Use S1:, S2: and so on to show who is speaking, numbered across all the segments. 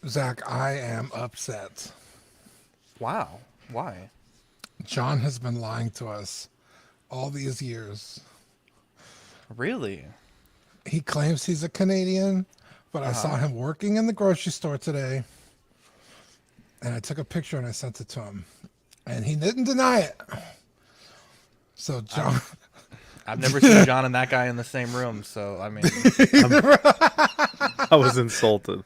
S1: Zach, I am upset.
S2: Wow. Why?
S1: John has been lying to us all these years.
S2: Really?
S1: He claims he's a Canadian, but I
S2: Uh-huh.
S1: saw him working in the grocery store today, and I took a picture and I sent it to him, and he didn't deny it. So John,
S2: I've I've never seen John and that guy in the same room, so I mean,
S3: I'm, I was insulted.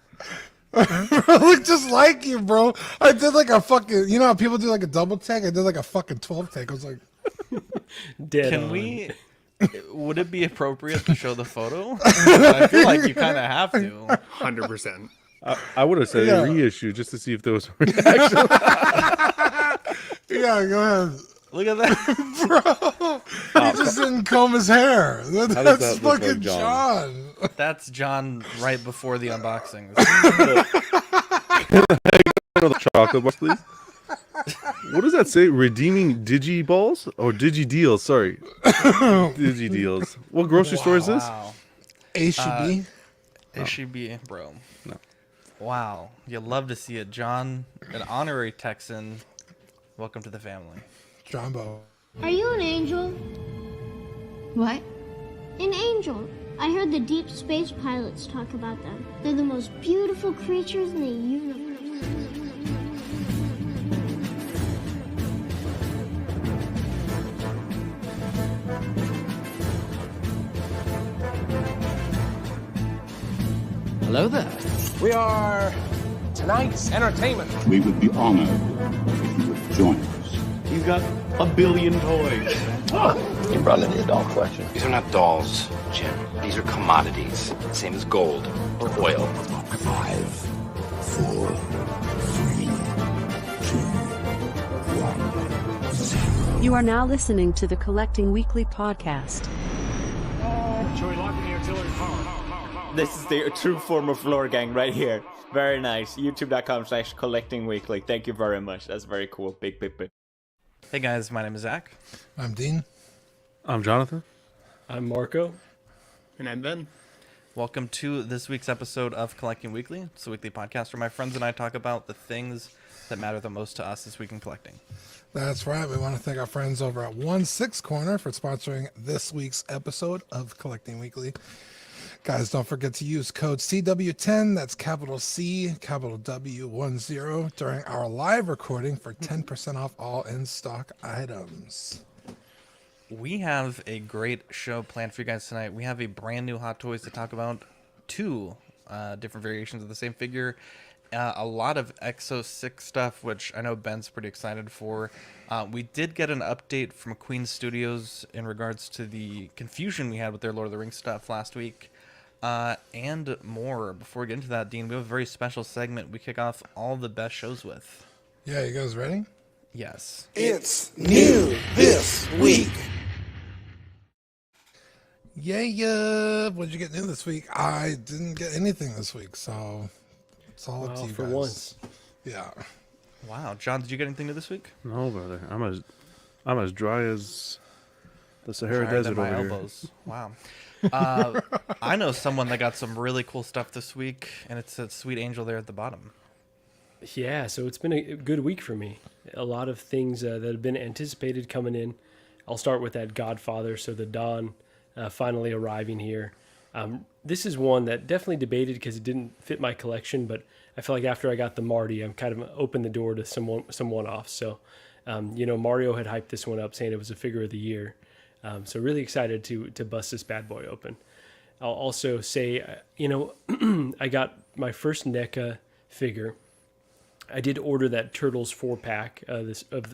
S1: I look just like you, bro. I did like a fucking, you know how people do like a double take? I did like a fucking 12 take. I was like,
S4: Dead
S2: can
S4: on.
S2: we would it be appropriate to show the photo? I feel like you kind of have to.
S4: 100%.
S3: I would have said
S1: Yeah.
S3: a reissue just to see if there was a reaction.
S1: yeah, go ahead.
S2: Look at that.
S1: He just didn't comb his hair.
S3: does
S1: That's
S3: that look
S1: fucking
S3: like John?
S1: John.
S2: That's John right before the unboxing.
S3: Another chocolate box, please. What does that say? Redeeming Digi Balls? Or Digi Deals, sorry. Digi Deals. What grocery store is this?
S2: Wow.
S1: HEB.
S2: It should be, bro.
S3: No.
S2: Wow. You love to see it. John, an honorary Texan. Welcome to the family.
S1: Jumbo.
S5: Are you an angel?
S6: What?
S5: An angel. I heard the deep space pilots talk about them. They're the most beautiful creatures in the universe.
S7: Hello there. We are tonight's entertainment.
S8: We would be honored if you would join us.
S7: He's got a billion toys.
S9: You brought in the doll collection. These are not dolls, Jim. These are commodities. Same as gold or oil.
S8: 5, 4, 3, 2, 1, 0.
S10: You are now listening to the Collecting Weekly podcast.
S7: Shall we lock in the auxiliary power?
S11: This is the true form of floor gang right here. Very nice. YouTube.com/collectingweekly. Thank you very much. That's very cool. Big.
S2: Hey guys, my name is Zach.
S1: I'm Dean.
S3: I'm Jonathan.
S4: I'm Marco.
S12: And I'm Ben.
S2: Welcome to this week's episode of Collecting Weekly. It's a weekly podcast where my friends and I talk about the things that matter the most to us this week in collecting.
S1: That's right. We want to thank our friends over at 1/6 Corner for sponsoring this week's episode of Collecting Weekly. Guys, don't forget to use code CW10, that's capital C, capital W10, during our live recording for 10% off all in-stock items.
S2: We have a great show planned for you guys tonight. We have a brand new Hot Toys to talk about, two different variations of the same figure, a lot of Exo 6 stuff, which I know Ben's pretty excited for. We did get an update from Queen Studios in regards to the confusion we had with their Lord of the Rings stuff last week. And more. Before we get into that, Dean, we have a very special segment we kick off all the best shows with.
S1: Yeah, you guys ready?
S2: Yes.
S13: It's new this week.
S1: Yeah. What'd you get new this week? I didn't get anything this week, so it's all up to you
S4: For
S1: guys.
S4: once.
S1: Yeah.
S2: Wow. John, did you get anything new this week?
S3: No, brother. I'm as dry as the Sahara
S2: Drier than
S3: Desert
S2: my
S3: over here.
S2: elbows. Wow. I know someone that got some really cool stuff this week, and it's a sweet angel there at the bottom.
S4: Yeah, so it's been a good week for me. A lot of things that have been anticipated coming in. I'll start with that Godfather, so the Dawn finally arriving here. This is one that definitely debated because it didn't fit my collection, but I feel like after I got the Marty, I'm kind of opened the door to some one-offs. So, Mario had hyped this one up, saying it was a figure of the year. So really excited to bust this bad boy open. I'll also say, I got my first NECA figure. I did order that Turtles 4-pack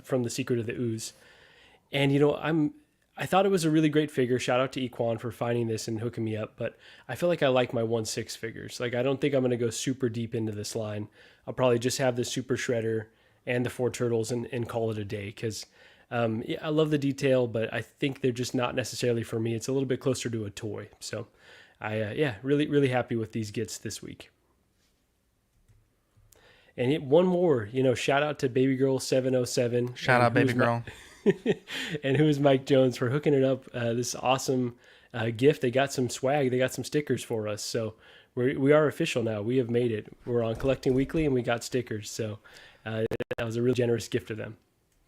S4: from the Secret of the Ooze. And, I thought it was a really great figure. Shout out to Equan for finding this and hooking me up. But I feel like I like my 1/6 figures. Like, I don't think I'm going to go super deep into this line. I'll probably just have the Super Shredder and the 4 Turtles and call it a day. Because I love the detail, but I think they're just not necessarily for me. It's a little bit closer to a toy. So, really, really happy with these gets this week. And one more, shout out to Baby Girl 707.
S2: Shout out, Baby Girl.
S4: And who is Mike Jones for hooking it up. This awesome gift. They got some swag. They got some stickers for us. So we are official now. We have made it. We're on Collecting Weekly, and we got stickers. So that was a real generous gift to them.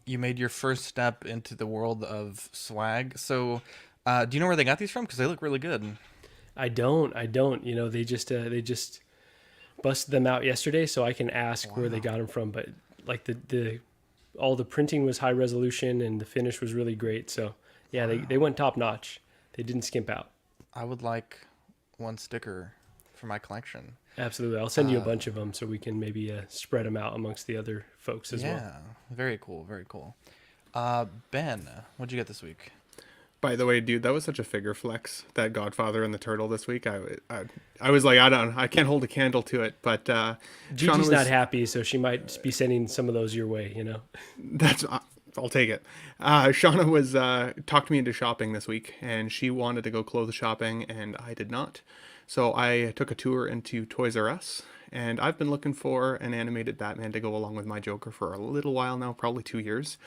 S2: You made your first step into the world of swag. So, do you know where they got these from? Because they look really good.
S4: I don't. You know, they just busted them out yesterday, so I can ask where they got them from. But like all the printing was high resolution, and the finish was really great. So yeah, they went top notch. They didn't skimp out.
S2: I would like one sticker for my collection.
S4: Absolutely. I'll send you a bunch of them so we can maybe spread them out amongst the other folks as well.
S2: Yeah, very cool, very cool. Ben, what'd you get this week?
S12: By the way, dude, that was such a figure flex, that Godfather and the Turtle this week. I was like, I can't hold a candle to it, but
S4: Gigi's not happy, so she might be sending some of those your way, you know?
S12: I'll take it. Shauna was talked me into shopping this week, and she wanted to go clothes shopping, and I did not. So I took a tour into Toys R Us, and I've been looking for an animated Batman to go along with my Joker for a little while now, probably 2 years.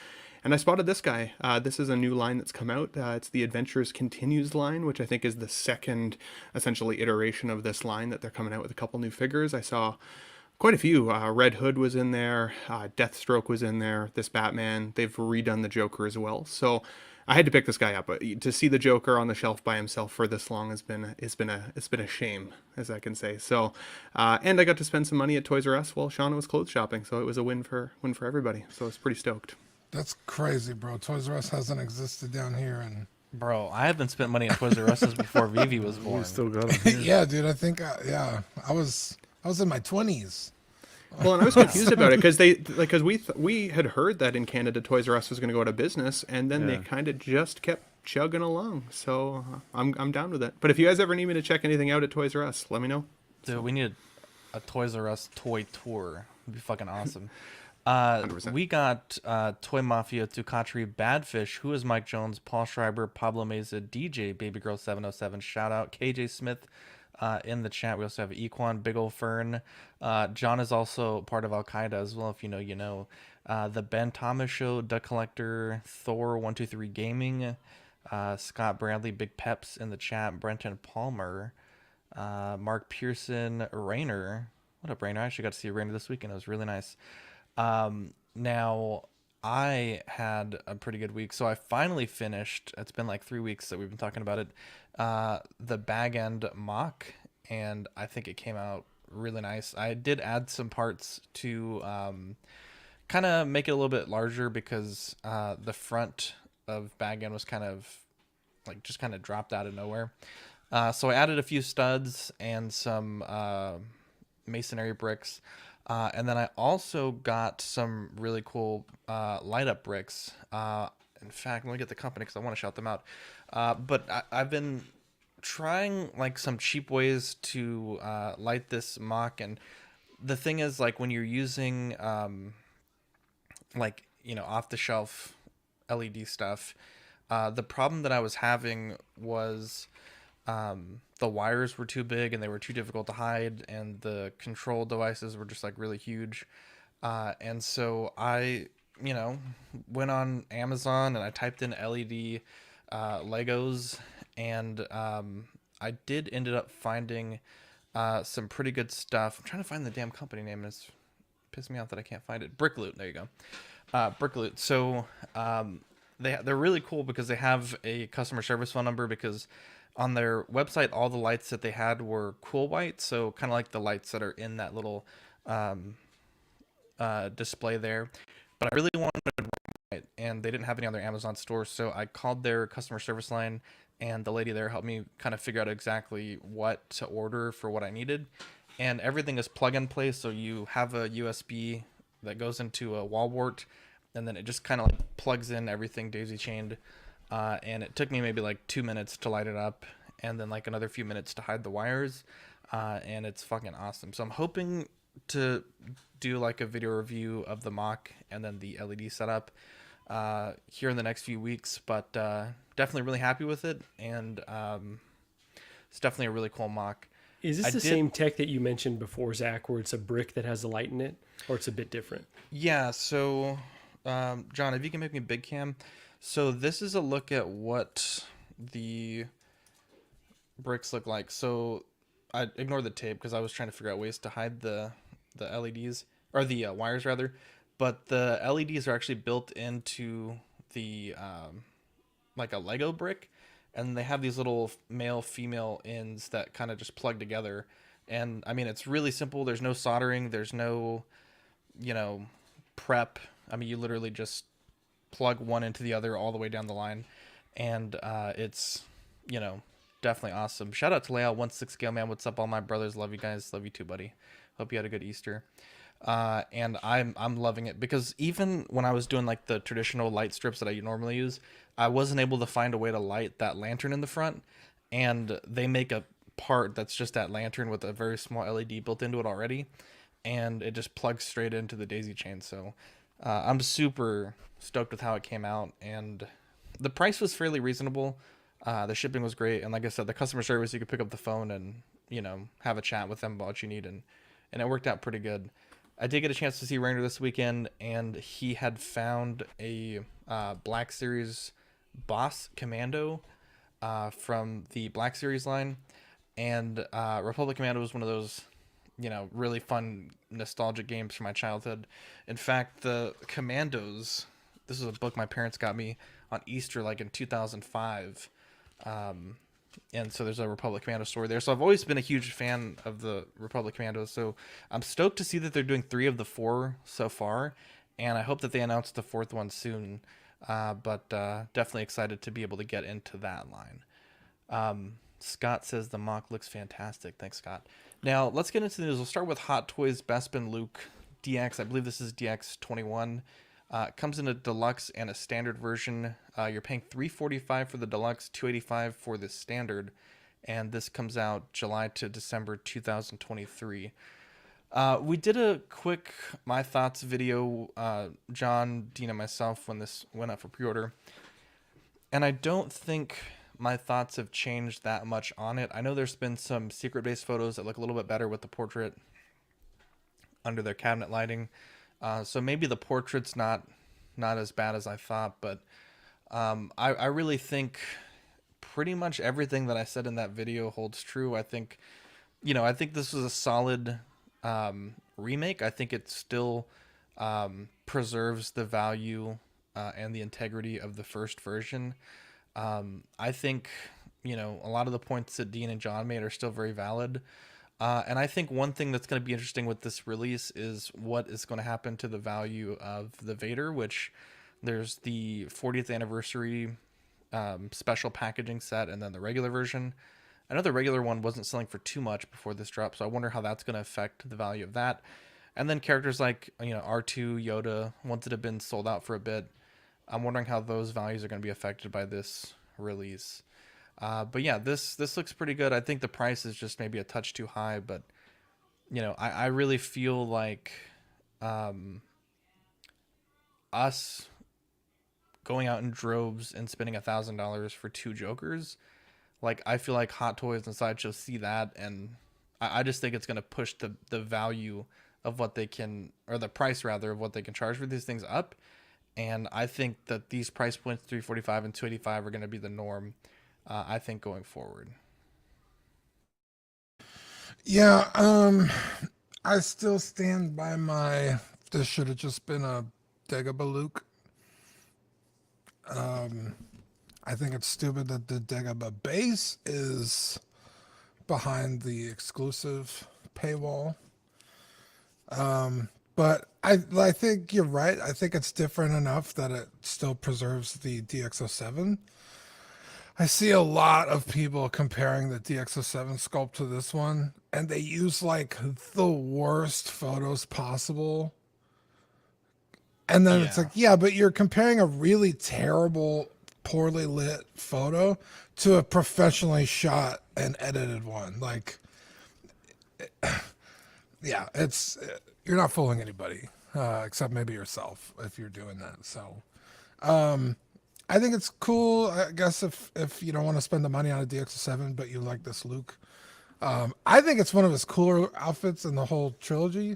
S12: And I spotted this guy. This is a new line that's come out. It's the Adventures Continues line, which I think is the second, essentially, iteration of this line that they're coming out with a couple new figures. I saw quite a few. Red Hood was in there. Deathstroke was in there. This Batman. They've redone the Joker as well. So I had to pick this guy up. But to see the Joker on the shelf by himself for this long has been a shame, as I can say. So, and I got to spend some money at Toys R Us while Shauna was clothes shopping. So it was a win for everybody. So I was pretty stoked.
S1: That's crazy, bro. Toys R Us hasn't existed down here, and
S2: bro, I haven't spent money at Toys R Us since before Vivi was born.
S3: We still got them.
S1: Yeah, dude. I think I was in my 20s.
S12: Well, and I was confused about it because we had heard that in Canada Toys R Us was going to go out of business, and then they kind of just kept chugging along. So I'm down with it. But if you guys ever need me to check anything out at Toys R Us, let me know.
S2: Dude, we need a Toys R Us toy tour. It'd be fucking awesome.
S12: 100%.
S2: We got Toy Mafia, Tukatri, Badfish, Who is Mike Jones, Paul Schreiber, Pablo Meza, DJ, Baby Girl 707, shout out, KJ Smith in the chat. We also have Equan, Big Ol' Fern. John is also part of Al Qaeda as well, if you know, you know. The Ben Thomas Show, Duck Collector, Thor 123 Gaming, Scott Bradley, Big Peps in the chat, Brenton Palmer, Mark Pearson, Rainer. What up, Rainer? I actually got to see Rainer this weekend. It was really nice. Now I had a pretty good week, so I finally finished, it's been like 3 weeks that we've been talking about it, the Bag End mock, and I think it came out really nice. I did add some parts to kind of make it a little bit larger because the front of Bag End was kind of like just kind of dropped out of nowhere. So I added a few studs and some masonry bricks. And then I also got some really cool light up bricks. In fact, let me get the company because I want to shout them out. But I've been trying like some cheap ways to light this mock. And the thing is, like, when you're using like, you know, off the shelf LED stuff, the problem that I was having was the wires were too big and they were too difficult to hide, and the control devices were just like really huge. And so I, you know, went on Amazon and I typed in LED Legos, and I ended up finding some pretty good stuff. I'm trying to find the damn company name, and it's pissed me off that I can't find it. Brickloot, there you go. Brickloot. So they're really cool because they have a customer service phone number, because on their website, all the lights that they had were cool white, so kind of like the lights that are in that little display there. But I really wanted white, and they didn't have any on their Amazon store, so I called their customer service line, and the lady there helped me kind of figure out exactly what to order for what I needed. And everything is plug and play, so you have a USB that goes into a wall wart, and then it just kind of like plugs in everything daisy chained. And it took me maybe like 2 minutes to light it up, and then like another few minutes to hide the wires. And it's fucking awesome. So I'm hoping to do like a video review of the mock and then the LED setup here in the next few weeks. But definitely really happy with it, and it's definitely a really cool mock.
S4: Is this the same tech that you mentioned before, Zach, where it's a brick that has a light in it, or it's a bit different?
S2: Yeah. So, John, if you can make me big cam. So this is a look at what the bricks look like. So I ignored the tape because I was trying to figure out ways to hide the LEDs or the wires rather, but the LEDs are actually built into the like a Lego brick, and they have these little male female ends that kind of just plug together. And I mean, it's really simple. There's no soldering. There's no, you know, prep. I mean, you literally just plug one into the other all the way down the line, and it's, you know, definitely awesome. Shout out to Layout 16 Scale Man. What's up, all my brothers? Love you guys. Love you too, buddy. Hope you had a good Easter. And I'm loving it because even when I was doing like the traditional light strips that I normally use, I wasn't able to find a way to light that lantern in the front, and they make a part that's just that lantern with a very small LED built into it already, and it just plugs straight into the daisy chain. So I'm super stoked with how it came out, and the price was fairly reasonable. The shipping was great, and like I said, the customer service, you could pick up the phone and, you know, have a chat with them about what you need, and it worked out pretty good. I did get a chance to see Rainer this weekend, and he had found a Black Series Boss Commando from the Black Series line, and Republic Commando was one of those, you know, really fun nostalgic games from my childhood. In fact, the Commandos, this is a book my parents got me on Easter like in 2005, and so there's a Republic Commando story there. So I've always been a huge fan of the Republic Commandos, so I'm stoked to see that they're doing 3 of the 4 so far, and I hope that they announce the 4th one soon. But definitely excited to be able to get into that line. Scott says the mock looks fantastic. Thanks, Scott. Now let's get into the news. We'll start with Hot Toys Bespin Luke DX. I believe this is DX 21. It comes in a deluxe and a standard version. You're paying $345 for the deluxe, $285 for the standard, and this comes out July to December 2023. We did a quick my thoughts video, John, Dean, and myself, when this went up for pre-order, and I don't think my thoughts have changed that much on it. I know there's been some secret-based photos that look a little bit better with the portrait under their cabinet lighting, so maybe the portrait's not as bad as I thought, but I really think pretty much everything that I said in that video holds true. I think, you know, I think this was a solid remake. I think it still preserves the value and the integrity of the first version. I think, you know, a lot of the points that Dean and John made are still very valid. And I think one thing that's going to be interesting with this release is what is going to happen to the value of the Vader, which there's the 40th anniversary special packaging set, and then the regular version. I know the regular one wasn't selling for too much before this drop, so I wonder how that's going to affect the value of that. And then characters like, you know, R2, Yoda, ones that have been sold out for a bit, I'm wondering how those values are going to be affected by this release. But yeah, this looks pretty good. I think the price is just maybe a touch too high, but, you know, I really feel like us going out in droves and spending $1,000 for 2 Jokers, like, I feel like Hot Toys and Sideshow see that, and I just think it's going to push the value of what they can, or the price rather, of what they can charge for these things up. And I think that these price points, $345 and $285, are going to be the norm, I think, going forward.
S1: Yeah, I still stand by my, this should have just been a Dagobah Luke. I think it's stupid that the Dagobah base is behind the exclusive paywall. But I think you're right. I think it's different enough that it still preserves the DX07. I see a lot of people comparing the DX07 sculpt to this one, and they use like the worst photos possible. And then it's like, yeah, but you're comparing a really terrible, poorly lit photo to a professionally shot and edited one. Like, yeah, it's, you're not fooling anybody, except maybe yourself if you're doing that. So, I think it's cool. I guess if you don't want to spend the money on a DX7, but you like this Luke, I think it's one of his cooler outfits in the whole trilogy.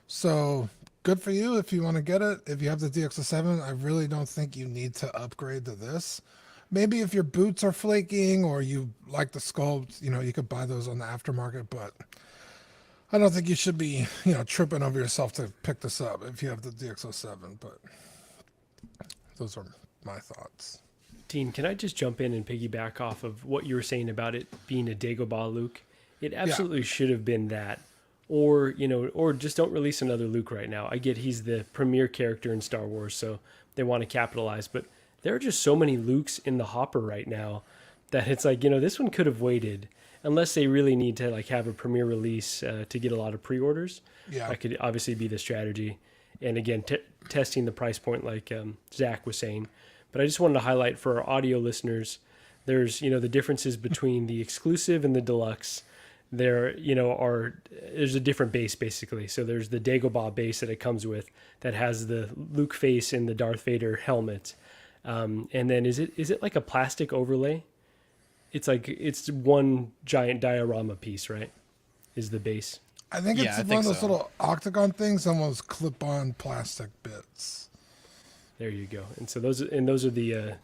S1: So good for you if you want to get it. If you have the DX7, I really don't think you need to upgrade to this. maybe if your boots are flaking or you like the sculpt, you could buy those on the aftermarket, but I don't think you should be, tripping over yourself to pick this up if you have the DX07, but those are my thoughts.
S4: Dean, can I just jump in and piggyback off of what you were saying about it being a Dagobah Luke? It absolutely should have been that. Or, or just don't release another Luke right now. I get he's the premier character in Star Wars, so they want to capitalize, but there are just so many Lukes in the hopper right now that it's like, this one could have waited. Unless they really need to like have a premiere release to get a lot of pre-orders.
S1: Yeah.
S4: That could obviously be the strategy. And again, testing the price point like Zach was saying. But I just wanted to highlight for our audio listeners, there's, the differences between the exclusive and the deluxe. There's a different base basically. So there's the Dagobah base that it comes with that has the Luke face and the Darth Vader helmet. And then is it like a plastic overlay? It's one giant diorama piece, right? Is the base.
S1: I think it's one of those little octagon things, and those clip-on plastic bits.
S4: There you go. And so those are the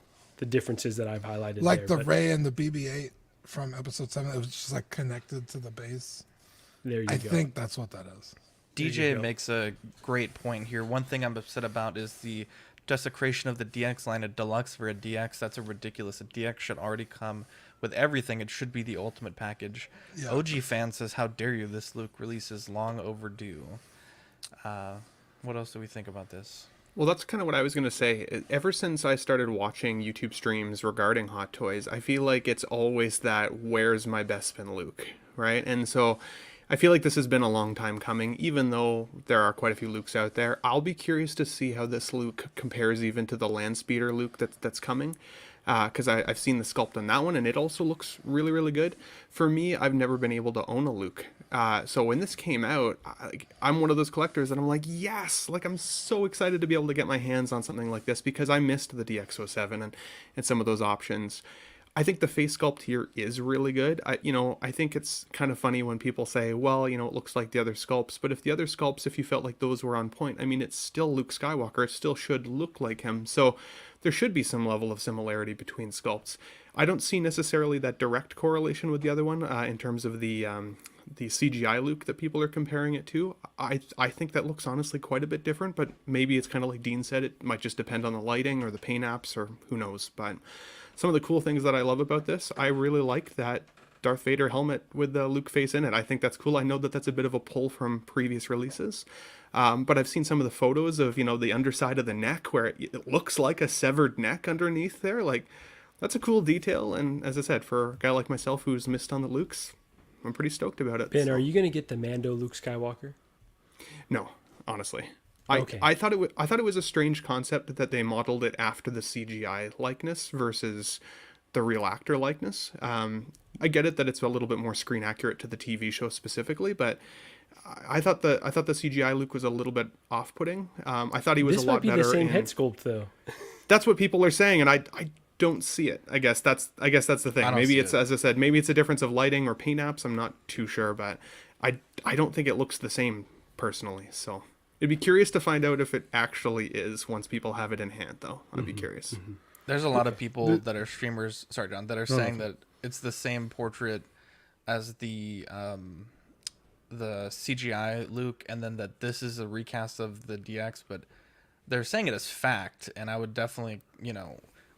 S4: differences that I've highlighted.
S1: Like
S4: there,
S1: the Rey and the BB-8 from Episode 7, it was just like connected to the base.
S4: There you go.
S1: I think that's what that is.
S2: DJ makes a great point here. One thing I'm upset about is the desecration of the DX line, a deluxe for a DX. That's a ridiculous. A DX should already come with everything. It should be the ultimate package. Yeah. OG fan says, how dare you, this Luke release is long overdue. What else do we think about this?
S12: Well, that's kind of what I was going to say. Ever since I started watching YouTube streams regarding Hot Toys, I feel like it's always that, where's my Bespin Luke, right? And so I feel like this has been a long time coming, even though there are quite a few Lukes out there. I'll be curious to see how this Luke compares even to the Landspeeder Luke that's coming. Because I've seen the sculpt on that one, and it also looks really, really good. For me, I've never been able to own a Luke. So when this came out, I'm one of those collectors that I'm like, yes! Like, I'm so excited to be able to get my hands on something like this, because I missed the DX07 and some of those options. I think the face sculpt here is really good. I think it's kind of funny when people say, well, it looks like the other sculpts. But if the other sculpts, if you felt like those were on point, it's still Luke Skywalker. It still should look like him. So there should be some level of similarity between sculpts. I don't see necessarily that direct correlation with the other one in terms of the CGI Luke that people are comparing it to. I think that looks honestly quite a bit different, but maybe it's kind of like Dean said, it might just depend on the lighting or the paint apps or who knows. But some of the cool things that I love about this, I really like that Darth Vader helmet with the Luke face in it. I think that's cool. I know that that's a bit of a pull from previous releases. But I've seen some of the photos of, the underside of the neck where it looks like a severed neck underneath there. Like, that's a cool detail. And as I said, for a guy like myself who's missed on the Lukes, I'm pretty stoked about it.
S4: Ben, are you going to get the Mando Luke Skywalker?
S12: No, honestly.
S4: Okay.
S12: I thought it was a strange concept that they modeled it after the CGI likeness versus the real actor likeness. I get it that it's a little bit more screen accurate to the TV show specifically, but I thought the CGI Luke was a little bit off-putting. I thought he was a lot better.
S4: This might be the same head sculpt, though.
S12: That's what people are saying, and I don't see it. I guess that's the thing. Maybe it's, as I said, maybe it's a difference of lighting or paint apps. I'm not too sure, but I don't think it looks the same personally. So it'd be curious to find out if it actually is once people have it in hand, though. I'd be curious.
S4: Mm-hmm.
S2: There's a lot of people that are streamers. Sorry, John, that are saying that it's the same portrait as the CGI Luke, and then that this is a recast of the DX, but they're saying it as fact, and I would definitely,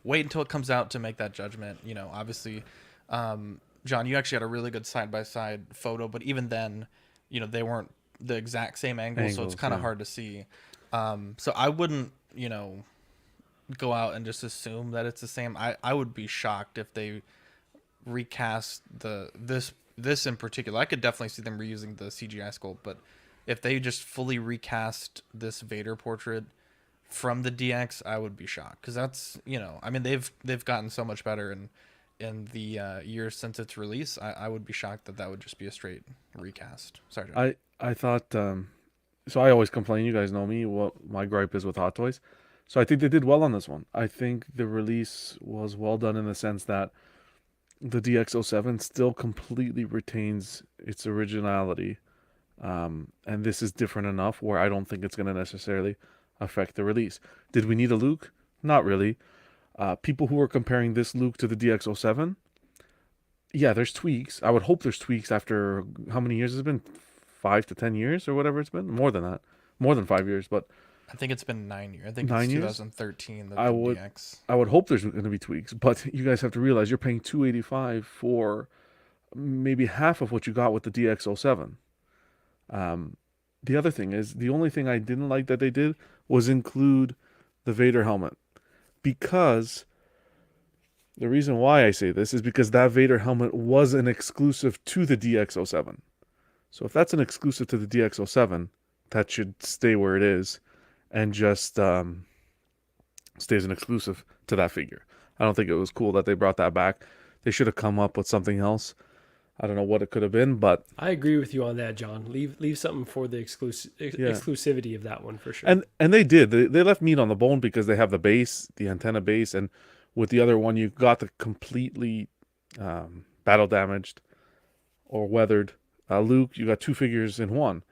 S2: wait until it comes out to make that judgment. Obviously, John, you actually had a really good side-by-side photo, but even then, they weren't the exact same angle, so it's kind of hard to see. So I wouldn't, go out and just assume that it's the same. I would be shocked if they recast this in particular. I could definitely see them reusing the CGI sculpt, but if they just fully recast this Vader portrait from the DX, I would be shocked, because that's, they've gotten so much better in the years since its release. I would be shocked that would just be a straight recast. Sorry, John.
S3: I thought so I always complain, you guys know me, what my gripe is with Hot Toys. So I think they did well on this one. I think the release was well done in the sense that the DX07 still completely retains its originality. And this is different enough where I don't think it's going to necessarily affect the release. Did we need a Luke? Not really. People who are comparing this Luke to the DX07, yeah, there's tweaks. I would hope there's tweaks after how many years has it been? 5 to 10 years or whatever it's been. More than that. More than 5 years, but
S2: I think it's been 9 years. I think
S3: 9
S2: it's
S3: years?
S2: 2013 that
S3: I
S2: the
S3: would
S2: DX.
S3: I would hope there's going to be tweaks, but you guys have to realize you're paying $285 for maybe half of what you got with the DX07. The other thing is, the only thing I didn't like that they did was include the Vader helmet, because the reason why I say this is because that Vader helmet was an exclusive to the DX07. So if that's an exclusive to the DX07, that should stay where it is and just stay as an exclusive to that figure. I don't think it was cool that they brought that back. They should have come up with something else. I don't know what it could have been, but
S4: I agree with you on that, John. Leave something for the exclusivity of that one for sure.
S3: And they did. They left meat on the bone because they have the base, the antenna base, and with the other one you got the completely battle damaged or weathered Luke. You got 2 figures in one.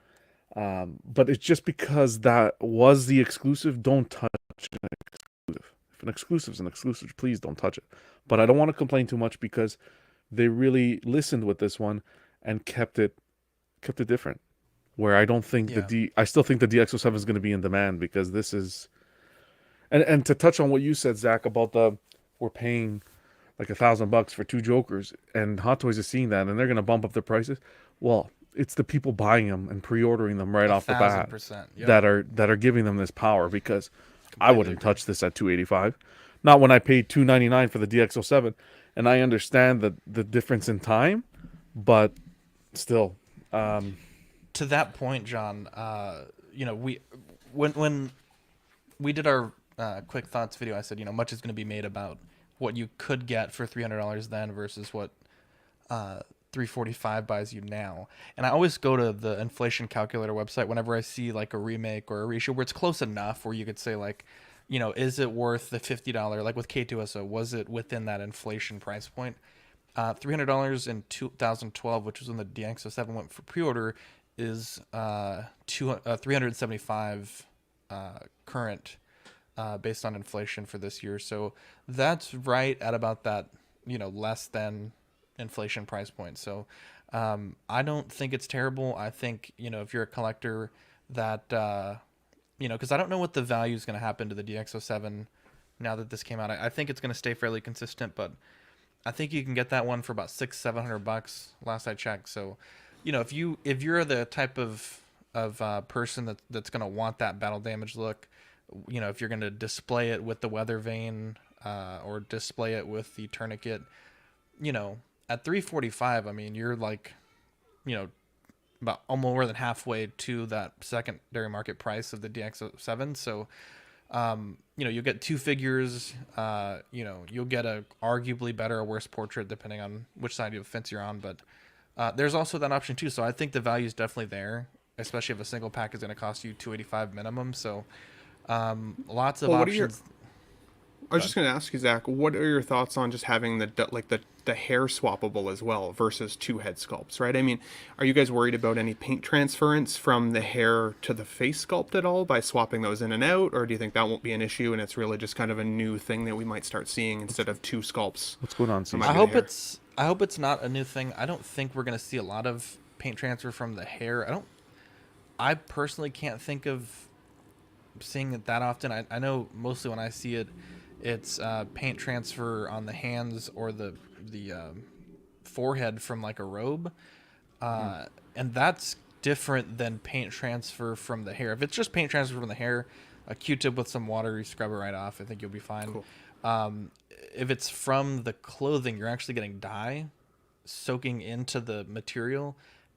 S3: But it's just because that was the exclusive. Don't touch an exclusive. If an exclusive is an exclusive, please don't touch it. But I don't want to complain too much because they really listened with this one and kept it different. Where I don't think I still think the DX07 is going to be in demand because this is, and to touch on what you said, Zach, about we're paying like $1,000 for 2 Jokers, and Hot Toys is seeing that and they're going to bump up the prices. Well, it's the people buying them and pre-ordering them right off the bat that are giving them this power, because I wouldn't touch this at $285. Not when I paid $299 for the DX07, and I understand the difference in time, but still.
S2: To that point, John, when we did our quick thoughts video, I said, much is going to be made about what you could get for $300 then versus what $345 buys you now. And I always go to the inflation calculator website whenever I see like a remake or a reissue where it's close enough where you could say like, is it worth the $50? Like with K2SO, was it within that inflation price point? $300 in 2012, which was when the DX07 went for pre-order, is $375 current based on inflation for this year. So that's right at about that, less than inflation price point. So I don't think it's terrible. I think, if you're a collector that, because I don't know what the value is going to happen to the DX07 now that this came out. I think it's going to stay fairly consistent, but I think you can get that one for about $600-700 last I checked. So, if you're the type of person that's going to want that battle damage look, if you're going to display it with the weather vane or display it with the tourniquet, at $345, I mean, you're like, about almost more than halfway to that secondary market price of the DX07. So, you'll get 2 figures. You'll get a arguably better or worse portrait depending on which side of the fence you're on. But there's also that option too. So I think the value is definitely there, especially if a single pack is going to cost you $285 minimum. So lots of options.
S12: I was just going to ask you, Zach, what are your thoughts on just having the hair swappable as well versus 2 head sculpts, right? I mean, are you guys worried about any paint transference from the hair to the face sculpt at all by swapping those in and out, or do you think that won't be an issue and it's really just kind of a new thing that we might start seeing instead of 2 sculpts?
S3: What's going on,
S2: I hope it's not a new thing. I don't think we're going to see a lot of paint transfer from the hair. I personally can't think of seeing it that often. I know mostly when I see it, it's paint transfer on the hands or the forehead from like a robe, and that's different than paint transfer from the hair. If it's just paint transfer from the hair, a Q-tip with some water, you scrub it right off. I think you'll be fine. Cool. If it's from the clothing, you're actually getting dye soaking into the material,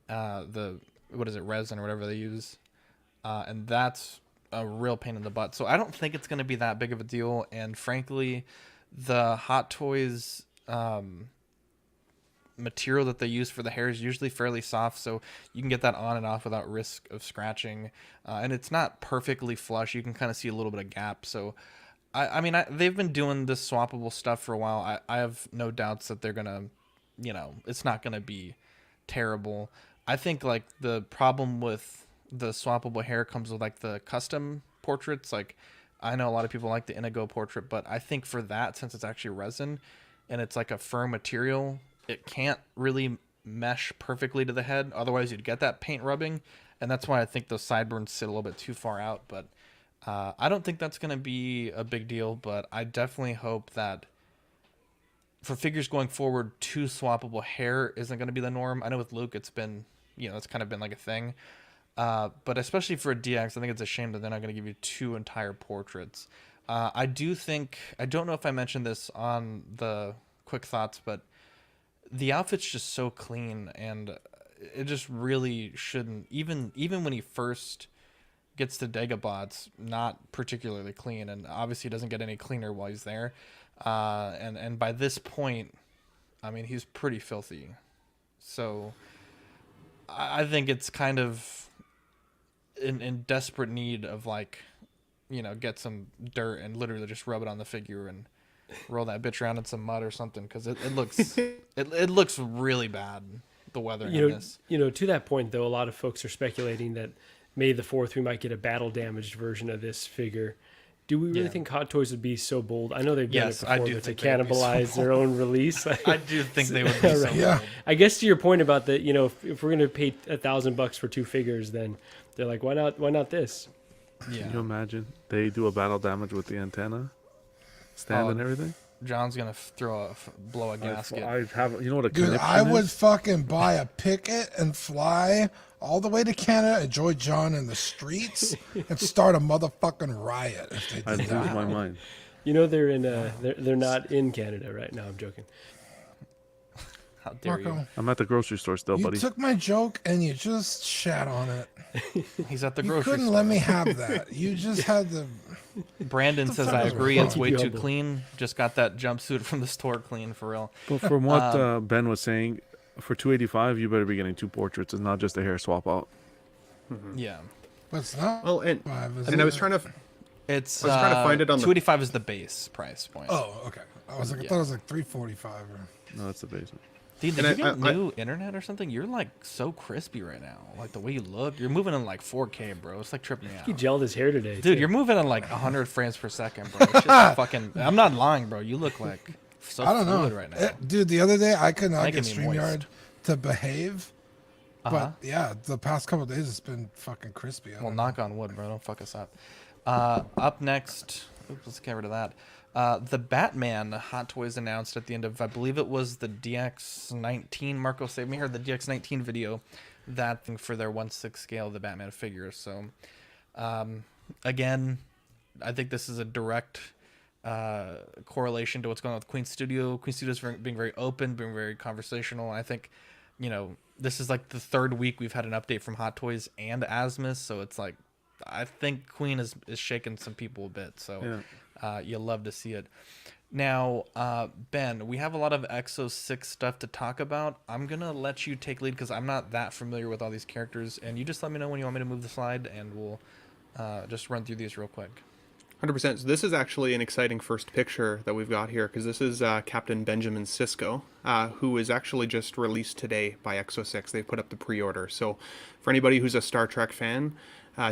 S2: resin or whatever they use, and that's a real pain in the butt. So I don't think it's going to be that big of a deal. And frankly, the Hot Toys material that they use for the hair is usually fairly soft, so you can get that on and off without risk of scratching. And it's not perfectly flush. You can kind of see a little bit of gap. So I mean, they've been doing this swappable stuff for a while. I have no doubts that they're gonna, it's not gonna be terrible. I think like the problem with the swappable hair comes with like the custom portraits. Like I know a lot of people like the Indigo portrait, but I think for that, since it's actually resin and it's like a firm material, it can't really mesh perfectly to the head. Otherwise, you'd get that paint rubbing, and that's why I think those sideburns sit a little bit too far out. But I don't think that's going to be a big deal, but I definitely hope that for figures going forward, 2 swappable hair isn't going to be the norm. I know with Luke, it's been, it's kind of been like a thing. But especially for a DX, I think it's a shame that they're not going to give you 2 entire portraits. I don't know if I mentioned this on the quick thoughts, but the outfit's just so clean, and it just really shouldn't, even when he first gets to Dagobah, it's not particularly clean, and obviously doesn't get any cleaner while he's there. And by this point, I mean, he's pretty filthy. So I think it's kind of in desperate need of, like, get some dirt and literally just rub it on the figure and roll that bitch around in some mud or something, because it looks it looks really bad, the weathering on this.
S4: To that point, though, a lot of folks are speculating that May the 4th we might get a battle damaged version of this figure. Do we really think Hot Toys would be so bold? I know they've done it before, but to cannibalize their own release.
S2: I do think they would be so bold.
S4: I guess to your point about that, if we're going to pay $1,000 for 2 figures, then they're like, why not this?
S2: Yeah.
S3: Can you imagine? They do a battle damage with the antenna stand and everything.
S2: John's gonna blow a gasket.
S3: Dude,
S1: I would fucking buy a picket and fly all the way to Canada and join John in the streets and start a motherfucking riot if they did
S3: I'd
S1: that.
S3: lose my mind.
S4: They're in they're not in Canada right now. I'm joking.
S2: How dare
S1: Marco,
S2: you?
S3: I'm at the grocery store still, buddy.
S1: You took my joke and you just shat on it.
S2: He's at the
S1: You
S2: grocery store.
S1: couldn't let me have that. You just had to.
S2: Brandon says, I agree, it's way too clean. Just got that jumpsuit from the store clean, for real.
S3: But from what Ben was saying, for $285, you better be getting 2 portraits and not just a hair swap out.
S2: Yeah.
S1: But it's not.
S12: Well, and I was trying to.
S2: It's
S12: I was trying to find it on
S2: $285 is the base price point.
S1: Oh, okay. I thought it was like $345.
S3: No, that's the basement.
S2: Dude, did you get new internet or something? You're like so crispy right now. Like the way you look, you're moving in like 4K, bro. It's like tripping me out.
S4: He gelled his hair today,
S2: dude.
S4: too.
S2: You're moving in like 100 frames per second, bro. It's just fucking. I'm not lying, bro. You look like so
S1: I don't know.
S2: fluid right now.
S1: Dude, the other day I could not
S2: Making
S1: get
S2: me
S1: StreamYard
S2: moist.
S1: to behave.
S2: Uh-huh.
S1: But yeah, the past couple of days it's been fucking crispy.
S2: Well, knock on wood, bro. Don't fuck us up. Up next, oops, let's get rid of that. The Batman Hot Toys announced at the end of, I believe it was the DX19. Marco, save me here. The DX19 video, that thing for their 1/6 scale of the Batman figures. So, again, I think this is a direct correlation to what's going on with Queen Studio. Queen Studio's being very open, being very conversational. I think, this is like the 3rd week we've had an update from Hot Toys and Asmus, so it's like, I think Queen is shaking some people a bit. So. You'll love to see it. Now, Ben, we have a lot of Exo 6 stuff to talk about. I'm going to let you take lead because I'm not that familiar with all these characters. And you just let me know when you want me to move the slide, and we'll just run through these real quick.
S12: 100%. So this is actually an exciting first picture that we've got here, because this is Captain Benjamin Sisko, who is actually just released today by Exo 6. They put up the pre-order. So for anybody who's a Star Trek fan,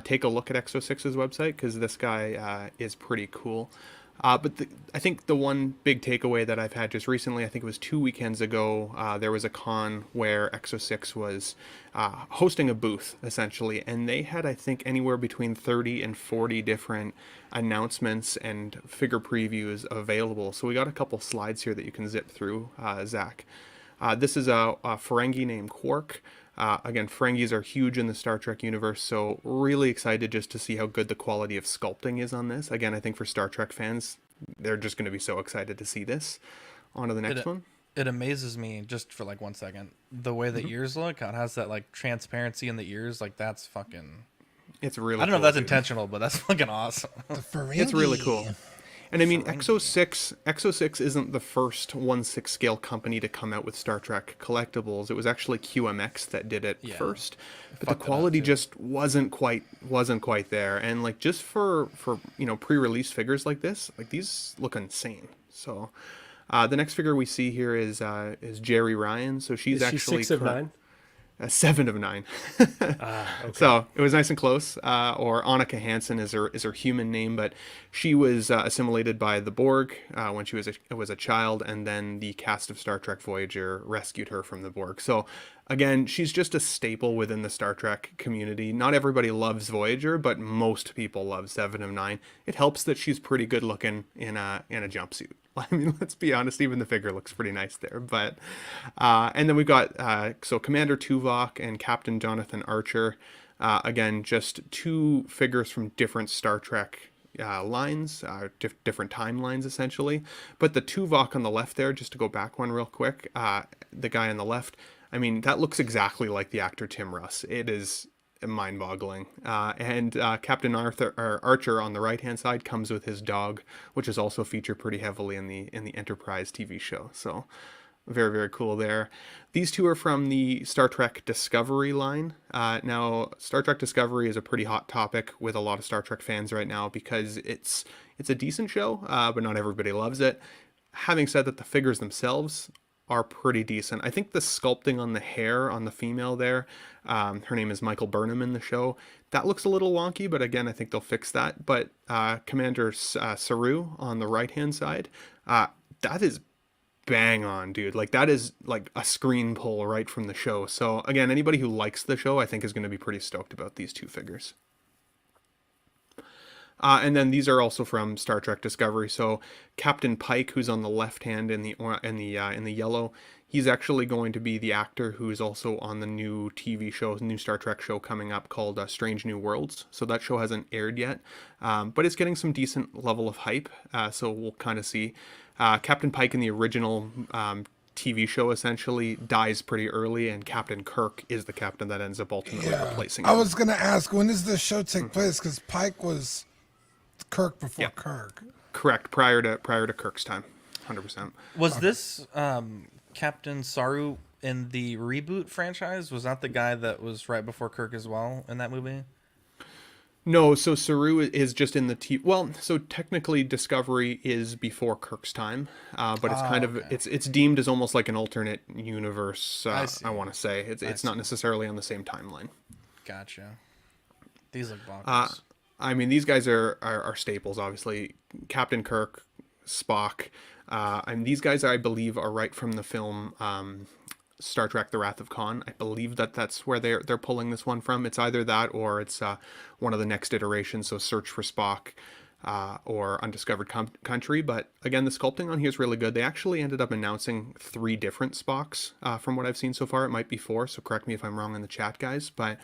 S12: take a look at Exo 6's website, because this guy is pretty cool. But I think the one big takeaway that I've had just recently, I think it was 2 weekends ago, there was a con where Exo 6 was hosting a booth, essentially, and they had, I think, anywhere between 30 and 40 different announcements and figure previews available. So we got a couple slides here that you can zip through, Zach. This is a Ferengi named Quark. Again, Ferengis are huge in the Star Trek universe, so really excited just to see how good the quality of sculpting is on this. Again, I think for Star Trek fans, they're just going to be so excited to see this. On to the next one.
S2: It amazes me, just for like 1 second, the way the ears look. How it has that like transparency in the ears. Like, that's fucking...
S12: It's really
S2: I don't know
S12: cool,
S2: if that's
S12: dude.
S2: intentional, but that's fucking awesome.
S12: It's really cool. And I mean, Exo 6 isn't the first 1/6 scale company to come out with Star Trek collectibles. It was actually QMX that did it first, but the quality just wasn't quite there. And like, just for pre-release figures like this, like, these look insane. So the next figure we see here is Jerry Ryan. So she's
S4: Is she
S12: actually
S4: 6 of 9.
S12: 7 of 9.
S4: Okay.
S12: So it was nice and close. Or Annika Hansen is her human name, but she was assimilated by the Borg when she was a child, and then the cast of Star Trek Voyager rescued her from the Borg. So again, she's just a staple within the Star Trek community. Not everybody loves Voyager, but most people love 7 of 9. It helps that she's pretty good looking in a jumpsuit. I mean, let's be honest, even the figure looks pretty nice there. But and then we've got so Commander Tuvok and Captain Jonathan Archer. Again, just two figures from different Star Trek lines, different timelines essentially. But the Tuvok on the left there, just to go back one real quick, the guy on the left, I mean, that looks exactly like the actor Tim Russ. It is mind-boggling. And Captain Archer on the right-hand side comes with his dog, which is also featured pretty heavily in the Enterprise TV show. So very, very cool there. These two are from the Star Trek Discovery line. Now, Star Trek Discovery is a pretty hot topic with a lot of Star Trek fans right now because it's a decent show, but not everybody loves it. Having said that, the figures themselves are pretty decent. I think the sculpting on the hair on the female there, her name is Michael Burnham in the show, that looks a little wonky, but again, I think they'll fix that. But Commander Saru on the right-hand side, that is bang on, dude. Like, that is like a screen pull right from the show. So again, anybody who likes the show, I think is going to be pretty stoked about these two figures. And then these are also from Star Trek Discovery. So Captain Pike, who's on the left hand in the yellow, he's actually going to be the actor who's also on the new TV show, new Star Trek show coming up called Strange New Worlds. So that show hasn't aired yet, but it's getting some decent level of hype. So we'll kind of see. Captain Pike in the original TV show essentially dies pretty early, and Captain Kirk is the captain that ends up ultimately replacing him.
S1: I was gonna ask, when does this show take place? Because Pike was Kirk before Kirk.
S12: Correct. Prior to Kirk's time, 100%.
S2: Was this Captain Saru in the reboot franchise? Was that the guy that was right before Kirk as well in that movie?
S12: No, so Saru is just in the well, so technically Discovery is before Kirk's time, but it's kind of it's deemed as almost like an alternate universe. I want to say it's not necessarily on the same timeline.
S2: Gotcha. These look bonkers.
S12: I mean, these guys are staples, obviously. Captain Kirk, Spock, and these guys, I believe, are right from the film Star Trek: The Wrath of Khan. I believe that's where they're pulling this one from. It's either that or it's one of the next iterations, so Search for Spock or Undiscovered Country. But again, the sculpting on here is really good. They actually ended up announcing 3 different Spocks from what I've seen so far. It might be 4, so correct me if I'm wrong in the chat, guys. But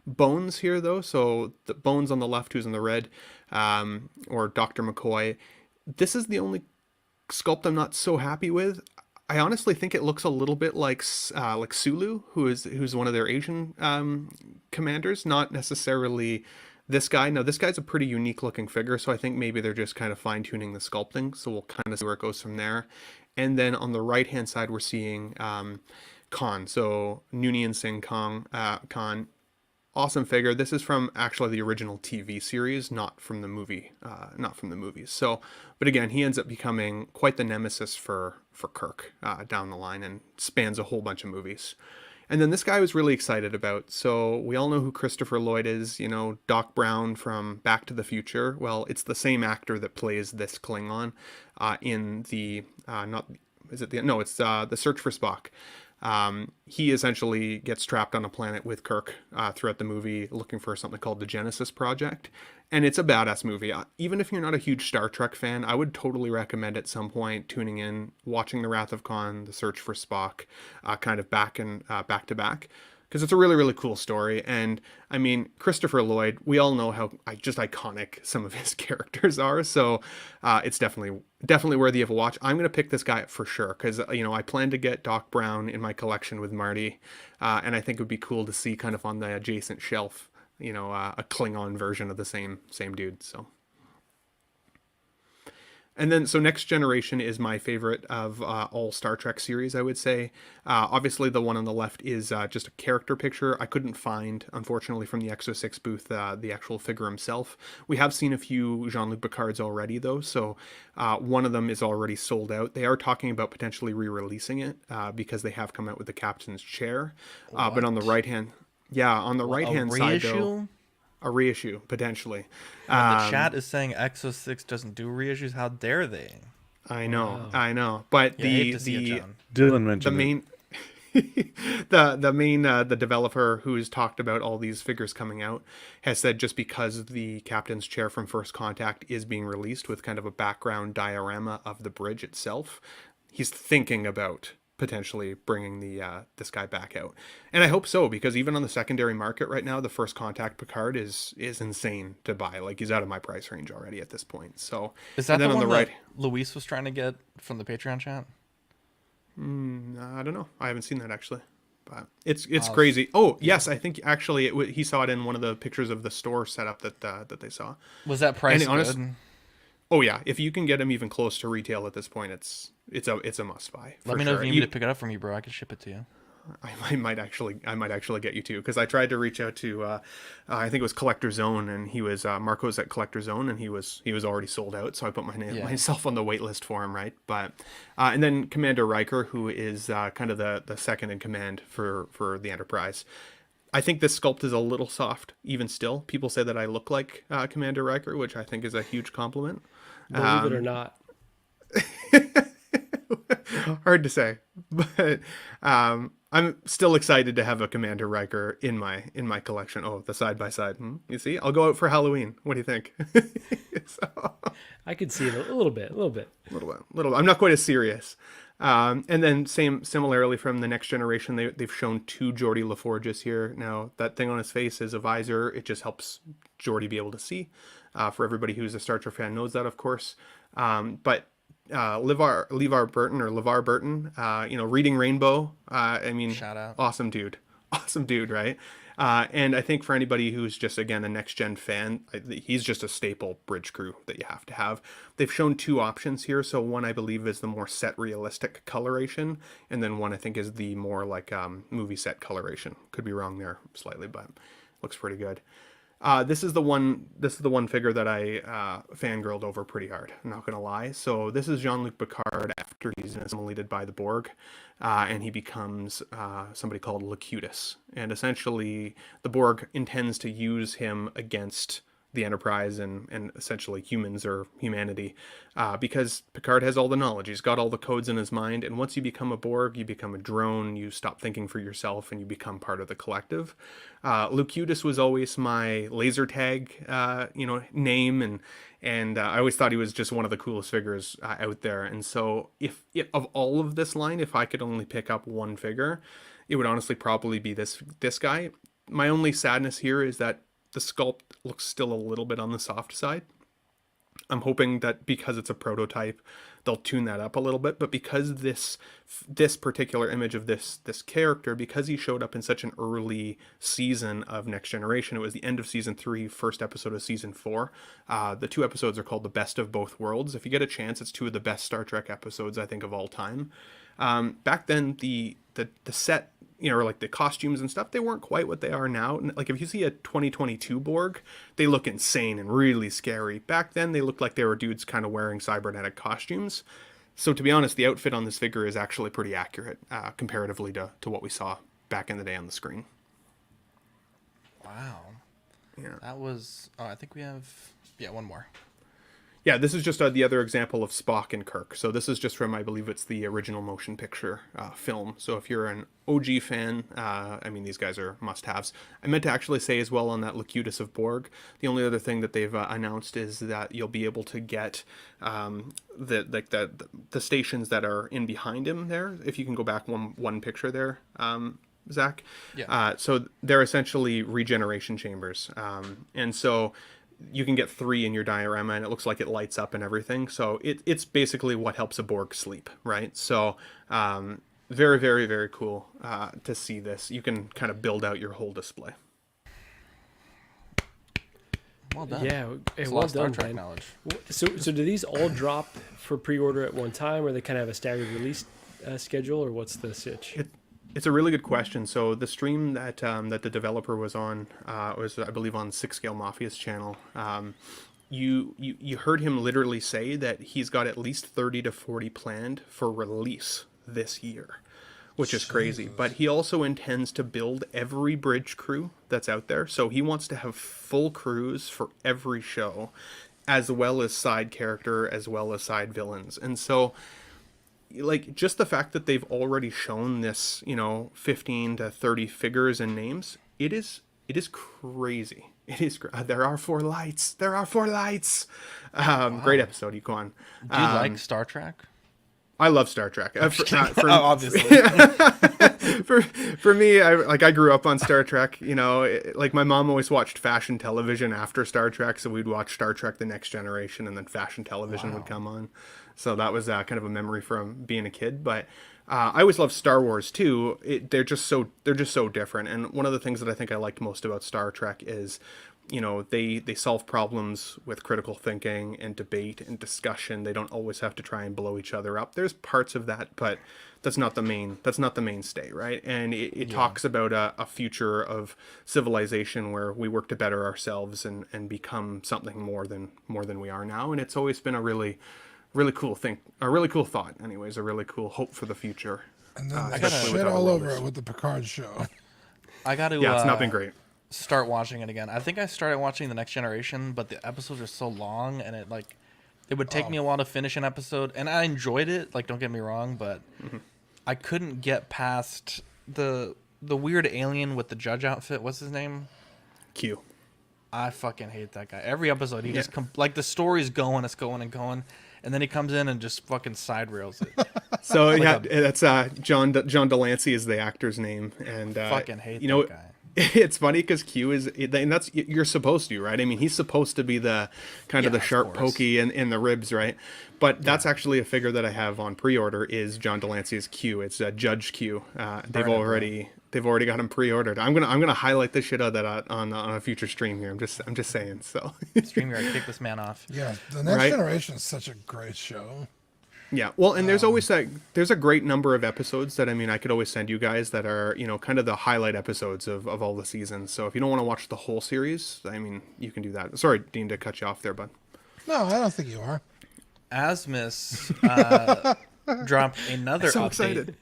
S12: Bones here, though, so the Bones on the left, who's in the red, or Dr. McCoy, this is the only sculpt I'm not so happy with. I honestly think it looks a little bit like Sulu, who's one of their Asian commanders, not necessarily this guy. Now, this guy's a pretty unique looking figure, so I think maybe they're just kind of fine tuning the sculpting. So we'll kind of see where it goes from there. And then on the right hand side, we're seeing Khan. So Noonien Singh Khan. Awesome figure. This is from actually the original TV series, not from the movie, not from the movies. So, but again, he ends up becoming quite the nemesis for Kirk down the line and spans a whole bunch of movies. And then this guy I was really excited about. So we all know who Christopher Lloyd is, you know, Doc Brown from Back to the Future. Well, it's the same actor that plays this Klingon in the the Search for Spock. He essentially gets trapped on a planet with Kirk throughout the movie looking for something called the Genesis Project. And it's a badass movie. Even if you're not a huge Star Trek fan, I would totally recommend at some point tuning in, watching The Wrath of Khan, The Search for Spock, kind of back to back. Because it's a really, really cool story. And I mean, Christopher Lloyd, we all know how just iconic some of his characters are. So it's definitely worthy of a watch. I'm going to pick this guy up for sure. Because, you know, I plan to get Doc Brown in my collection with Marty. And I think it would be cool to see kind of on the adjacent shelf, you know, a Klingon version of the same dude. So And then, so Next Generation is my favorite of all Star Trek series, I would say. Obviously, the one on the left is just a character picture. I couldn't find, unfortunately, from the Exo-6 booth, the actual figure himself. We have seen a few Jean-Luc Picards already, though, so one of them is already sold out. They are talking about potentially re-releasing it because they have come out with the captain's chair. But on the right-hand... Yeah, on the right-hand side, though... A reissue, potentially.
S2: The chat is saying Exo-6 doesn't do reissues. How dare they?
S12: I know, I know. But
S3: Dylan mentioned
S12: the developer who's talked about all these figures coming out has said just because the captain's chair from First Contact is being released with kind of a background diorama of the bridge itself, he's thinking about potentially bringing this guy back out. And I hope so, because even on the secondary market right now, the First Contact Picard is insane to buy. Like, he's out of my price range already at this point. So
S2: is that the one that Luis was trying to get from the Patreon chat?
S12: I don't know. I haven't seen that actually, but it's crazy. Oh yes, I think actually he saw it in one of the pictures of the store setup that they saw.
S2: Was that price good?
S12: Oh yeah, if you can get them even close to retail at this point, it's a must buy.
S2: Let me know if you need me to pick it up from you, bro. I can ship it to you.
S12: I might actually get you too, because I tried to reach out to I think it was Collector Zone, and he was Marco's at Collector Zone, and he was already sold out, so I put myself on the wait list for him, right? But and then Commander Riker, who is kind of the second in command for the Enterprise. I think this sculpt is a little soft, even still. People say that I look like Commander Riker, which I think is a huge compliment.
S4: Believe it or not.
S12: Hard to say, but I'm still excited to have a Commander Riker in my collection. Oh, the side by side. You see, I'll go out for Halloween. What do you think?
S4: I could see it a little bit.
S12: I'm not quite as serious. And then similarly from the Next Generation, they've shown two Geordi LaForges here. Now that thing on his face is a visor. It just helps Geordi be able to see. For everybody who's a Star Trek fan knows that, of course. But LeVar Burton, Reading Rainbow. I mean,
S2: shout out.
S12: Awesome dude, right? And I think for anybody who's just, again, a Next Gen fan, he's just a staple bridge crew that you have to have. They've shown two options here. So one, I believe, is the more set realistic coloration, and then one I think is the more like movie set coloration. Could be wrong there slightly, but looks pretty good. This is the one figure that I fangirled over pretty hard. I'm not gonna lie. So this is Jean-Luc Picard after he's assimilated by the Borg, and he becomes somebody called Locutus. And essentially, the Borg intends to use him against the Enterprise and essentially humans or humanity, because Picard has all the knowledge. He's got all the codes in his mind, and once you become a Borg, you become a drone. You stop thinking for yourself, and you become part of the collective. Locutus was always my laser tag, name, and I always thought he was just one of the coolest figures out there. And so, if of all of this line, if I could only pick up one figure, it would honestly probably be this guy. My only sadness here is that the sculpt looks still a little bit on the soft side. I'm hoping that because it's a prototype, they'll tune that up a little bit. But because this particular image of this character, because he showed up in such an early season of Next Generation, it was the end of season 3, first episode of season 4. The two episodes are called The Best of Both Worlds. If you get a chance, it's two of the best Star Trek episodes, I think, of all time. Back then, the set, like the costumes and stuff, they weren't quite what they are now. Like if you see a 2022 Borg, they look insane and really scary. Back then, they looked like they were dudes kind of wearing cybernetic costumes. So to be honest, the outfit on this figure is actually pretty accurate comparatively to what we saw back in the day on the screen.
S2: Wow.
S12: Yeah.
S2: That was... Oh, I think we have... Yeah, one more.
S12: Yeah, this is just the other example of Spock and Kirk. So this is just from, I believe it's the original motion picture film. So if you're an OG fan, these guys are must-haves. I meant to actually say as well on that Locutus of Borg, the only other thing that they've announced is that you'll be able to get the stations that are in behind him there. If you can go back one picture there, Zach.
S2: Yeah.
S12: So they're essentially regeneration chambers. And so you can get 3 in your diorama, and it looks like it lights up and everything. So it's basically what helps a Borg sleep, right? So very, very, very cool to see this. You can kind of build out your whole display.
S2: Well done.
S4: Yeah,
S2: It's a
S4: well
S2: lot of Star
S4: done,
S2: Trek
S4: Ben.
S2: knowledge.
S4: So do these all drop for pre-order at one time, or they kind of have a staggered release schedule, or what's the sitch?
S12: It's a really good question. So the stream that that the developer was on was, I believe, on Six Scale Mafia's channel. You heard him literally say that he's got at least 30 to 40 planned for release this year, which is crazy. But he also intends to build every bridge crew that's out there. So he wants to have full crews for every show, as well as side character, as well as side villains. And so, like, just the fact that they've already shown this, 15 to 30 figures and names, it is crazy. It is. There are 4 lights. There are 4 lights.
S2: Wow.
S12: Great episode, Yukon.
S2: Do you like Star Trek?
S12: I love Star Trek.
S2: Obviously.
S12: for me, I grew up on Star Trek. Like my mom always watched fashion television after Star Trek, so we'd watch Star Trek: The Next Generation, and then fashion television would come on. So that was kind of a memory from being a kid. But I always loved Star Wars too. They're just so different. And one of the things that I think I liked most about Star Trek is, they solve problems with critical thinking and debate and discussion. They don't always have to try and blow each other up. There's parts of that, but that's not the mainstay, right? And it talks about a future of civilization where we work to better ourselves and become something more than we are now. And it's always been a really cool thing, a really cool thought, anyways, a really cool hope for the future.
S1: And then they shit all over it with the Picard show.
S2: I got to.
S12: Yeah, it's not been great.
S2: Start watching it again. I think I started watching The Next Generation, but the episodes are so long, and it would take me a while to finish an episode, and I enjoyed it. Like, don't get me wrong, but I couldn't get past the weird alien with the judge outfit. What's his name?
S12: Q.
S2: I fucking hate that guy. Every episode, he just the story's going, it's going and going, and then he comes in and just fucking side rails it.
S12: So that's John Delancey is the actor's name, and
S2: fucking hate that guy.
S12: It's funny because Q is, and that's, you're supposed to, right? I mean, he's supposed to be the kind of the sharp pokey in the ribs, right? But that's actually a figure that I have on pre-order is John Delancey's Q. It's Judge Q. They've already got him pre-ordered. I'm gonna highlight the shit out of that on a future stream here. I'm just saying. So
S2: StreamYard, kick this man off.
S1: Yeah, The Next Generation is such a great show.
S12: Yeah, well, and there's always there's a great number of episodes that, I mean, I could always send you guys that are, kind of the highlight episodes of all the seasons. So if you don't want to watch the whole series, I mean, you can do that. Sorry, Dean, to cut you off there, bud.
S1: No, I don't think you are.
S2: Asmus dropped another
S12: so
S2: update.
S12: Excited.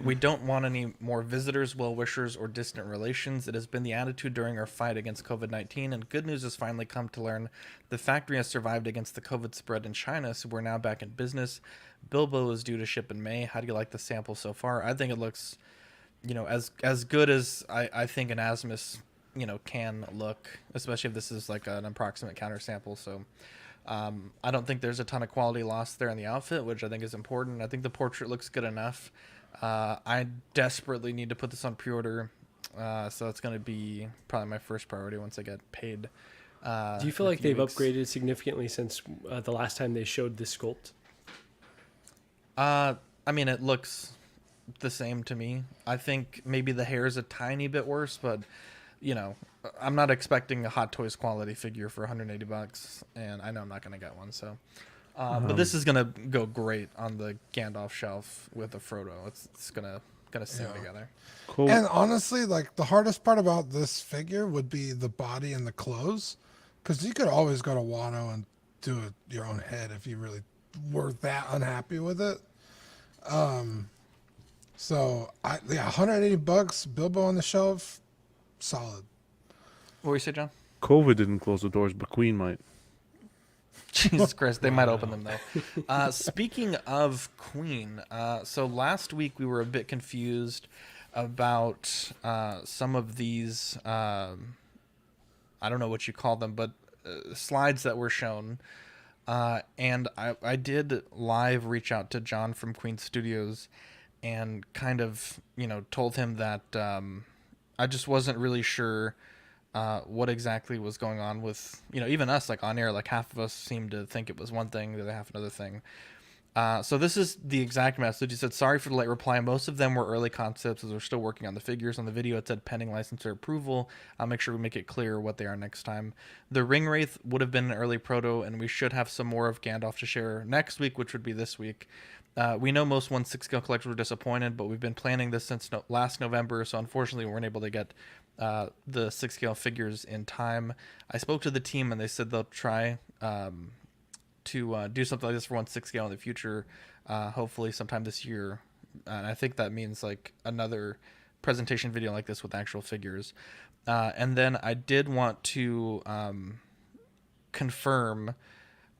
S2: We don't want any more visitors, well-wishers, or distant relations. It has been the attitude during our fight against COVID-19, and good news has finally come to learn the factory has survived against the COVID spread in China, so we're now back in business. Bilbo is due to ship in May. How do you like the sample so far? I think it looks, as good as I think an Asmus, can look, especially if this is like an approximate counter sample. So I don't think there's a ton of quality lost there in the outfit, which I think is important. I think the portrait looks good enough. I desperately need to put this on pre-order, so it's going to be probably my first priority once I get paid.
S4: Do you feel like they've upgraded significantly since the last time they showed this sculpt?
S2: I mean, it looks the same to me. I think maybe the hair is a tiny bit worse, but I'm not expecting a Hot Toys quality figure for $180, and I know I'm not going to get one, so. But this is gonna go great on the Gandalf shelf with the Frodo. It's gonna sing together.
S3: Cool.
S1: And honestly, like, the hardest part about this figure would be the body and the clothes, because you could always go to Wano and do your own head if you really were that unhappy with it. So $180, Bilbo on the shelf, solid.
S2: What were you say, John?
S3: COVID didn't close the doors, but Queen might.
S2: Jesus Christ, they might open them though. Speaking of Queen, so last week we were a bit confused about some of these, I don't know what you call them, but slides that were shown. And I did live reach out to John from Queen Studios and kind of, told him that I just wasn't really sure what exactly was going on with, even us, like on air, like half of us seemed to think it was one thing, the other half another thing. So this is the exact message. He said, sorry for the late reply. Most of them were early concepts as we're still working on the figures. On the video, it said pending licensor approval. I'll make sure we make it clear what they are next time. The Ring Wraith would have been an early proto, and we should have some more of Gandalf to share next week, which would be this week. We know most 1/6 scale collectors were disappointed, but we've been planning this since last November, so unfortunately we weren't able to get the 6 scale figures in time. I spoke to the team, and they said they'll try to do something like this for 1/6 scale in the future, hopefully sometime this year. And I think that means like another presentation video like this with actual figures. And then I did want to confirm,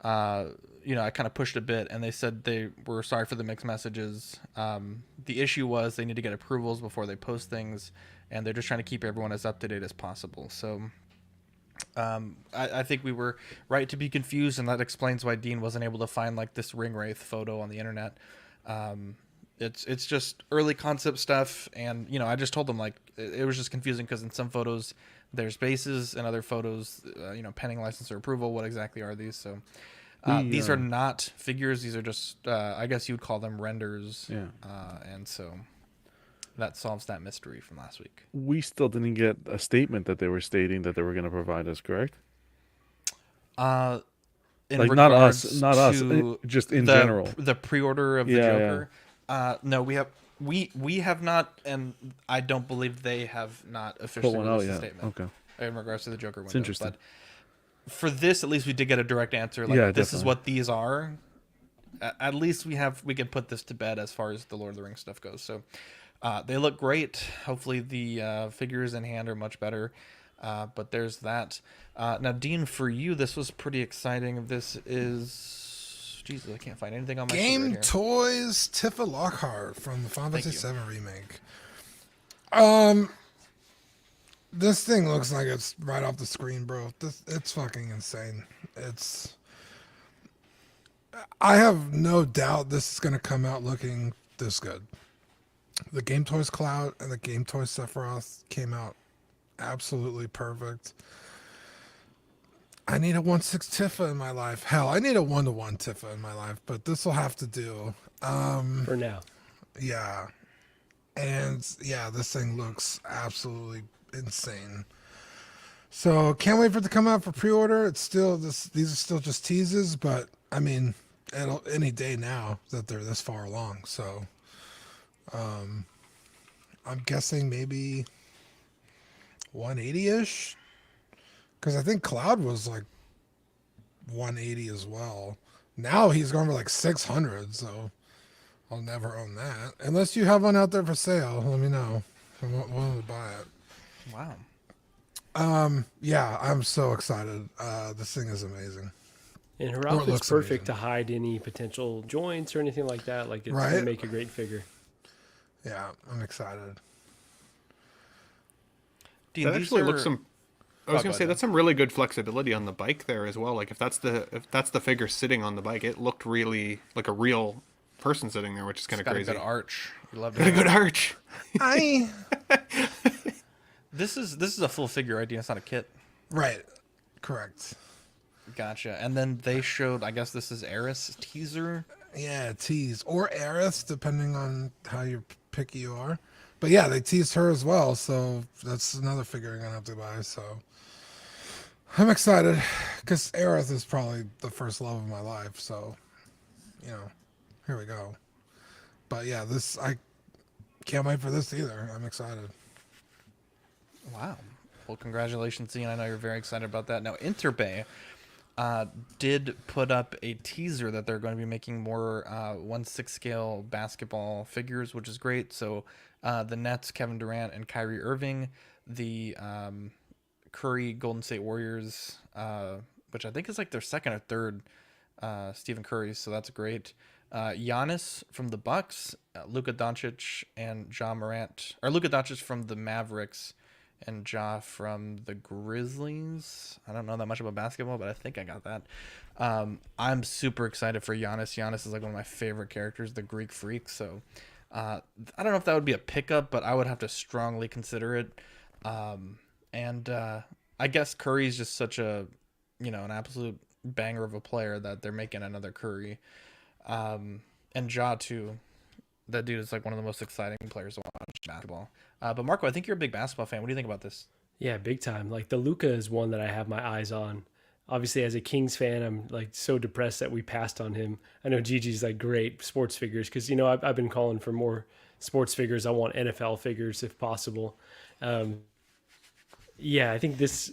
S2: I kind of pushed a bit, and they said they were sorry for the mixed messages. The issue was they need to get approvals before they post things, and they're just trying to keep everyone as up to date as possible. So I think we were right to be confused, and that explains why Dean wasn't able to find like this Ring Wraith photo on the internet. It's just early concept stuff, and I just told them like it was just confusing because in some photos there's bases, and other photos, pending license or approval. What exactly are these? So these are not figures; these are just I guess you would call them renders.
S3: Yeah.
S2: And so that solves that mystery from last week.
S3: We still didn't get a statement that they were stating that they were going to provide us, correct?
S2: In
S3: like not us, just in
S2: the,
S3: general.
S2: The pre-order of the Joker. Yeah. No, we have not, and I don't believe they have not officially released a statement.
S3: Okay.
S2: In regards to the Joker window.
S3: It's interesting.
S2: But for this, at least we did get a direct answer. Like this is what these are. At least we can put this to bed as far as the Lord of the Rings stuff goes. So. They look great. Hopefully the figures in hand are much better. But there's that. Now, Dean, for you, this was pretty exciting. This is... Jesus, I can't find anything on my
S1: Game
S2: right here.
S1: Toys Tifa Lockhart from the Final Fantasy VII Remake. This thing looks like it's right off the screen, bro. It's fucking insane. I have no doubt this is going to come out looking this good. The Game Toys Cloud and the Game Toys Sephiroth came out absolutely perfect. I need a 1/6 Tifa in my life. Hell, I need a 1-to-1 Tifa in my life, but this will have to do.
S4: For now.
S1: Yeah. And yeah, this thing looks absolutely insane. So can't wait for it to come out for pre-order. It's still these are still just teases, but I mean, any day now that they're this far along. So I'm guessing maybe 180-ish, because I think Cloud was like 180 as well. Now he's going for like 600, so I'll never own that unless you have one out there for sale. Let me know. I'm willing to buy it.
S2: Wow.
S1: Yeah, I'm so excited. This thing is amazing.
S4: And her outfit's perfect to hide any potential joints or anything like that. Like it's gonna make a great figure.
S1: Yeah, I'm excited.
S2: Dean,
S12: that actually looks some. I was gonna say that's some really good flexibility on the bike there as well. Like if that's the figure sitting on the bike, it looked really like a real person sitting there, which is kind of crazy.
S2: Got a good arch. You love
S12: it. Got a good arch.
S2: This is a full figure idea. It's not a kit.
S1: Right. Correct.
S2: Gotcha. And then they showed, I guess this is Eris teaser.
S1: Yeah, tease or Eris, depending on how picky you are. But yeah, they teased her as well, so that's another figure I'm gonna have to buy. So I'm excited because Aerith is probably the first love of my life. So here we go. But yeah, I can't wait for this either. I'm excited.
S2: Wow. Well, congratulations, Ian. I know you're very excited about that. Now, Interbay did put up a teaser that they're going to be making more 1/6 scale basketball figures, which is great. So the Nets, Kevin Durant and Kyrie Irving, the Curry Golden State Warriors, which I think is like their second or third Stephen Curry, so that's great. Giannis from the Bucks, Luka Doncic and Ja Morant, or Luka Doncic from the Mavericks and Ja from the Grizzlies. I don't know that much about basketball, but I think I got that. I'm super excited for Giannis. Giannis is like one of my favorite characters, the Greek Freak. So I don't know if that would be a pickup, but I would have to strongly consider it. And I guess Curry's just such a, an absolute banger of a player that they're making another Curry. And Ja too. That dude is like one of the most exciting players to watch basketball. But Marco, I think you're a big basketball fan. What do you think about this?
S4: Yeah, big time. Like the Luca is one that I have my eyes on. Obviously, as a Kings fan, I'm like so depressed that we passed on him. I know Gigi's like great sports figures because I've been calling for more sports figures. I want NFL figures if possible. Yeah, I think this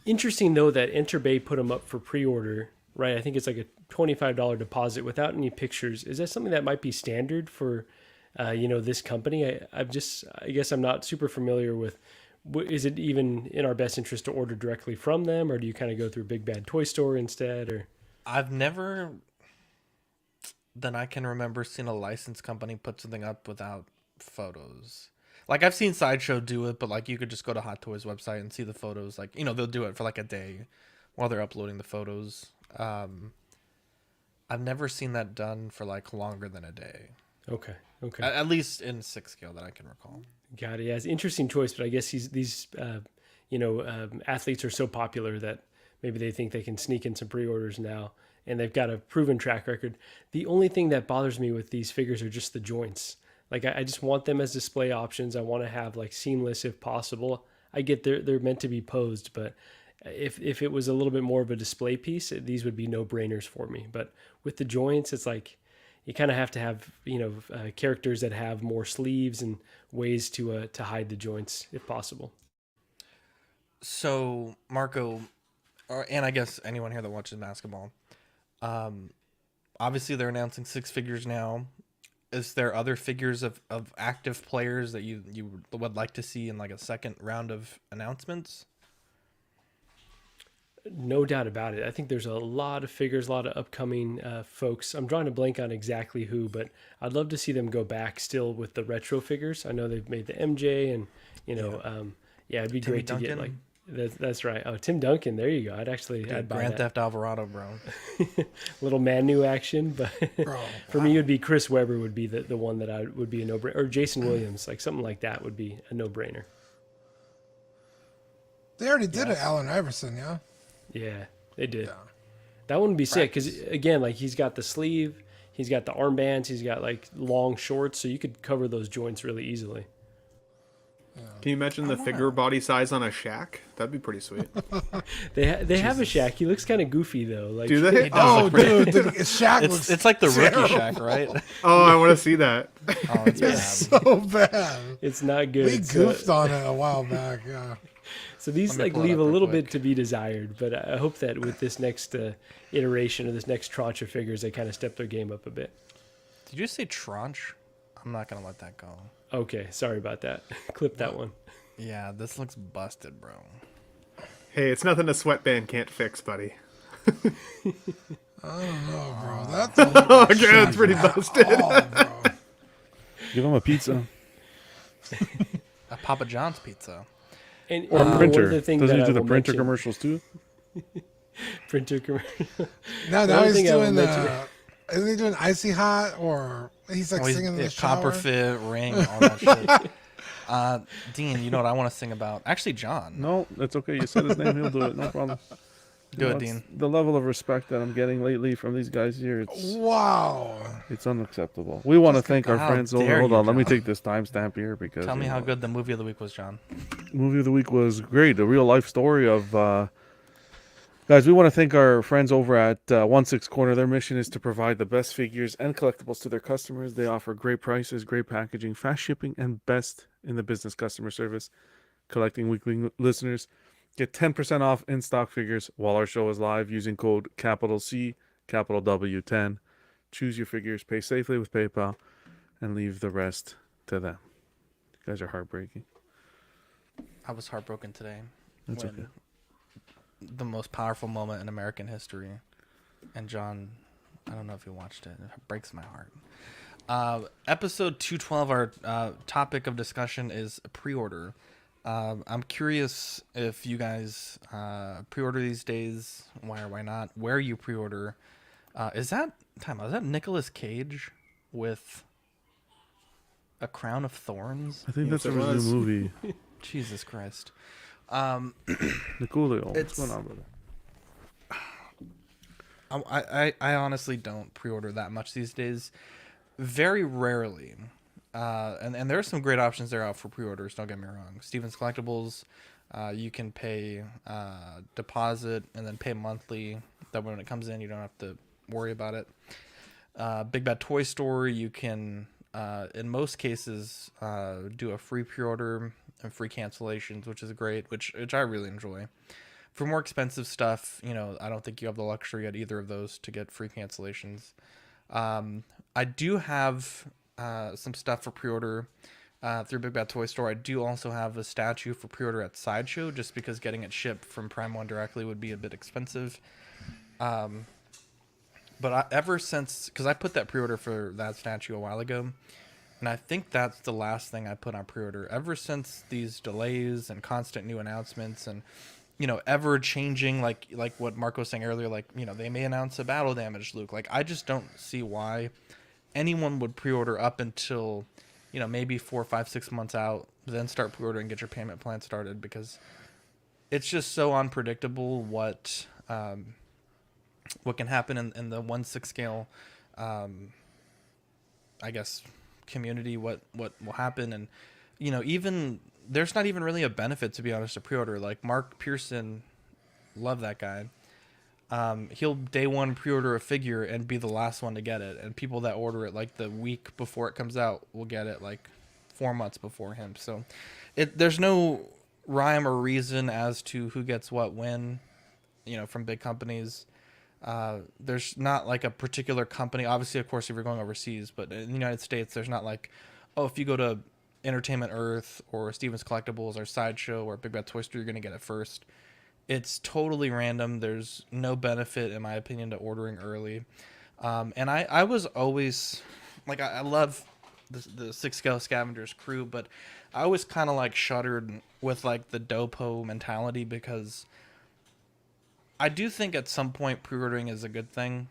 S4: interesting though that Interbay put them up for pre-order. Right, I think it's like a $25 deposit without any pictures. Is that something that might be standard for, this company? I guess I'm not super familiar with. Is it even in our best interest to order directly from them, or do you kind of go through Big Bad Toy Store instead? Or
S2: I've never, that I can remember, seen a licensed company put something up without photos. Like I've seen Sideshow do it, but like you could just go to Hot Toys website and see the photos. Like they'll do it for like a day while they're uploading the photos. I've never seen that done for like longer than a day.
S4: Okay.
S2: At least in 6 scale that I can recall.
S4: Got it. Yeah, it's an interesting choice, but I guess these athletes are so popular that maybe they think they can sneak in some pre-orders now, and they've got a proven track record. The only thing that bothers me with these figures are just the joints. Like I just want them as display options. I want to have like seamless if possible. I get they're meant to be posed, but if it was a little bit more of a display piece, these would be no-brainers for me. But with the joints, it's like you kind of have to have characters that have more sleeves and ways to hide the joints if possible.
S2: So Marco, and I guess anyone here that watches basketball, obviously they're announcing 6 figures now. Is there other figures of active players that you would like to see in like a second round of announcements?
S4: No doubt about it. I think there's a lot of figures, a lot of upcoming folks. I'm drawing a blank on exactly who, but I'd love to see them go back still with the retro figures. I know they've made the MJ and, it'd be
S2: Timmy
S4: great
S2: Duncan.
S4: to get like, that's right. Oh, Tim Duncan. There you go. I'd buy
S2: Grand
S4: that.
S2: Theft Alvarado, bro.
S4: Little Manu action, but
S1: Bro,
S4: for me, it would be Chris Webber would be the one that I would be a no-brainer, or Jason Williams, like something like that would be a no-brainer.
S1: They already did it, Allen Iverson, yeah?
S4: Yeah, they did. Yeah. That one would be sick because, again, like he's got the sleeve, he's got the armbands, he's got like long shorts, so you could cover those joints really easily.
S12: Yeah. Can you imagine the figure body size on a Shaq? That'd be pretty sweet.
S4: They have a Shaq. He looks kind of goofy though. Like,
S12: do they?
S1: Oh, dude, Shaq looks
S2: it's like the
S1: terrible.
S2: rookie Shaq, right?
S12: Oh, I want to see that.
S2: Oh, it's
S1: so bad.
S4: It's not good.
S1: We goofed on it a while back, yeah.
S4: So these like leave a little bit to be desired, but I hope that with this next iteration or this next tranche of figures, they kind of step their game up a bit.
S2: Did you say tranche? I'm not gonna let that go.
S4: Okay, sorry about that. Clip that one.
S2: Yeah, this looks busted, bro.
S12: Hey, it's nothing a sweatband can't fix, buddy.
S1: I don't know, bro. That's a
S12: okay, that's pretty busted.
S1: All, bro.
S3: Give him a pizza.
S2: A Papa John's pizza.
S4: And
S3: or a printer.
S4: One of the things
S3: Doesn't
S4: that
S3: he do
S4: I
S3: the
S4: will
S3: printer
S4: mention,
S3: commercials too?
S4: Printer commercial.
S1: Now he's doing isn't he doing Icy Hot, or he's like singing in the shower?
S2: Copper Fit, Ring, all that shit. Dean, you know what I want to sing about? Actually, John.
S3: No, that's okay. You said his name. He'll do it. No problem.
S2: Do it, Dean.
S3: The level of respect that I'm getting lately from these guys here, it's unacceptable. We want to thank our friends over. Hold on, let me take this timestamp here because.
S2: Tell me how good the movie of the week was, John.
S3: Movie of the week was great. A real life story of. Guys, we want to thank our friends over at 16 Corner. Their mission is to provide the best figures and collectibles to their customers. They offer great prices, great packaging, fast shipping, and best in the business customer service. Collecting Weekly listeners get 10% off in-stock figures while our show is live using code capital C, capital W10. Choose your figures, pay safely with PayPal, and leave the rest to them. You guys are heartbreaking.
S2: I was heartbroken today.
S3: That's okay.
S2: The most powerful moment in American history. And John, I don't know if you watched it. It breaks my heart. Episode 212, our topic of discussion is pre-order. I'm curious if you guys pre-order these days. Why or why not? Where you pre-order. Is that Nicolas Cage with A Crown of Thorns?
S3: I think that's a new movie.
S2: Jesus Christ.
S3: Nicolio, what's going on, brother?
S2: I honestly don't pre-order that much these days. Very rarely. And there are some great options there out for pre-orders. Don't get me wrong. Stevens Collectibles, you can pay deposit and then pay monthly. That when it comes in, you don't have to worry about it. Big Bad Toy Store, you can, in most cases, do a free pre-order and free cancellations, which is great, which I really enjoy. For more expensive stuff, I don't think you have the luxury at either of those to get free cancellations. I do have some stuff for pre-order through Big Bad Toy Store. I do also have a statue for pre-order at Sideshow, just because getting it shipped from Prime 1 directly would be a bit expensive. But ever since, because I put that pre-order for that statue a while ago, and I think that's the last thing I put on pre-order. Ever since these delays and constant new announcements and ever changing, like what Marco was saying earlier, they may announce a battle damage Luke. I just don't see why anyone would pre-order up until, maybe 4, 5, 6 months out, then start pre-ordering and get your payment plan started, because it's just so unpredictable what can happen in the 1/6 scale, I guess, community, what will happen. And, even there's not even really a benefit, to be honest, to pre-order. Like Mark Pearson, love that guy. He'll day one pre-order a figure and be the last one to get it. And people that order it the week before it comes out will get it 4 months before him. So there's no rhyme or reason as to who gets what when, from big companies. There's not a particular company. Obviously, of course, if you're going overseas, but in the United States, there's not if you go to Entertainment Earth or Stevens Collectibles or Sideshow or Big Bad Toy Store, you're going to get it first. It's totally random. There's no benefit, in my opinion, to ordering early. And I was always I love the 6 scale Scavengers crew, but I always kind of shuddered with the Dopo mentality, because I do think at some point pre-ordering is a good thing,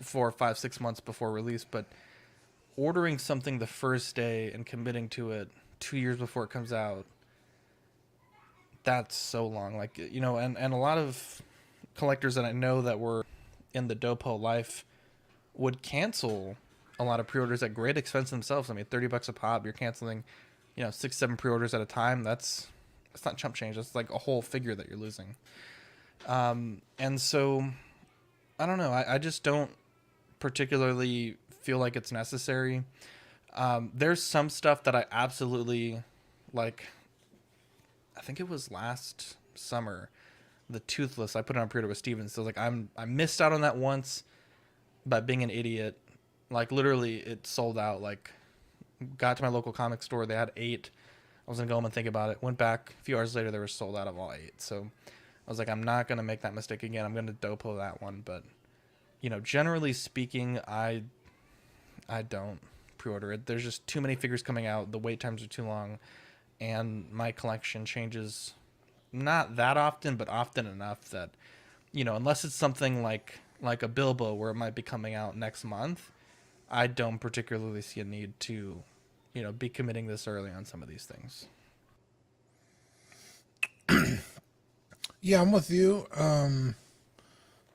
S2: 4, 5, 6 months before release, but ordering something the first day and committing to it 2 years before it comes out, that's so long. And a lot of collectors that I know that were in the Dopo life would cancel a lot of pre-orders at great expense themselves. I mean, $30 a pop, you're canceling, 6, 7 pre-orders at a time. That's not chump change. That's a whole figure that you're losing. And so I don't know. I just don't particularly feel like it's necessary. There's some stuff that I absolutely I think it was last summer, the Toothless. I put it on pre-order with Steven. So I missed out on that once by being an idiot. Literally, it sold out. Got to my local comic store. They had 8. I was gonna go home and think about it. Went back a few hours later. They were sold out of all 8. So I was I'm not gonna make that mistake again. I'm gonna Dopo that one. But generally speaking, I don't pre-order it. There's just too many figures coming out. The wait times are too long, and my collection changes not that often, but often enough that unless it's something like a Bilbo where it might be coming out next month, I don't particularly see a need to be committing this early on some of these things.
S1: Yeah, I'm with you.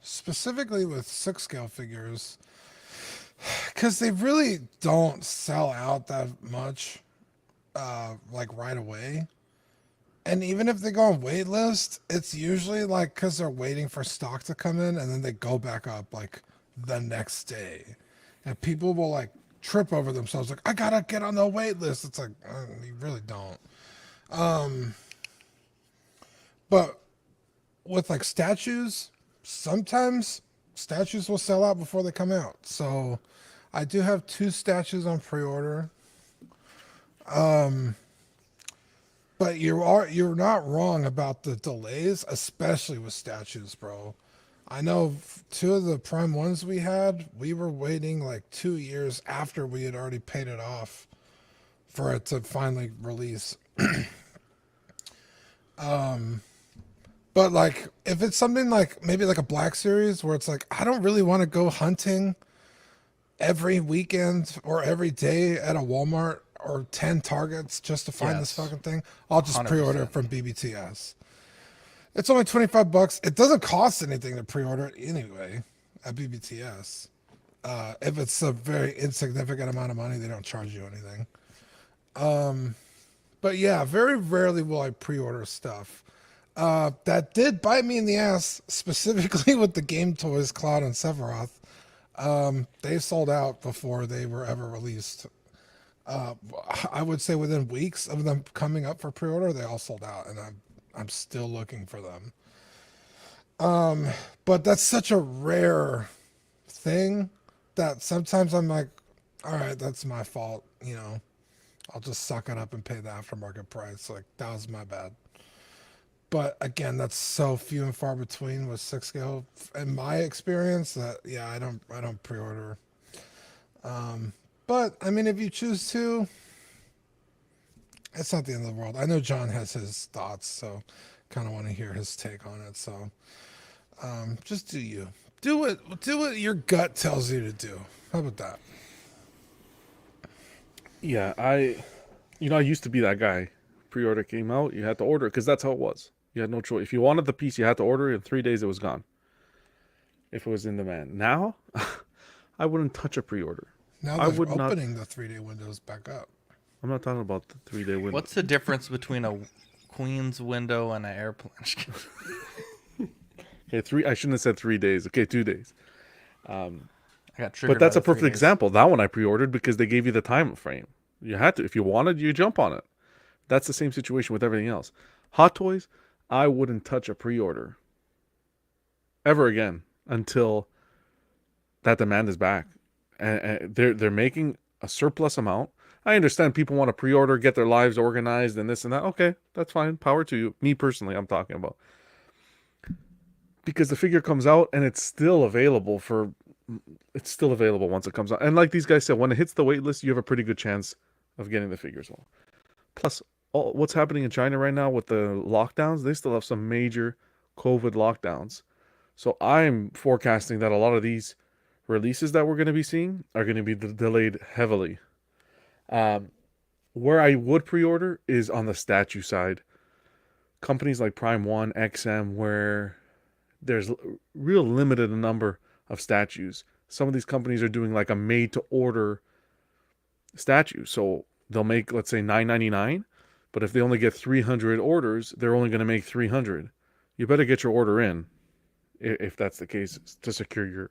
S1: Specifically with 6 scale figures, because they really don't sell out that much, right away. And even if they go on wait list, it's usually because they're waiting for stock to come in, and then they go back up the next day, and people will trip over themselves I gotta get on the wait list. It's you really don't. But with statues, sometimes statues will sell out before they come out. So I do have 2 statues on pre-order. But you're not wrong about the delays, especially with statues, bro. I know 2 of the Prime 1s we were waiting 2 years after we had already paid it off for it to finally release. But if it's something maybe a Black Series where it's I don't really want to go hunting every weekend or every day at a Walmart or 10 Targets just to find this fucking thing, I'll just
S2: 100%.
S1: pre-order it from BBTS. It's only $25. It doesn't cost anything to pre-order it anyway at BBTS. If it's a very insignificant amount of money, they don't charge you anything. But yeah, very rarely will I pre-order stuff. That did bite me in the ass, specifically with the Game Toys Cloud and Sephiroth. They sold out before they were ever released. I would say within weeks of them coming up for pre-order, they all sold out, and I'm still looking for them. But that's such a rare thing that sometimes I'm like, all right, that's my fault. You know, I'll just suck it up and pay the aftermarket price. Like, that was my bad. But again, that's so few and far between with 6-scale in my experience that, yeah, I don't pre-order. But I mean, if you choose to, it's not the end of the world. I know John has his thoughts, so kind of want to hear his take on it. So just do you. Do what your gut tells you to do. How about that?
S3: Yeah, I used to be that guy. Pre-order came out, you had to order it because that's how it was. You had no choice. If you wanted the piece, you had to order it. In 3 days, it was gone. If it was in demand. Now, I wouldn't touch a pre-order.
S1: Now they're opening the 3-day windows back up.
S3: I'm not talking about the 3-day window.
S2: What's the difference between a Queen's window and an airplane?
S3: Okay, I shouldn't have said 3 days. Okay, 2 days.
S2: I got triggered.
S3: But that's
S2: by
S3: a
S2: the 3
S3: perfect
S2: days.
S3: example. That one I pre-ordered because they gave you the time frame. You had to. If you wanted, you jump on it. That's the same situation with everything else. Hot Toys, I wouldn't touch a pre-order ever again until that demand is back. And they're making a surplus amount. I understand people want to pre-order, get their lives organized and this and that. Okay, that's fine. Power to you. Me personally, I'm talking about. Because the figure comes out and it's still available once it comes out. And like these guys said, when it hits the wait list, you have a pretty good chance of getting the figure as well. Plus, what's happening in China right now with the lockdowns, they still have some major COVID lockdowns. So I'm forecasting that a lot of these releases that we're going to be seeing are going to be delayed heavily. Where I would pre-order is on the statue side. Companies like Prime 1, XM, where there's real limited number of statues. Some of these companies are doing like a made-to-order statue. So they'll make, let's say, $9.99, but if they only get 300 orders, they're only going to make 300. You better get your order in, if that's the case, to secure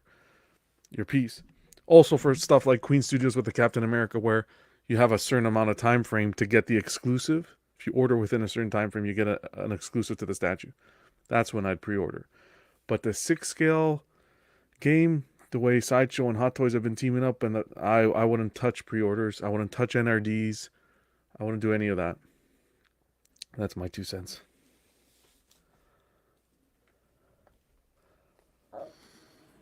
S3: your piece. Also for stuff like Queen Studios with the Captain America, where you have a certain amount of time frame to get the exclusive. If you order within a certain time frame, you get an exclusive to the statue. That's when I'd pre-order. But the 6-scale game, the way Sideshow and Hot Toys have been teaming up, and I wouldn't touch pre-orders. I wouldn't touch NRDs. I wouldn't do any of that. That's my 2 cents.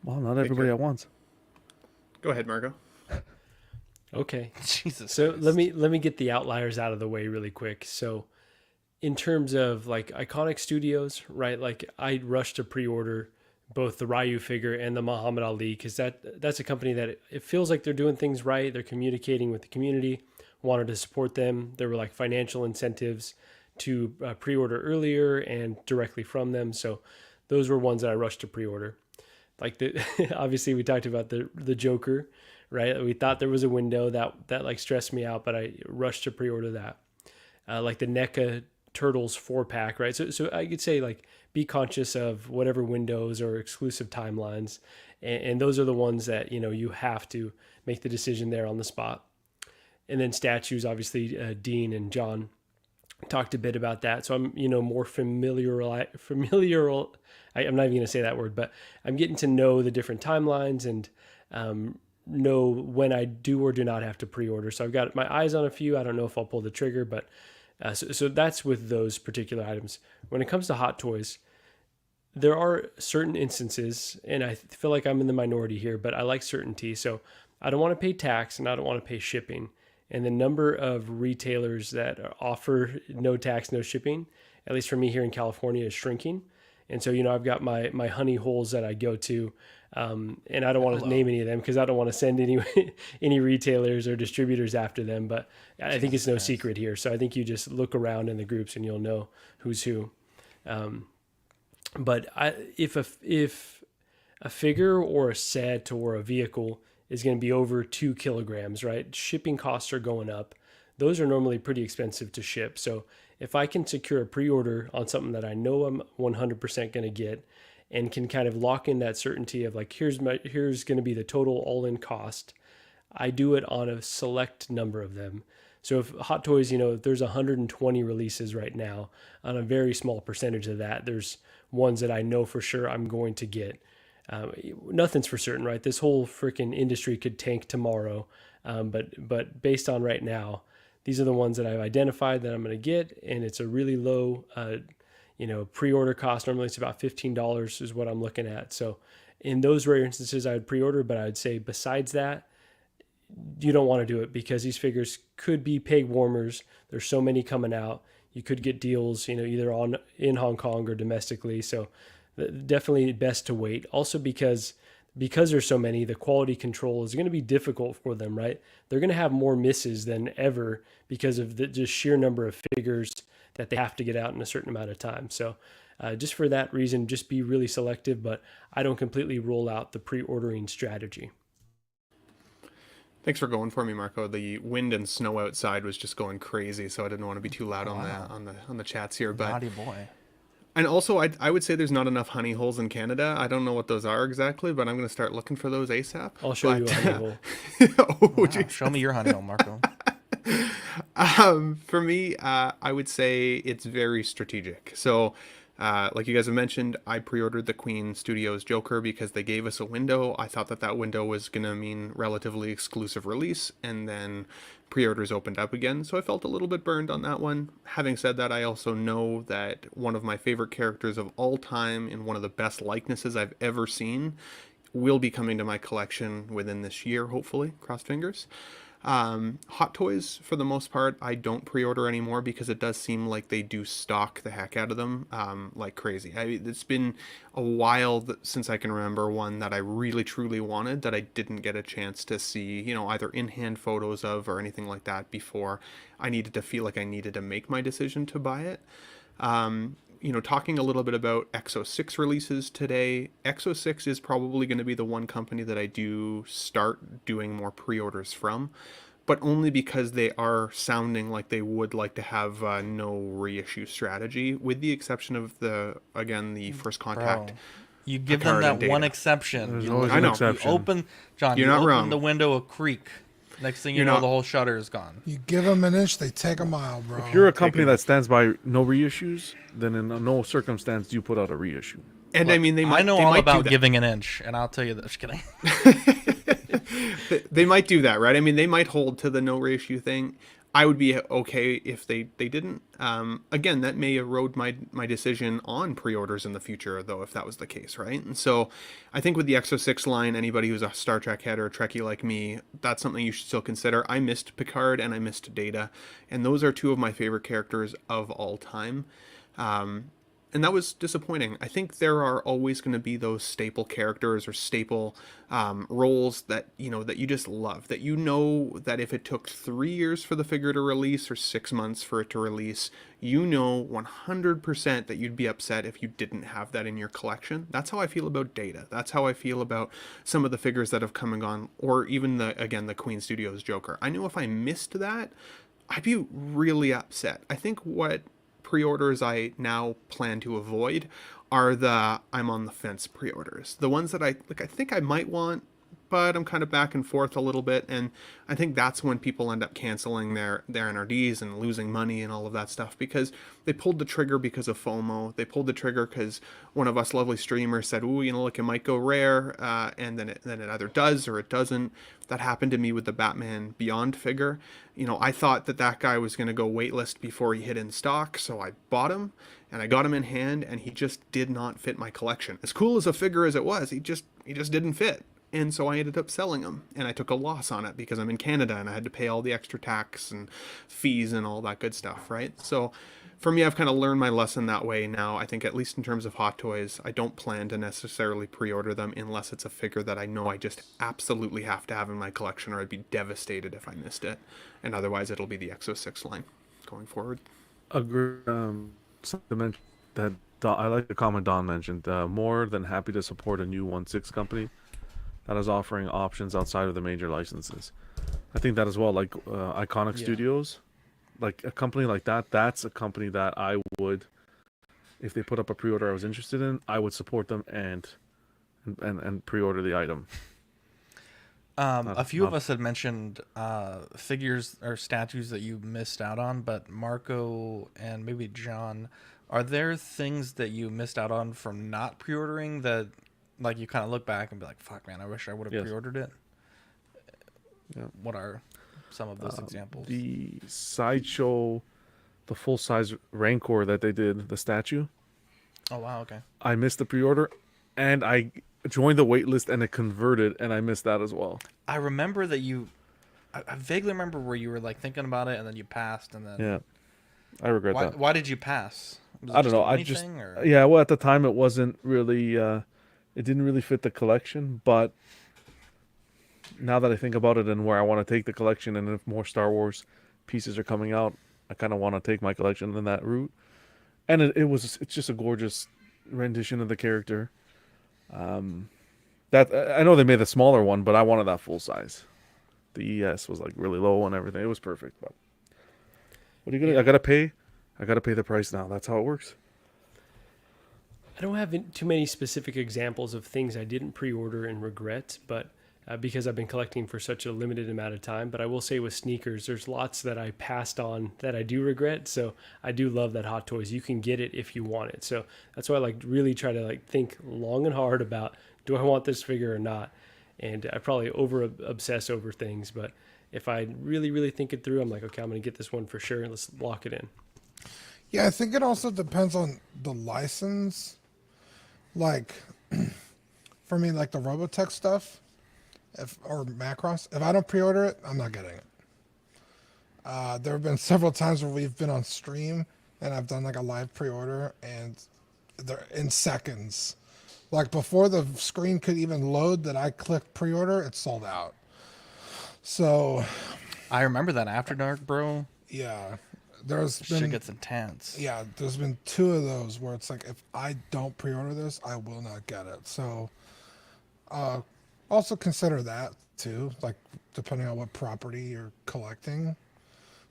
S3: Well, not everybody at once.
S12: Go ahead, Margo.
S4: Okay.
S2: Jesus.
S4: So
S2: Christ.
S4: let me get the outliers out of the way really quick. So in terms of like iconic studios, right? Like I rushed to pre-order both the Ryu figure and the Muhammad Ali because that's a company that it feels like they're doing things right. They're communicating with the community, wanted to support them. There were like financial incentives to pre-order earlier and directly from them. So those were ones that I rushed to pre-order. Like obviously we talked about the Joker, right? We thought there was a window that like stressed me out, but I rushed to pre-order that. Like the NECA Turtles 4-pack, right? So I could say like be conscious of whatever windows or exclusive timelines, and those are the ones that you have to make the decision there on the spot. And then statues, obviously, Dean and John talked a bit about that, so I'm more familiar. I'm not even going to say that word, but I'm getting to know the different timelines and know when I do or do not have to pre-order. So I've got my eyes on a few. I don't know if I'll pull the trigger, but so that's with those particular items. When it comes to Hot Toys, there are certain instances, and I feel like I'm in the minority here, but I like certainty. So I don't want to pay tax and I don't want to pay shipping. And the number of retailers that offer no tax, no shipping, at least for me here in California, is shrinking. And so, I've got my honey holes that I go to, and I don't want to name any of them because I don't want to send any retailers or distributors after them. But I think it's no secret here. So I think you just look around in the groups and you'll know who's who. But if a figure or a set or a vehicle is going to be over 2 kilograms, right? Shipping costs are going up. Those are normally pretty expensive to ship. So if I can secure a pre-order on something that I know I'm 100% going to get, and can kind of lock in that certainty of like, here's going to be the total all-in cost, I do it on a select number of them. So if Hot Toys, if there's 120 releases right now, on a very small percentage of that, there's ones that I know for sure I'm going to get. Nothing's for certain, right? This whole freaking industry could tank tomorrow. But based on right now, these are the ones that I've identified that I'm going to get, and it's a really low, pre-order cost. Normally it's about $15 is what I'm looking at. So in those rare instances, I would pre-order, but I would say besides that, you don't want to do it because these figures could be peg warmers. There's so many coming out. You could get deals, either in Hong Kong or domestically. So definitely best to wait. Also because there's so many, the quality control is going to be difficult for them, right? They're going to have more misses than ever because of the just sheer number of figures that they have to get out in a certain amount of time. So just for that reason, just be really selective, but I don't completely rule out the pre-ordering strategy.
S12: Thanks for going for me, Marco. The wind and snow outside was just going crazy, so I didn't want to be too loud on the chats here. But
S2: naughty boy.
S12: And also, I would say there's not enough honey holes in Canada. I don't know what those are exactly, but I'm going to start looking for those ASAP.
S4: I'll show you a honey hole.
S2: Wow, show me your honey hole, Marco.
S12: For me, I would say it's very strategic. So, like you guys have mentioned, I pre-ordered the Queen Studios Joker because they gave us a window. I thought that window was going to mean relatively exclusive release, and then pre-orders opened up again, so I felt a little bit burned on that one. Having said that, I also know that one of my favorite characters of all time and one of the best likenesses I've ever seen will be coming to my collection within this year, hopefully, cross fingers. Hot Toys, for the most part, I don't pre-order anymore because it does seem like they do stock the heck out of them like crazy. It's been a while since I can remember one that I really truly wanted that I didn't get a chance to see, either in-hand photos of or anything like that before I needed to feel like I needed to make my decision to buy it. Talking a little bit about Exo 6 releases today, Exo 6 is probably going to be the one company that I do start doing more pre-orders from, but only because they are sounding like they would like to have no reissue strategy, with the exception of the First Contact.
S2: Bro, you give them that one exception.
S3: There's always an exception.
S2: You open the window a creak. Next thing you know, the whole shutter is gone.
S1: You give them an inch, they take a mile, bro.
S3: If you're a company that stands by no reissues, then in no circumstance do you put out a reissue.
S12: And
S2: Look,
S12: I mean,
S2: I know all about giving an inch, and I'll tell you this. Just kidding.
S12: They might do that, right? I mean, they might hold to the no reissue thing. I would be okay if they didn't. Again, that may erode my decision on pre-orders in the future, though, if that was the case, right? And so I think with the Exo 6 line, anybody who's a Star Trek head or a Trekkie like me, that's something you should still consider. I missed Picard and I missed Data, and those are two of my favorite characters of all time. And that was disappointing. I think there are always going to be those staple characters or staple roles that you just love. That that if it took 3 years for the figure to release or 6 months for it to release, 100% that you'd be upset if you didn't have that in your collection. That's how I feel about Data. That's how I feel about some of the figures that have come and gone, or even the Queen Studios Joker. I know if I missed that, I'd be really upset. I think what pre-orders I now plan to avoid are the I'm on the fence pre-orders. The ones that I think I might want, but I'm kind of back and forth a little bit, and I think that's when people end up canceling their NRDs and losing money and all of that stuff, because they pulled the trigger because of FOMO. They pulled the trigger because one of us lovely streamers said, "Ooh, look, it might go rare," and then it either does or it doesn't. That happened to me with the Batman Beyond figure. I thought that guy was going to go waitlist before he hit in stock, so I bought him and I got him in hand, and he just did not fit my collection. As cool as a figure as it was, he just didn't fit. And so I ended up selling them, and I took a loss on it because I'm in Canada and I had to pay all the extra tax and fees and all that good stuff, right? So for me, I've kind of learned my lesson that way now. I think at least in terms of Hot Toys, I don't plan to necessarily pre-order them unless it's a figure that I know I just absolutely have to have in my collection, or I'd be devastated if I missed it. And otherwise, it'll be the Exo 6 line going forward.
S3: Agree. Something to mention that I like the comment Don mentioned. More than happy to support a new 1/6 company that is offering options outside of the major licenses. I think that as well, like Iconic Studios, like a company like that. That's a company that I would, if they put up a pre-order I was interested in, I would support them and pre-order the item.
S2: A few of us had mentioned figures or statues that you missed out on, but Marco and maybe John, are there things that you missed out on from not pre-ordering that, like, you kind of look back and be like, fuck, man, I wish I would have pre-ordered it?
S3: Yeah.
S2: What are some of those examples?
S3: The Sideshow, the full-size Rancor that they did, the statue.
S2: Oh, wow, okay.
S3: I missed the pre-order, and I joined the wait list, and it converted, and I missed that as well.
S2: I remember that I vaguely remember where you were, like, thinking about it, and then you passed, and then...
S3: Yeah, I regret that.
S2: Why did you pass?
S3: I don't know. Yeah, well, at the time, it wasn't really... it didn't really fit the collection, but now that I think about it and where I want to take the collection, and if more Star Wars pieces are coming out, I kind of want to take my collection in that route. And it's just a gorgeous rendition of the character. That I know they made the smaller one, but I wanted that full size. The ES was like really low and everything. It was perfect. But what are you gonna? I gotta pay the price now. That's how it works.
S4: I don't have too many specific examples of things I didn't pre-order and regret, but because I've been collecting for such a limited amount of time. But I will say with sneakers, there's lots that I passed on that I do regret. So I do love that Hot Toys. You can get it if you want it. So that's why I really try to think long and hard about, do I want this figure or not? And I probably obsess over things. But if I really, really think it through, I'm like, okay, I'm going to get this one for sure. Let's lock it in.
S1: Yeah, I think it also depends on the license. Like, for me, like the Robotech stuff, or Macross, if I don't pre-order it, I'm not getting it. There have been several times where we've been on stream and I've done like a live pre-order, and they're in seconds. Like before the screen could even load that I clicked pre-order, it's sold out. So
S2: I remember that After Dark, bro.
S1: Yeah. There's been,
S2: shit gets intense.
S1: Yeah, there's been 2 of those where it's like, if I don't pre-order this, I will not get it. So also consider that too, like depending on what property you're collecting.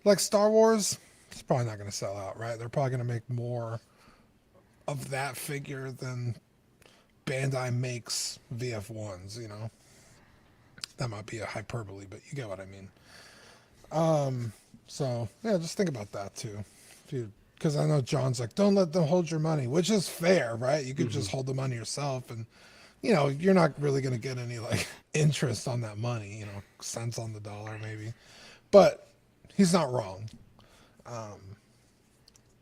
S1: Like Star Wars, it's probably not going to sell out, right? They're probably going to make more of that figure than Bandai makes VF1s, you know? That might be a hyperbole, but you get what I mean. So yeah, just think about that too. Because I know John's like, don't let them hold your money, which is fair, right? You could just hold the money yourself, and you're not really going to get any like interest on that money, cents on the dollar maybe. But he's not wrong.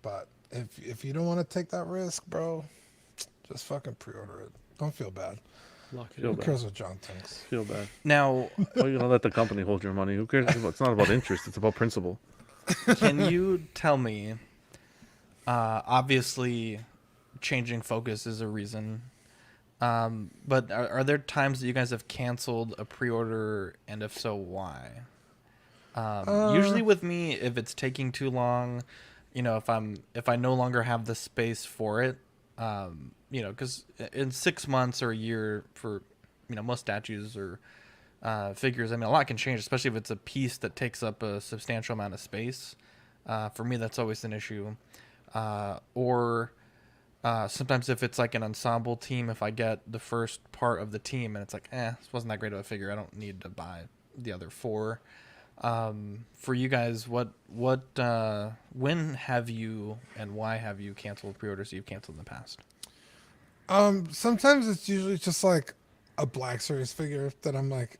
S1: But if you don't want to take that risk, bro, just fucking pre-order it. Don't feel bad. Who cares what John thinks?
S3: Feel bad.
S2: Now,
S3: well, you don't let the company hold your money. Who cares? It's not about interest. It's about principle.
S2: Can you tell me? Obviously, changing focus is a reason. But are there times that you guys have canceled a pre-order, and if so, why? Usually with me, if it's taking too long, if I no longer have the space for it, because in 6 months or a year for, most statues or figures, a lot can change, especially if it's a piece that takes up a substantial amount of space. For me, that's always an issue. Or sometimes if it's like an ensemble team, if I get the first part of the team and it's like, this wasn't that great of a figure, I don't need to buy the other 4. For you guys, when have you and why have you canceled pre-orders that you've canceled in the past?
S1: Sometimes it's usually just like a Black Series figure that I'm like,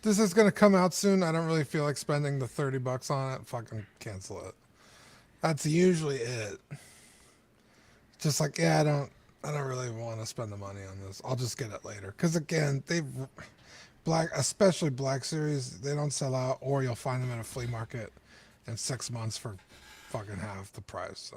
S1: this is going to come out soon. I don't really feel like spending the $30 on it. Fucking cancel it. That's usually it. Just like, I don't really want to spend the money on this. I'll just get it later. Because again, especially Black Series, they don't sell out, or you'll find them at a flea market in 6 months for fucking half the price. So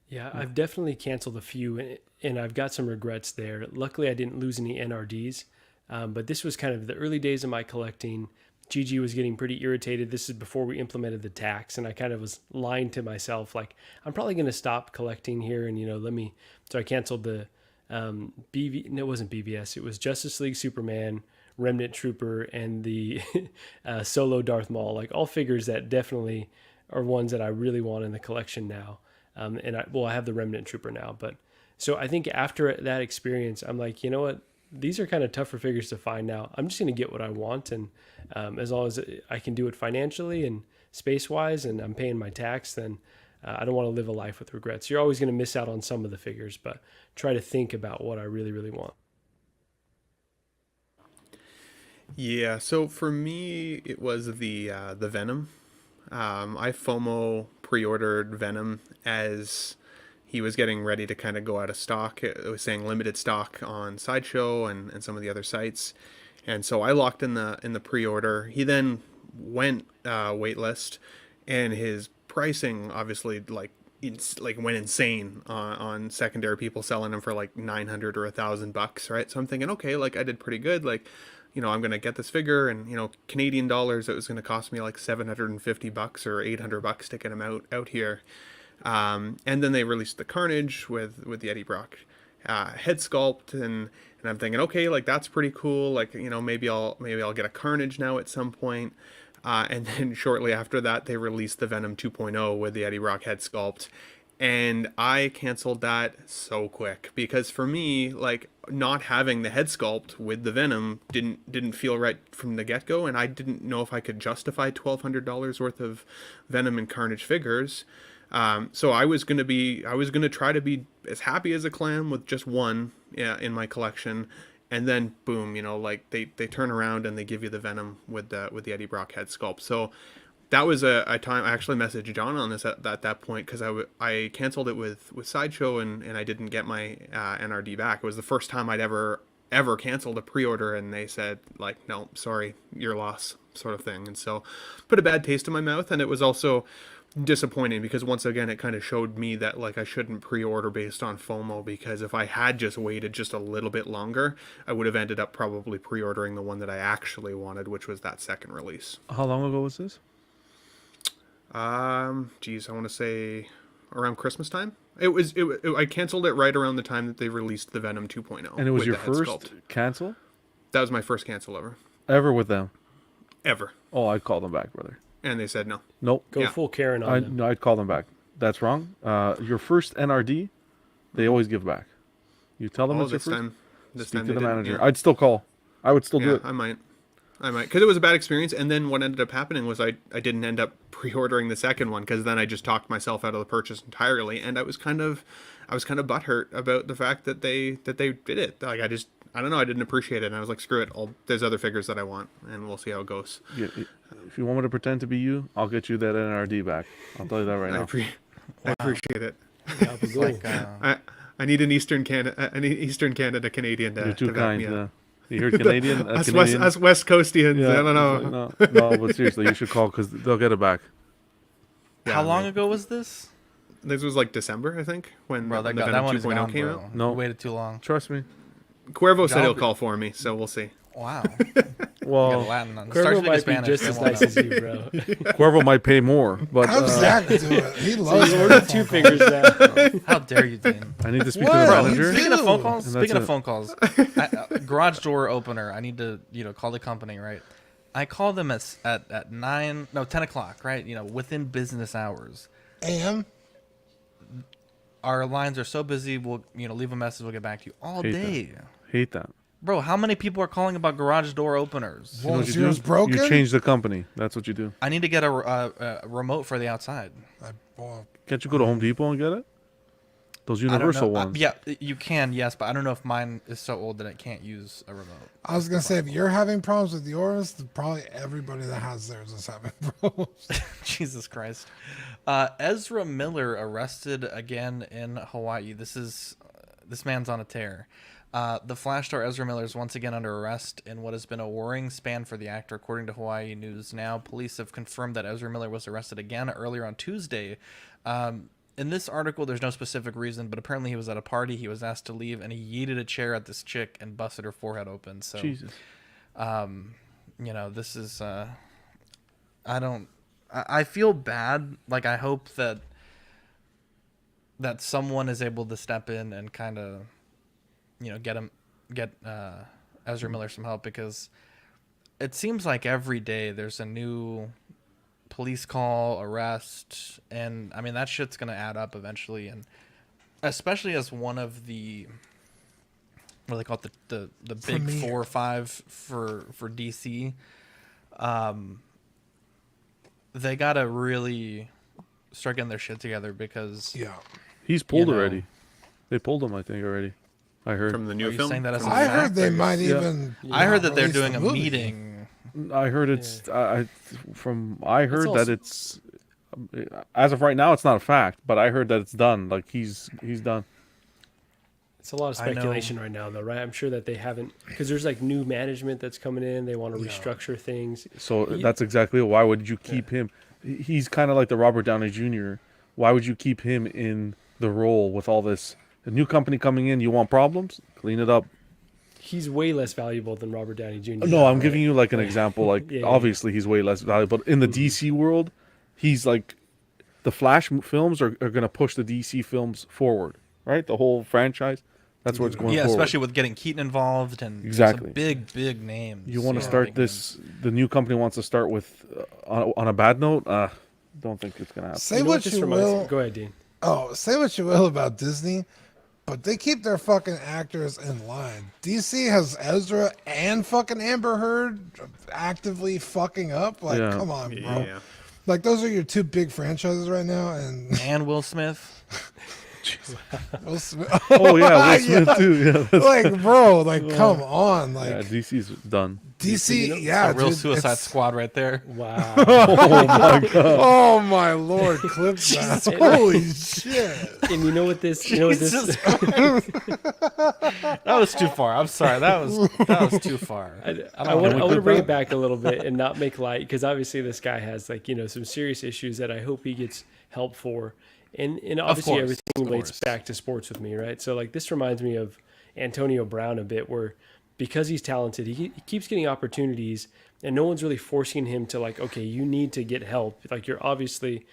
S4: yeah, I've definitely canceled a few, and I've got some regrets there. Luckily, I didn't lose any NRDs, but this was kind of the early days of my collecting. Gigi was getting pretty irritated. This is before we implemented the tax, and I kind of was lying to myself, like, I'm probably going to stop collecting here, and, so I canceled the no, it wasn't BVS. It was Justice League Superman, Remnant Trooper, and the solo Darth Maul, like all figures that definitely are ones that I really want in the collection now. And I have the Remnant Trooper now, but so I think after that experience, I'm like, you know what? These are kind of tougher figures to find now. I'm just going to get what I want. And as long as I can do it financially and space wise, and I'm paying my tax, then I don't want to live a life with regrets. You're always going to miss out on some of the figures, but try to think about what I really, really want.
S12: Yeah, so for me, it was the Venom. I FOMO pre-ordered Venom as he was getting ready to kind of go out of stock. It was saying limited stock on Sideshow and some of the other sites, and so I locked in the pre-order. He then went waitlist, and his pricing obviously went insane on secondary people selling them for like $900 or $1,000, right? So I'm thinking, okay, like I did pretty good, like, I'm going to get this figure, and, Canadian dollars, it was going to cost me like $750 or $800 to get him out here. And then they released the Carnage with the Eddie Brock head sculpt, and I'm thinking, okay, like that's pretty cool. Like, maybe I'll get a Carnage now at some point. And then shortly after that, they released the Venom 2.0 with the Eddie Brock head sculpt. And I canceled that so quick because for me, like not having the head sculpt with the Venom didn't feel right from the get-go, and I didn't know if I could justify $1,200 worth of Venom and Carnage figures. So I was gonna try to be as happy as a clam with just one in my collection, and then boom, like they turn around and they give you the Venom with the Eddie Brock head sculpt. So that was a time I actually messaged John on this at that point because I canceled it with Sideshow and I didn't get my NRD back. It was the first time I'd ever canceled a pre-order, and they said like, no, sorry, your loss, sort of thing. And so put a bad taste in my mouth, and it was also disappointing because once again it kind of showed me that like I shouldn't pre-order based on FOMO, because if I had just waited just a little bit longer, I would have ended up probably pre-ordering the one that I actually wanted, which was that second release.
S3: How long ago was this?
S12: I want to say around Christmas time. I canceled it right around the time that they released the Venom 2.0.
S3: And it was your first cancel?
S12: That was my first cancel ever.
S3: Ever with them?
S12: Ever.
S3: Oh, I'd call them back, brother.
S12: And they said no.
S3: Nope.
S4: Go full Karen on them.
S3: No, I'd call them back. That's wrong. Your first NRD, they always give back. You tell them it's your first. Speak to the manager. Yeah. I'd still call. I would still do it.
S12: I might, because it was a bad experience. And then what ended up happening was I didn't end up pre-ordering the second one, because then I just talked myself out of the purchase entirely, and I was kind of butthurt about the fact that they did it. Like I don't know, I didn't appreciate it, and I was like, screw it. There's other figures that I want, and we'll see how it goes.
S3: Yeah, if you want me to pretend to be you, I'll get you that NRD back. I'll tell you that right now.
S12: I appreciate it.
S2: Like,
S12: I need an Eastern Canada Canadian to
S3: You're too
S12: back me
S3: kind.
S12: up.
S3: You heard Canadian?
S12: us
S3: Canadian?
S12: West Coastians.
S3: Yeah,
S12: I don't know.
S3: No, but seriously, you should call because they'll get it back.
S2: How long ago was this?
S12: This was like December, I think, when the Venom
S2: that one
S12: 2.0 came out.
S3: No,
S2: you waited too long.
S3: Trust me.
S12: Cuervo said he'll call for me, so we'll see.
S2: Wow.
S3: Well,
S4: Cuervo might be just as nice as you, bro.
S3: Cuervo might pay more, but
S1: how's Zach do it? He loves
S4: you ordered 2 fingers now.
S2: How dare you, Dean?
S3: I need to speak to the manager.
S2: Speaking of phone calls, garage door opener. I need to call the company, right? I call them at 10 o'clock, right? Within business hours.
S1: AM.
S2: Our lines are so busy. We'll leave a message. We'll get back to you all day.
S3: Hate that.
S2: Bro, how many people are calling about garage door openers?
S3: You know what you do?
S1: Broken?
S3: You change the company. That's what you do.
S2: I need to get a remote for the outside.
S3: Can't you go to Home Depot and get it? Those universal ones.
S2: Yeah, you can, yes, but I don't know if mine is so old that it can't use a remote.
S1: I was going to say, if you're having problems with yours, probably everybody that has theirs is having problems.
S2: Jesus Christ. Ezra Miller arrested again in Hawaii. This man's on a tear. The Flash star Ezra Miller is once again under arrest in what has been a worrying span for the actor. According to Hawaii News Now, police have confirmed that Ezra Miller was arrested again earlier on Tuesday. In this article, there's no specific reason, but apparently he was at a party. He was asked to leave, and he yeeted a chair at this chick and busted her forehead open. So,
S3: Jesus.
S2: you know, this is I feel bad. Like, I hope that someone is able to step in and kind of, you know, get Ezra Miller some help, because it seems like every day there's a new police call, arrest, and I mean that shit's gonna add up eventually, and especially as one of the, what do they call it, the big 4 or 5 for DC. They gotta really start getting their shit together, because
S3: he's pulled already. They pulled him, I think, already. I heard
S12: from the new film.
S2: Saying that as a
S1: I
S2: fact,
S1: heard they might even.
S2: I heard that they're doing
S1: the
S2: a
S1: movie.
S2: meeting.
S3: I heard it's. I heard
S4: also-
S3: that it's. As of right now, it's not a fact, but I heard that it's done. Like he's done.
S4: It's a lot of
S2: I know.
S4: speculation right now, though, right? I'm sure that they haven't, because there's like new management that's coming in. They want to restructure things.
S3: So that's exactly why would you keep him? He's kind of like the Robert Downey Jr. Why would you keep him in the role with all this? A new company coming in, you want problems? Clean it up.
S4: He's way less valuable than Robert Downey Jr.
S3: No, I'm giving you like an example. Like
S4: Yeah.
S3: obviously he's way less valuable. But in the DC world, he's like the Flash films are going to push the DC films forward, right? The whole franchise. That's where it's going
S2: Yeah,
S3: forward.
S2: especially with getting Keaton involved and
S3: Exactly.
S2: some big names.
S3: You want to
S2: Yeah,
S3: start
S2: big
S3: this? The new company wants to start with on a bad note. Don't think it's gonna happen.
S1: Say
S4: You know
S1: what
S4: this
S1: you
S4: reminds me-
S1: will.
S4: Go ahead, Dean.
S1: Oh, say what you will about Disney, but they keep their fucking actors in line. DC has Ezra and fucking Amber Heard actively fucking up. Like,
S3: Yeah.
S1: come on, bro.
S12: Yeah.
S1: Like, those are your 2 big franchises right now, and
S2: And Will Smith.
S1: Will Smith.
S3: Oh yeah, Will Smith too. Yeah, that's-
S1: Like, bro, like, come on, like
S3: yeah, DC's done.
S1: DC, yeah,
S2: a real
S1: dude,
S2: Suicide
S1: it's-
S2: Squad right there.
S4: Wow.
S3: Oh my god.
S1: Oh my lord, clip that! Holy shit!
S4: And you know what this? You know what
S2: Jesus
S4: this?
S2: That was too far. I'm sorry. That was too far.
S4: I want to bring it back a little bit and not make light, because obviously this guy has, like, you know, some serious issues that I hope he gets help for, and obviously
S2: course,
S4: everything
S2: of
S4: relates
S2: course.
S4: back to sports with me, right? So like this reminds me of Antonio Brown a bit, where because he's talented, he keeps getting opportunities, and no one's really forcing him to, like, okay, you need to get help. Like, you're obviously,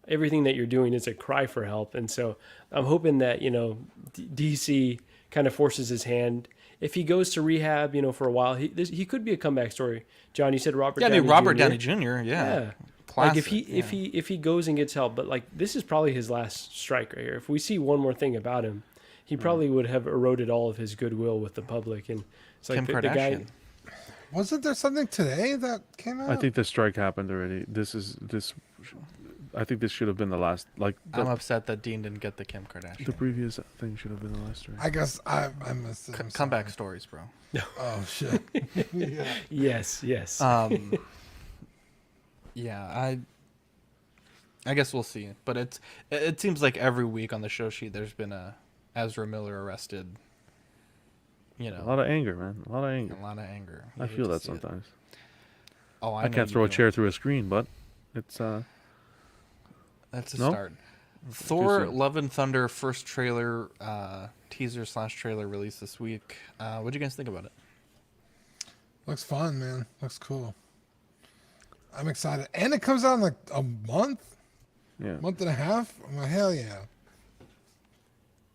S4: everything that you're doing is a cry for help, and so I'm hoping that, you know, DC kind of forces his hand. If he goes to rehab, you know, for a while, he could be a comeback story. John, you said Robert.
S2: Yeah,
S4: Downey
S2: Robert
S4: Jr.
S2: Downey Jr. Yeah.
S4: Like
S2: Classic,
S4: if he goes and gets help, but like this is probably his last strike right here. If we see one more thing about him, he probably would have eroded all of his goodwill with the public. And it's like
S2: Kim
S4: the guy.
S2: Kardashian.
S1: Wasn't there something today that came out?
S3: I think the strike happened already. I think this should have been the last. Like
S2: I'm upset that Dean didn't get the Kim Kardashian.
S3: the previous thing should have been the last strike.
S1: I guess I missed it. I'm
S2: Comeback
S1: sorry.
S2: stories, bro.
S1: Oh shit! Yeah.
S4: Yes.
S2: Yeah, I guess we'll see. But it seems like every week on the show sheet there's been a Ezra Miller arrested. You know,
S3: A lot of anger, man. A lot of anger.
S2: a lot of anger.
S3: I
S2: You hate
S3: feel
S2: to
S3: that
S2: see it.
S3: sometimes.
S2: Oh,
S3: I
S2: know
S3: can't
S2: you
S3: throw a
S2: do.
S3: chair through a screen, but it's
S2: That's a
S3: No?
S2: start. Thor:
S3: soon.
S2: Love and Thunder first trailer, teaser/trailer released this week. What do you guys think about it?
S1: Looks fun, man. Looks cool. I'm excited, and it comes out in like a month, month and a half. I'm like, hell yeah!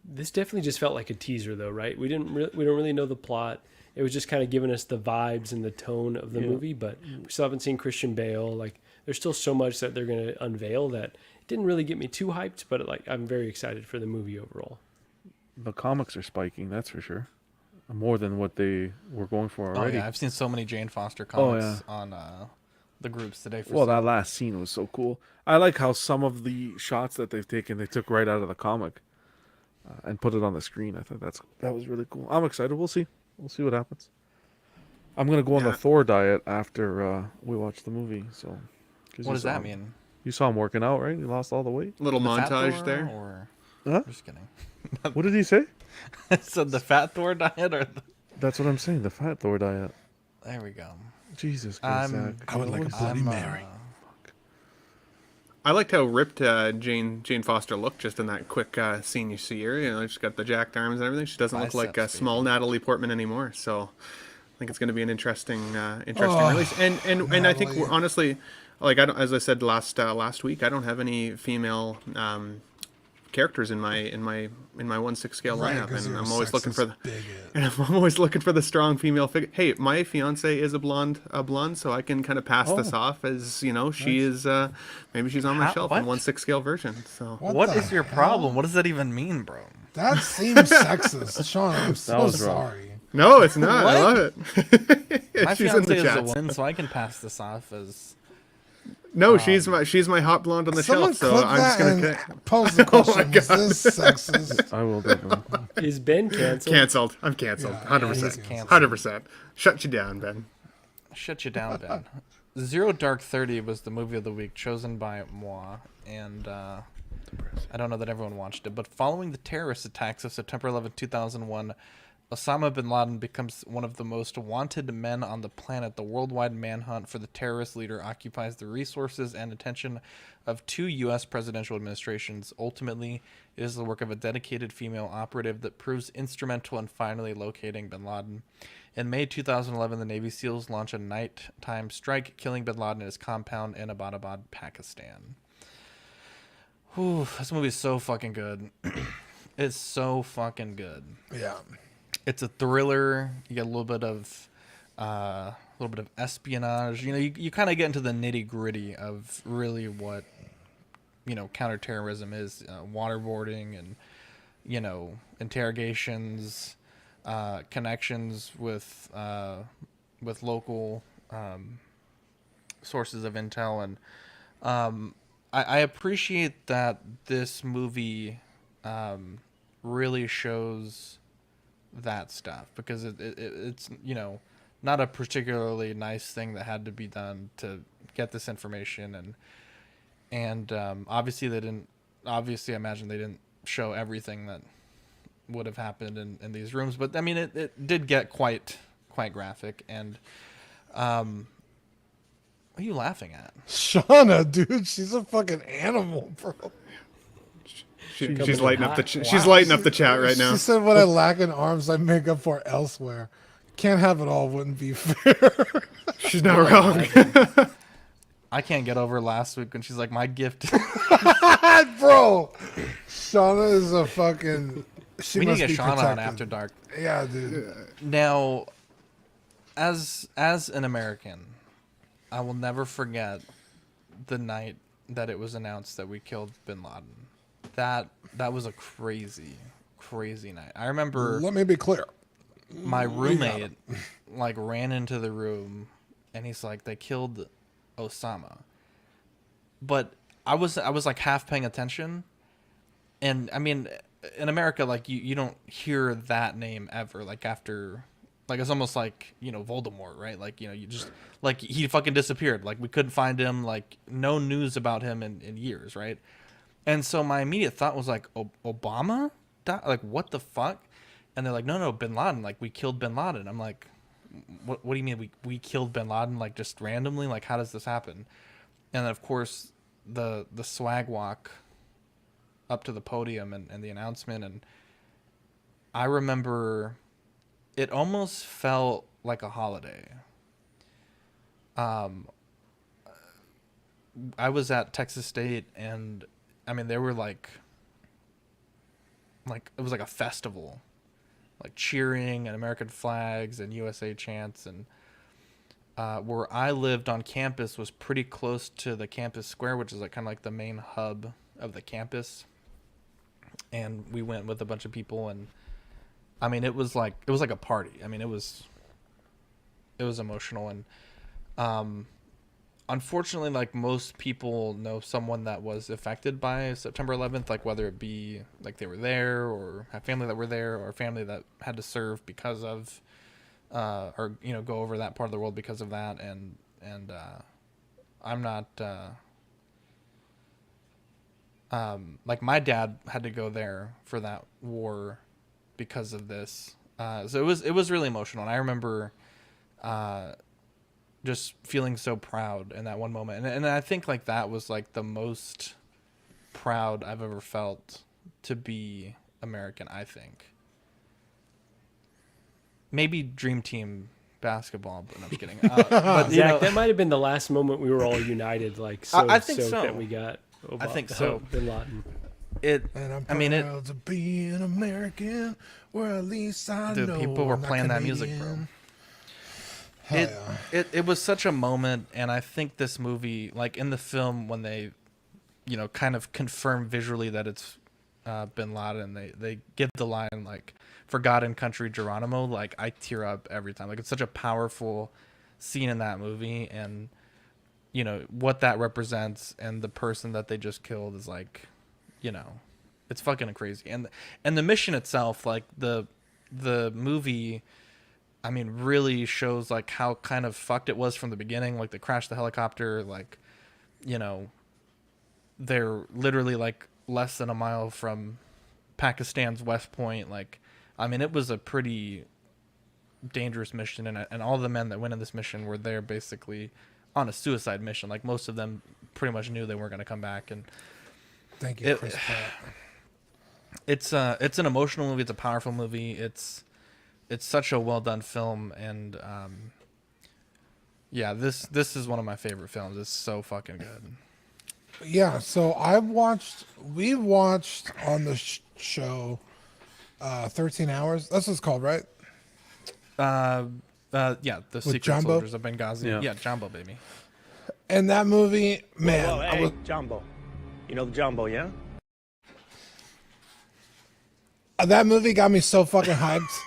S4: This definitely just felt like a teaser, though, right? We don't really know the plot. It was just kind of giving us the vibes and the tone of the movie, but we still haven't seen Christian Bale. Like, there's still so much that they're going to unveil that it didn't really get me too hyped, but like I'm very excited for the movie overall.
S3: the comics are spiking. That's for sure. More than what they were going for already.
S2: Oh yeah, I've seen so many Jane Foster
S3: Oh,
S2: comics on the groups today. For
S3: Well,
S2: sale.
S3: that last scene was so cool. I like how some of the shots that they've taken, they took right out of the comic and put it on the screen. I thought that was really cool. I'm excited. We'll see. We'll see what happens. I'm gonna go on the Thor diet after we watch the movie. So,
S2: What does that mean?
S3: You saw him working out, right? He lost all the weight.
S12: Little
S2: The fat
S12: montage
S2: Thor,
S12: there.
S2: Or...
S3: Huh?
S2: Just kidding.
S3: What did he say?
S2: So the fat Thor diet, or
S3: That's what I'm saying. The fat Thor diet.
S2: there we go.
S3: Jesus Christ, Zach.
S1: I would like a Bloody Mary.
S12: I liked how ripped Jane Foster looked just in that quick scene you see her. You know, she's got the jacked arms and everything. She doesn't look like a
S2: Biceps,
S12: small Natalie Portman anymore. So, think it's going to be an interesting release. And I think we're honestly, like as I said last week, I don't have any female characters in my 1/6 scale lineup, and I'm always looking for I'm always looking for the strong female figure. Hey, my fiance is a blonde, so I can kind of pass this off as she is. Maybe she's on my shelf in 1/6 scale version. So
S2: what is your problem? What does that even mean, bro?
S1: That seems sexist, Sean. I'm so sorry.
S12: No, it's not. I love it.
S2: My
S12: She's
S2: fiance
S12: in the
S2: is a
S12: chat.
S2: woman, so I can pass this off as.
S12: No, she's my hot blonde on the shelf. So I'm just gonna
S1: pose the question. Is this sexist?
S3: I will definitely.
S4: Is Ben canceled?
S12: Canceled. I'm canceled. 100%. 100%. Shut you down, Ben.
S2: Shut you down, Ben. Zero Dark 30 was the movie of the week chosen by moi, and I don't know that everyone watched it, but following the terrorist attacks of September 11, 2001, Osama bin Laden becomes one of the most wanted men on the planet. The worldwide manhunt for the terrorist leader occupies the resources and attention of 2 U.S. presidential administrations. Ultimately, it is the work of a dedicated female operative that proves instrumental in finally locating bin Laden. In May 2011, the Navy SEALs launch a nighttime strike, killing bin Laden at his compound in Abbottabad, Pakistan. Whew, this movie is so fucking good. It's so fucking good.
S1: Yeah.
S2: It's a thriller. You get a little bit of espionage. You kind of get into the nitty gritty of really what counterterrorism is, waterboarding and interrogations, connections with local sources of intel, and I appreciate that this movie really shows that stuff, because it's not a particularly nice thing that had to be done to get this information, and obviously I imagine they didn't show everything that would have happened in these rooms, but I mean it did get quite graphic. And what are you laughing at?
S1: Shauna, dude, she's a fucking animal, bro.
S12: She's lighting up the she's lighting up the chat right now.
S1: She said, "What I lack in arms, I make up for elsewhere. Can't have it all. Wouldn't be fair."
S12: She's not wrong.
S2: I can't get over last week when she's like, my gift.
S1: Bro, Shauna is a fucking.
S2: We need to get Shauna on After Dark.
S1: Yeah, dude.
S2: Now, as an American, I will never forget the night that it was announced that we killed bin Laden. That was a crazy night. I remember.
S1: Let me be clear.
S2: My roommate ran into the room, and he's like, "They killed Osama." But I was like half paying attention, and I mean, in America, like you don't hear that name ever. Like after, like it's almost like Voldemort, right? Like you just like he fucking disappeared. Like we couldn't find him. Like no news about him in years, right? And so my immediate thought was like, Obama died? Like what the fuck? And they're like, no, bin Laden. Like we killed bin Laden. I'm like, what do you mean we killed bin Laden? Like just randomly? Like how does this happen? And then of course the swag walk up to the podium and the announcement, and I remember it almost felt like a holiday. I was at Texas State, and I mean they were like it was like a festival, like cheering and American flags and USA chants, and where I lived on campus was pretty close to the campus square, which is like kind of like the main hub of the campus. And we went with a bunch of people, and I mean it was like a party. I mean it was emotional, and unfortunately, like most people know someone that was affected by September 11th, like whether it be like they were there or have family that were there, or family that had to serve because of or go over that part of the world because of that. And I'm not like my dad had to go there for that war because of this. So it was really emotional, and I remember just feeling so proud in that one moment. And I think like that was like the most proud I've ever felt to be American, I think. Maybe Dream Team basketball, but no, I'm just kidding. But you
S4: Zach,
S2: know,
S4: that might have been the last moment we were all united, like so
S2: I think
S4: stoked
S2: so.
S4: that we got.
S2: I think so.
S4: Bin Laden.
S1: And I'm
S2: I mean,
S1: proud to be an American, where at least I
S2: dude,
S1: know
S2: people were
S1: I'm not
S2: playing that music, bro.
S1: Canadian. Hell yeah.
S2: It was such a moment, and I think this movie, like in the film, when they, you know, kind of confirm visually that it's Bin Laden, they give the line like "For God and Country, Geronimo." Like I tear up every time. Like it's such a powerful scene in that movie, and you know what that represents, and the person that they just killed is like, you know, it's fucking crazy. And the mission itself, like the movie, I mean, really shows like how kind of fucked it was from the beginning. Like they crashed the helicopter, like, you know, they're literally like less than a mile from Pakistan's West Point. Like, I mean, it was a pretty dangerous mission, and all the men that went in this mission were there basically on a suicide mission. Like most of them pretty much knew they weren't going to come back. And
S1: thank you, Chris Pratt.
S2: It's an emotional movie. It's a powerful movie. It's such a well done film, and yeah, this is one of my favorite films. It's so fucking good.
S1: Yeah, so we watched on the show 13 Hours. That's what it's called, right?
S2: Yeah, the Secret
S1: Jumbo?
S2: Soldiers of Benghazi. Yeah, Jumbo, baby.
S1: And that movie, man.
S14: Whoa, hey, Jumbo. You know the Jumbo, yeah?
S1: That movie got me so fucking hyped.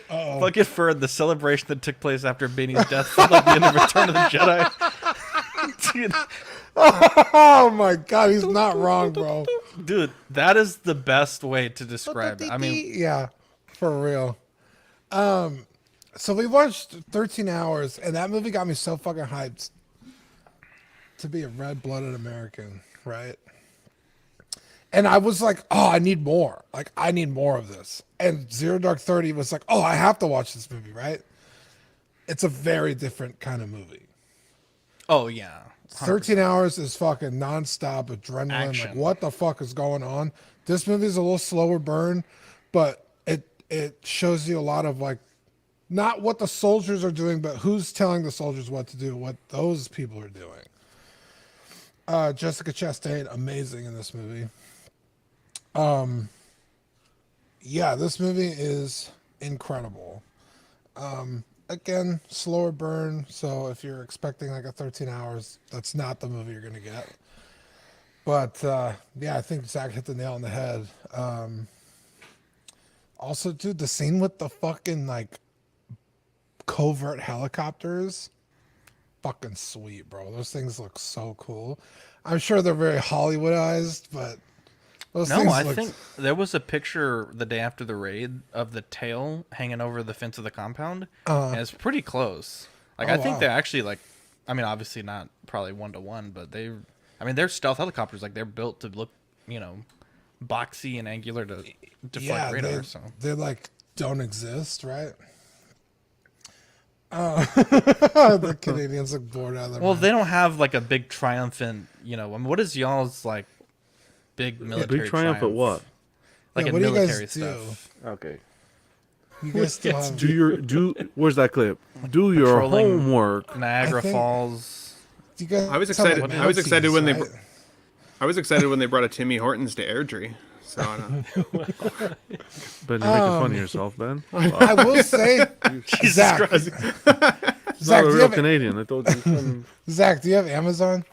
S2: Fucking for the celebration that took place after Beanie's death, felt like the end of Return of the Jedi. Dude.
S1: Oh my god, he's not wrong, bro.
S2: Dude, that is the best way to describe it. I mean,
S1: yeah, for real. So we watched 13 Hours, and that movie got me so fucking hyped to be a red-blooded American, right? And I was like, oh, I need more. Like, I need more of this. And Zero Dark 30 was like, oh, I have to watch this movie, right? It's a very different kind of movie.
S2: Oh, yeah. 100%.
S1: 13 Hours is fucking nonstop adrenaline.
S2: Action.
S1: Like, what the fuck is going on? This movie is a little slower burn, but it shows you a lot of, like, not what the soldiers are doing, but who's telling the soldiers what to do, what those people are doing. Jessica Chastain, amazing in this movie. Yeah, this movie is incredible. Again, slower burn, so if you're expecting like a 13 Hours, that's not the movie you're gonna get. But yeah, I think Zach hit the nail on the head. Also, dude, the scene with the fucking like covert helicopters, fucking sweet, bro. Those things look so cool. I'm sure they're very Hollywoodized, but those things
S2: I
S1: look...
S2: think there was a picture the day after the raid of the tail hanging over the fence of the compound, and it's pretty close. Like, I think they're actually like, I mean, obviously not probably 1-to-1, but they're stealth helicopters. Like, they're built to look, you know, boxy and angular to deflect radar. So
S1: they like don't exist, right? The Canadians look bored out of their mind.
S2: they don't have like a big triumphant, you know. I mean, what is y'all's like big military
S3: big triumph at what?
S2: Like in
S1: what do you
S2: military
S1: guys do?
S2: stuff.
S3: Okay.
S1: You guys still have...
S3: Where's that clip? Do your
S2: Patrolling
S3: homework.
S2: Niagara Falls.
S1: You guys
S12: I was excited.
S1: like
S12: I was excited when
S1: Nazis,
S12: they. I was excited when they brought a Timmy Hortons to Airdrie. So I don't.
S3: Ben, you're making fun of yourself, Ben.
S1: I will say, Zach. Zach,
S3: Not a
S1: do you
S3: real
S1: have
S3: Canadian. I told you.
S1: Zach, do you have Amazon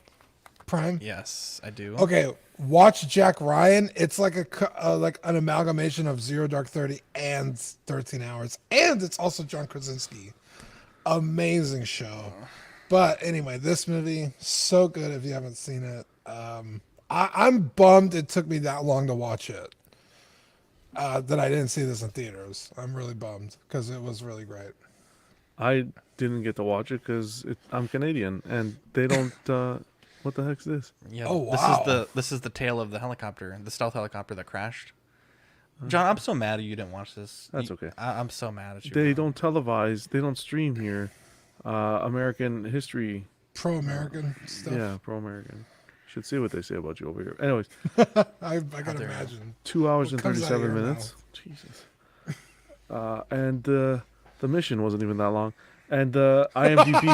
S1: Prime?
S2: Yes, I do.
S1: Okay, watch Jack Ryan. It's like like an amalgamation of Zero Dark 30 and 13 Hours, and it's also John Krasinski. Amazing show. But anyway, this movie so good. If you haven't seen it, I'm bummed it took me that long to watch it. That I didn't see this in theaters. I'm really bummed because it was really great.
S3: I didn't get to watch it because I'm Canadian and they don't. What the heck's this?
S2: Yeah.
S1: Oh, wow.
S2: This is the tale of the helicopter, the stealth helicopter that crashed. John, I'm so mad at you didn't watch this.
S3: That's okay.
S2: I'm so mad at you.
S3: They
S2: bro.
S3: don't televise. They don't stream here. American history.
S1: Pro-American stuff.
S3: Yeah, pro-American. Should see what they say about you over here. Anyways,
S1: I can imagine.
S3: 2 hours
S1: What
S3: and
S1: comes out of
S3: 37
S1: your
S3: minutes. Jesus. And the mission wasn't even that long. And IMDb.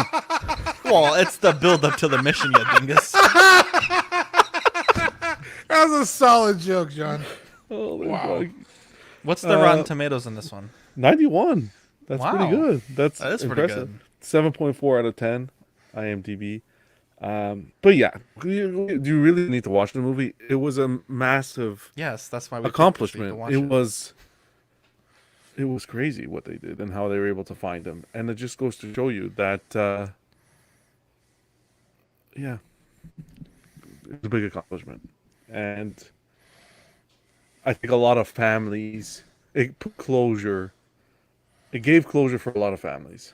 S2: Well, it's the build up to the mission, you dingus.
S1: That was a solid joke, John.
S3: Oh,
S1: Wow.
S2: What's the Rotten Tomatoes in this one?
S3: 91. That's
S2: Wow.
S3: pretty good. That
S2: is pretty
S3: impressive.
S2: good.
S3: 7.4 out of 10 IMDb. But yeah, you really need to watch the movie. It was a massive
S2: Yes, that's why we
S3: accomplishment.
S2: watch
S3: It was crazy what they did and how they were able to find him. And it just goes to show you that yeah, it's a big accomplishment. And I think a lot of families, it put closure. It gave closure for a lot of families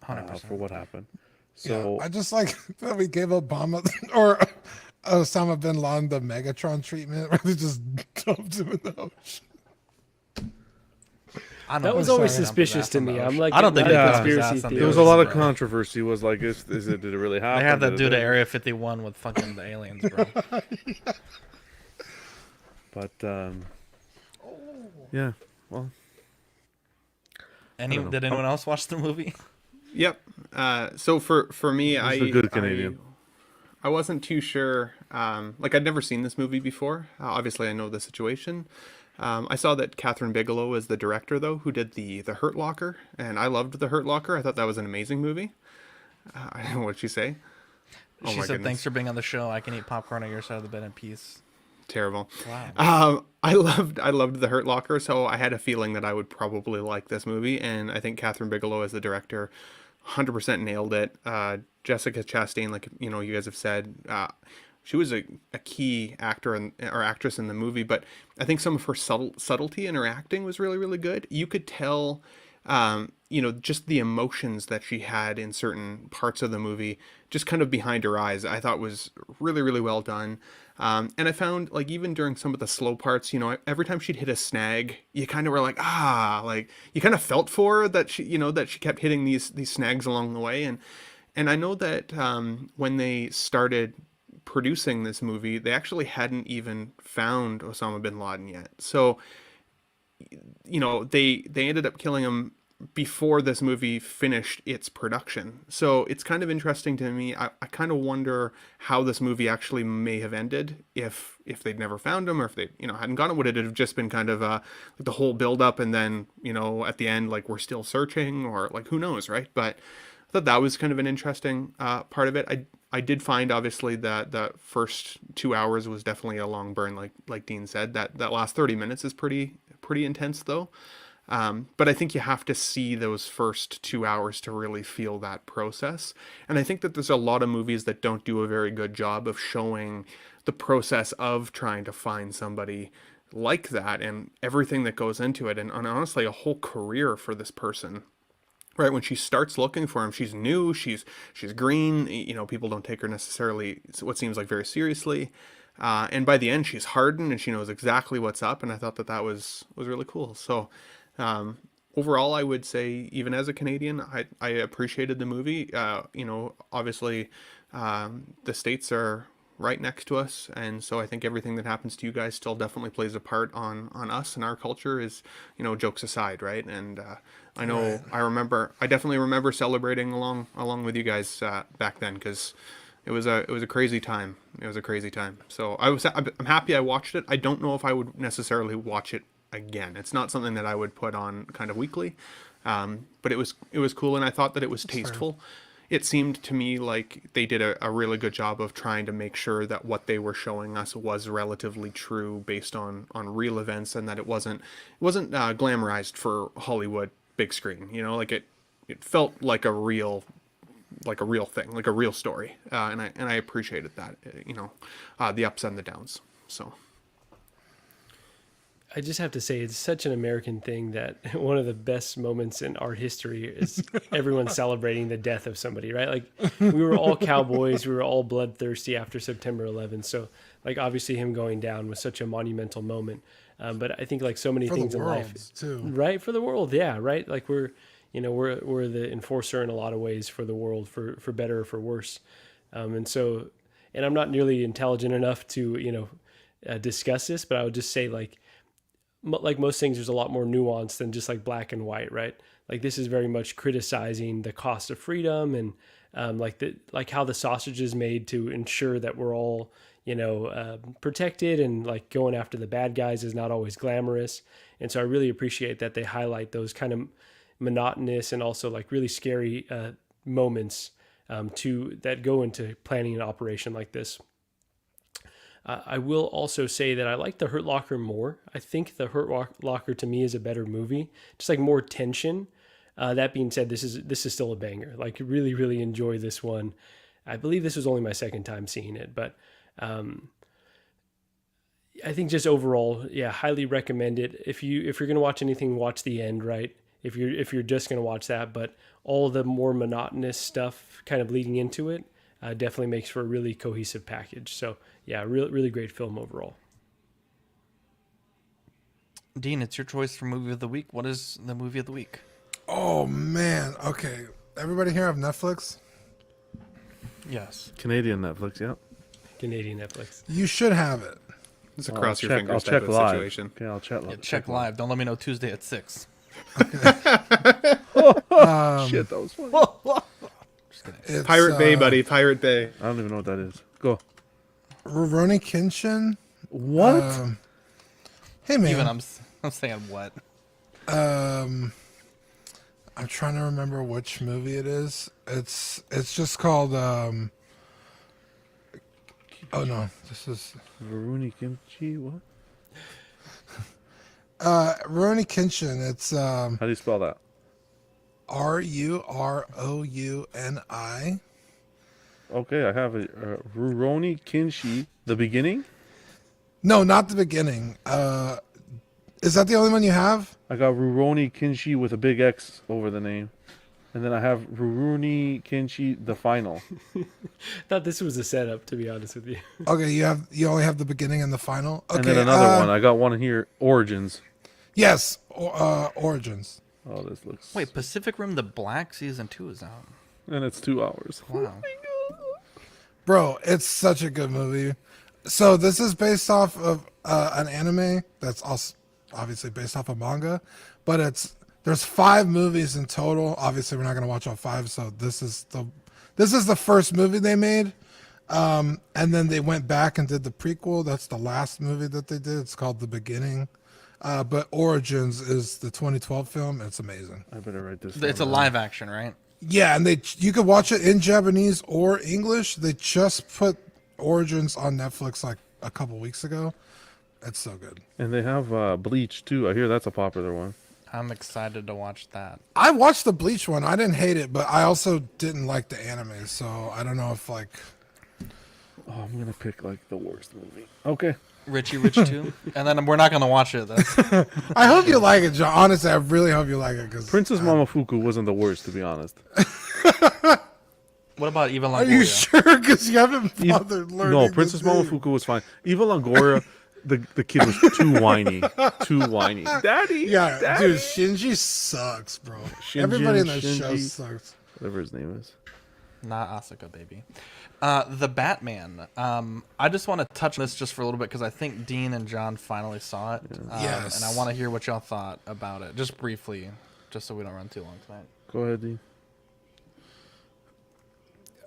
S2: 100%.
S3: for what happened. So
S1: yeah, I just like that we gave Obama or Osama bin Laden the Megatron treatment, where they just dumped him in the ocean.
S4: That was always suspicious to me. I'm like,
S2: I don't think
S4: not a
S2: that was
S4: conspiracy theory.
S3: there was a lot of controversy. Was like, is it? Did it really happen?
S2: They had that
S3: Did
S2: dude
S3: it-
S2: at Area 51 with fucking the aliens, bro.
S3: But yeah, well.
S2: Did anyone else watch the movie?
S12: Yep. So for me,
S3: Just a good Canadian.
S12: I wasn't too sure. Like I'd never seen this movie before. Obviously, I know the situation. I saw that Catherine Bigelow is the director, though, who did the Hurt Locker, and I loved the Hurt Locker. I thought that was an amazing movie. What'd she say? Oh
S2: She
S12: my
S2: said,
S12: goodness.
S2: "Thanks for being on the show. I can eat popcorn on your side of the bed in peace."
S12: Terrible.
S2: Wow.
S12: I loved the Hurt Locker, so I had a feeling that I would probably like this movie, and I think Catherine Bigelow as the director 100% nailed it. Jessica Chastain, like you guys have said, she was a key actor or actress in the movie, but I think some of her subtlety in her acting was really, really good. You could tell, just the emotions that she had in certain parts of the movie, just kind of behind her eyes, I thought was really, really well done. And I found, like, even during some of the slow parts, every time she'd hit a snag, you kind of were like, like, you kind of felt for her that she kept hitting these snags along the way. And I know that when they started producing this movie, they actually hadn't even found Osama bin Laden yet. So, they ended up killing him before this movie finished its production. So it's kind of interesting to me. I kind of wonder how this movie actually may have ended if they'd never found him, or if they hadn't gotten it. Would it have just been kind of like the whole build up and then at the end, like, we're still searching, or like, who knows, right? But I thought that was kind of an interesting part of it. I did find, obviously, that the first 2 hours was definitely a long burn, like Dean said. That last 30 minutes is pretty intense, though. But I think you have to see those first 2 hours to really feel that process. And I think that there's a lot of movies that don't do a very good job of showing the process of trying to find somebody like that and everything that goes into it. And honestly, a whole career for this person. Right, when she starts looking for him, she's new, she's green, people don't take her necessarily what seems like very seriously. And by the end, she's hardened and she knows exactly what's up. And I thought that was really cool. So overall, I would say, even as a Canadian, I appreciated the movie. Obviously, the States are right next to us, and so I think everything that happens to you guys still definitely plays a part on us and our culture, is, jokes aside, right? And I know, right. I definitely remember celebrating along with you guys back then, because it was a crazy time. It was a crazy time. So I'm happy I watched it. I don't know if I would necessarily watch it again. It's not something that I would put on kind of weekly, but it was cool, and I thought that it was tasteful. It seemed to me like they did a really good job of trying to make sure that what they were showing us was relatively true, based on real events, and that it wasn't glamorized for Hollywood big screen. Like it felt like a real thing, like a real story, and I appreciated that. The ups and the downs. So.
S4: I just have to say, it's such an American thing that one of the best moments in art history is everyone celebrating the death of somebody, right? Like, we were all cowboys, we were all bloodthirsty after September 11th. So, like, obviously him going down was such a monumental moment. But I think, like so many things in life,
S1: too.
S4: Right? For the world, yeah, right? Like, we're the enforcer in a lot of ways for the world, for better or for worse. And I'm not nearly intelligent enough to, discuss this, but I would just say, like, like most things, there's a lot more nuance than just like black and white, right? Like this is very much criticizing the cost of freedom and like how the sausage is made to ensure that we're all, protected, and like going after the bad guys is not always glamorous. And so I really appreciate that they highlight those kind of monotonous and also like really scary moments that go into planning an operation like this. I will also say that I like the Hurt Locker more. I think the Hurt Locker to me is a better movie, just like more tension. That being said, this is still a banger. Like really, really enjoy this one. I believe this was only my second time seeing it, but I think just overall, yeah, highly recommend it. If you're gonna watch anything, watch the end, right? If you're just gonna watch that, but all the more monotonous stuff kind of leading into it definitely makes for a really cohesive package. So yeah, really great film overall.
S2: Dean, it's your choice for movie of the week. What is the movie of the week?
S1: Oh man. Okay. Everybody here have Netflix?
S2: Yes.
S3: Canadian Netflix, yeah.
S4: Canadian Netflix.
S1: You should have it.
S12: It's a cross your fingers
S3: I'll
S12: type
S3: check
S12: of
S3: live.
S12: situation.
S3: Okay, I'll check live.
S2: Yeah, check live. Don't let me know Tuesday at 6.
S3: Shit, that was funny.
S2: Just kidding.
S1: It's,
S12: Pirate Bay, buddy. Pirate Bay.
S3: I don't even know what that is. Go.
S1: Rurouni Kenshin.
S3: What?
S1: Hey man.
S2: Even I'm saying what?
S1: I'm trying to remember which movie it is. It's just called oh no, this is
S3: Rurouni Kimchi, what?
S1: Rurouni Kenshin. It's
S3: How do you spell that?
S1: Rurouni.
S3: Okay, I have it. Rurouni Kinshi, the beginning?
S1: No, not the beginning. Is that the only one you have?
S3: I got Rurouni Kinshi with a big X over the name. And then I have Rurouni Kinshi, the final.
S4: Thought this was a setup, to be honest with you.
S1: Okay, you only have the beginning and the final. Okay,
S3: And then another one. I got one here, Origins.
S1: Yes, Origins.
S3: Oh, this looks...
S2: Wait, Pacific Rim: The Black Season 2 is out.
S3: And it's 2 hours.
S2: Wow.
S1: Bro, it's such a good movie. So this is based off of an anime that's also obviously based off a manga, but there's 5 movies in total. Obviously, we're not gonna watch all 5, so this is the first movie they made, and then they went back and did the prequel. That's the last movie that they did. It's called The Beginning, but Origins is the 2012 film. It's amazing.
S3: I better write this.
S2: It's a live action, right?
S1: Yeah, and you could watch it in Japanese or English. They just put Origins on Netflix like a couple weeks ago. It's so good.
S3: And they have Bleach too. I hear that's a popular one.
S2: I'm excited to watch that.
S1: I watched the Bleach one. I didn't hate it, but I also didn't like the anime, so I don't know if like...
S3: Oh, I'm gonna pick like the worst movie. Okay.
S2: Richie Rich 2? And then we're not going to watch it.
S1: I hope you like it, John. Honestly, I really hope you like it. Cause
S3: Princess Momofuku wasn't the worst, to be honest.
S2: What about Eva Longoria?
S1: Are you sure? Because you haven't bothered learning.
S3: No, Princess Momofuku was fine. Eva Longoria, the kid was too whiny. Daddy!
S1: Yeah,
S3: Daddy.
S1: dude, Shinji sucks, bro. Everybody in that show sucks.
S3: Whatever his name is.
S2: Not Asuka, baby. The Batman. I just want to touch on this just for a little bit because I think Dean and John finally saw it.
S1: Yes.
S2: And I want to hear what y'all thought about it, just briefly, just so we don't run too long tonight.
S3: Go ahead, Dean.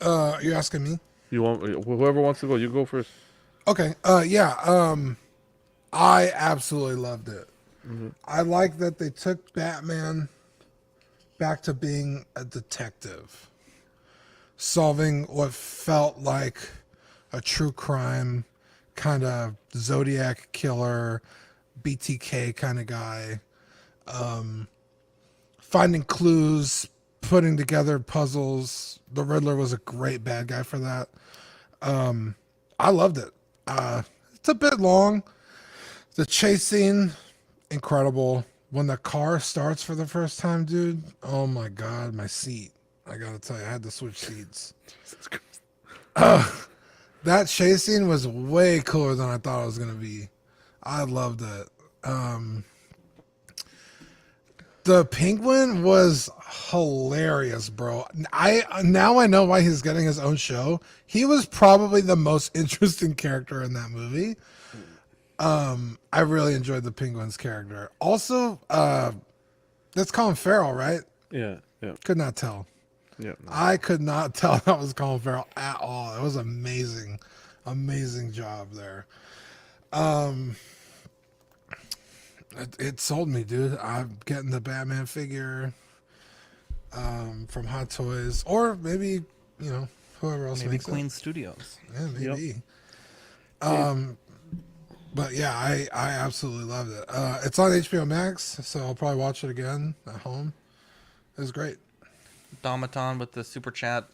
S1: You're asking me?
S3: You want whoever wants to go, you go first.
S1: Okay. Yeah. I absolutely loved it.
S3: Mm-hmm.
S1: I like that they took Batman back to being a detective, solving what felt like a true crime kind of Zodiac killer, BTK kind of guy, finding clues, putting together puzzles. The Riddler was a great bad guy for that. I loved it. It's a bit long. The chase scene, incredible. When the car starts for the first time, dude, oh my God, my seat. I gotta tell you, I had to switch seats. That chase scene was way cooler than I thought it was gonna be. I loved it. The Penguin was hilarious, bro. Now I know why he's getting his own show. He was probably the most interesting character in that movie. I really enjoyed the Penguin's character. Also, that's Colin Farrell, right?
S3: Yeah.
S1: Could not tell.
S3: Yeah.
S1: I could not tell that was Colin Farrell at all. It was amazing job there. It sold me, dude. I'm getting the Batman figure from Hot Toys, or maybe whoever else
S2: Maybe
S1: makes
S2: Queen
S1: it.
S2: Studios.
S1: Yeah, maybe. But yeah, I absolutely loved it. It's on HBO Max, so I'll probably watch it again at home. It was great.
S2: Domaton with the super chat.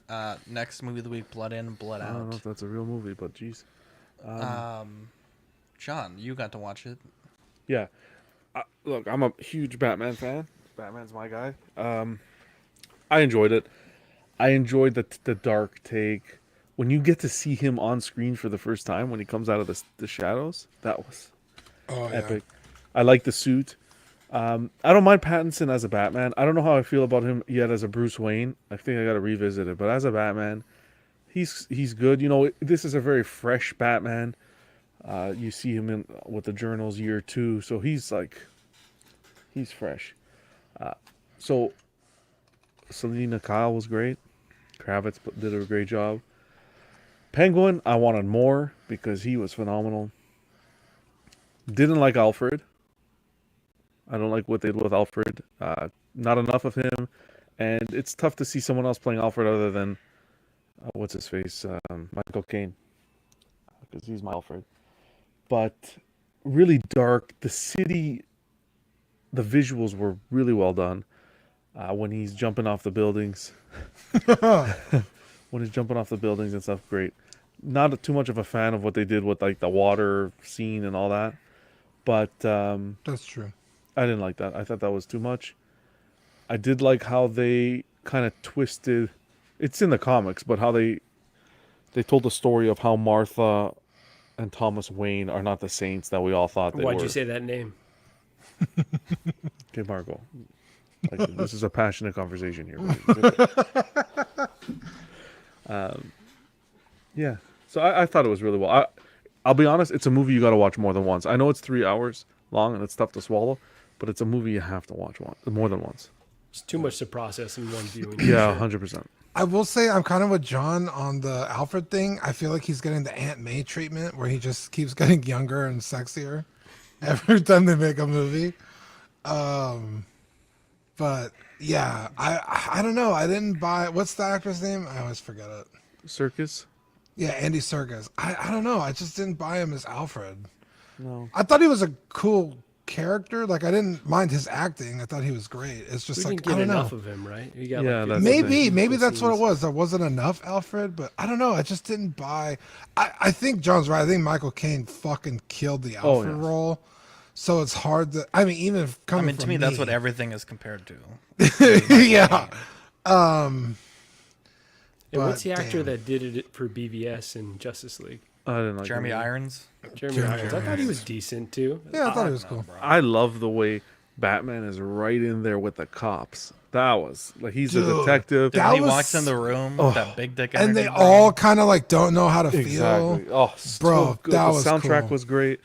S2: Next movie of the week, Blood In, Blood
S3: I don't know
S2: Out.
S3: if that's a real movie, but geez.
S2: John, you got to watch it.
S3: Yeah. Look, I'm a huge Batman fan. Batman's my guy. I enjoyed it. I enjoyed the dark take. When you get to see him on screen for the first time, when he comes out of the shadows, that was epic. I like the suit. I don't mind Pattinson as a Batman. I don't know how I feel about him yet as a Bruce Wayne. I think I got to revisit it. But as a Batman, he's good. This is a very fresh Batman. You see him with the journals year 2, so he's fresh. So Selena Kyle was great. Kravitz did a great job. Penguin, I wanted more because he was phenomenal. Didn't like Alfred. I don't like what they did with Alfred. Not enough of him, and it's tough to see someone else playing Alfred other than what's his face, Michael Caine, because he's my Alfred. But really dark. The city, the visuals were really well done. When he's jumping off the buildings, when he's jumping off the buildings and stuff, great. Not too much of a fan of what they did with like the water scene and all that, but
S1: that's true.
S3: I didn't like that. I thought that was too much. I did like how they kind of twisted. It's in the comics, but how they told the story of how Martha and Thomas Wayne are not the saints that we all thought they were.
S4: Why'd you say that name?
S3: Okay, Marco. This is a passionate conversation here. Yeah. So I thought it was really well. I'll be honest, it's a movie you got to watch more than once. I know it's 3 hours long and it's tough to swallow, but it's a movie you have to watch more than once.
S4: It's too much to process in one viewing.
S3: Yeah, 100%.
S1: I will say I'm kind of with John on the Alfred thing. I feel like he's getting the Aunt May treatment where he just keeps getting younger and sexier every time they make a movie. But yeah, I don't know. I didn't buy, what's the actor's name? I always forget it.
S3: Serkis?
S1: Yeah, Andy Serkis. I don't know. I just didn't buy him as Alfred.
S3: No.
S1: I thought he was a cool character. Like, I didn't mind his acting. I thought he was great. It's just
S4: We
S1: like,
S4: didn't
S1: I
S4: get
S1: don't
S4: enough
S1: know.
S4: of him, right? You got
S1: Maybe that's what it was. There wasn't enough Alfred, but I don't know. I just didn't buy. I think John's right. I think Michael Caine fucking killed the Alfred role. So it's hard to. I mean, even if coming from
S2: to me, that's what everything is compared to.
S1: Yeah.
S4: And what's the actor that did it for BVS in Justice League?
S3: I didn't like
S2: Jeremy
S3: him.
S2: Irons.
S4: Jeremy Irons. I thought he was decent too.
S1: Yeah, I thought he was cool.
S3: I love the way Batman is right in there with the cops. That was like he's a detective.
S2: Dude, he walks in the room with that big dick
S1: and they
S2: energy,
S1: all kind of like don't know how to feel.
S3: Exactly. Oh,
S1: bro,
S3: so good.
S1: that
S3: The
S1: was
S3: soundtrack
S1: cool.
S3: was great.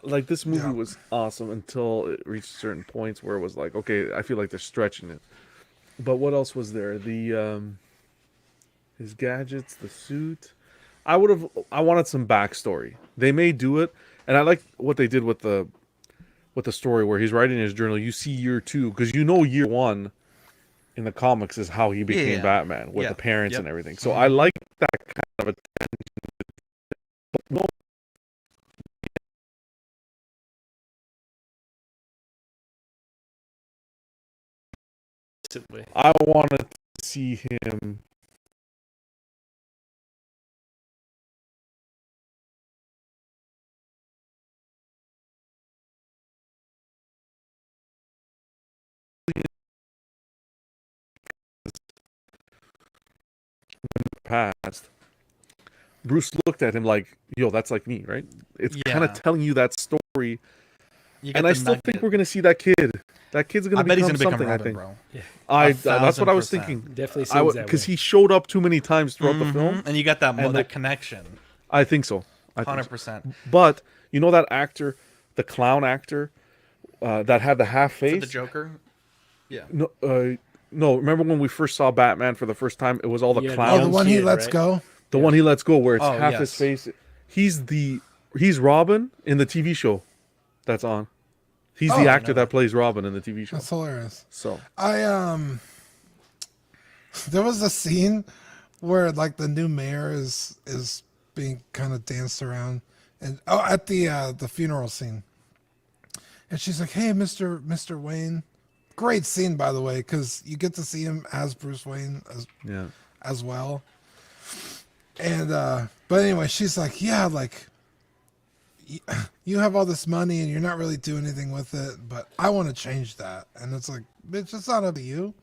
S3: Like this movie was awesome until it reached certain points where it was like, okay, I feel like they're stretching it. But what else was there? His gadgets, the suit. I wanted some backstory. They may do it, and I like what they did with the story where he's writing his journal. You see year 2 because year 1 in the comics is how he became Batman with the parents and everything. So I like that kind of attention. But no. I wanted to see him. Past, Bruce looked at him like, "Yo, that's like me, right?" It's kind of telling you that story, and I still think we're gonna see that kid. That kid's gonna become something. I think.
S2: Bro.
S3: Yeah. That's what I was thinking.
S4: Definitely seems that
S3: because
S4: way.
S3: he showed up too many times throughout the film,
S2: and you got that connection.
S3: I think so.
S2: 100%.
S3: But You know that actor, the clown actor, that had the half face.
S2: The Joker. Yeah.
S3: No. Remember when we first saw Batman for the first time? It was all the clowns.
S1: Oh, the one he lets go.
S3: The one he lets go, where it's half
S2: yes.
S3: his face. He's Robin in the TV show that's on. He's the actor that plays Robin in the TV show.
S1: That's hilarious.
S3: So
S1: there was a scene where like the new mayor is being kind of danced around, and at the funeral scene, and she's like, "Hey, Mr. Wayne." Great scene, by the way, because you get to see him as Bruce Wayne as well. And but anyway, she's like, "Yeah, like you have all this money and you're not really doing anything with it, but I want to change that." And it's like, bitch, it's not up to you.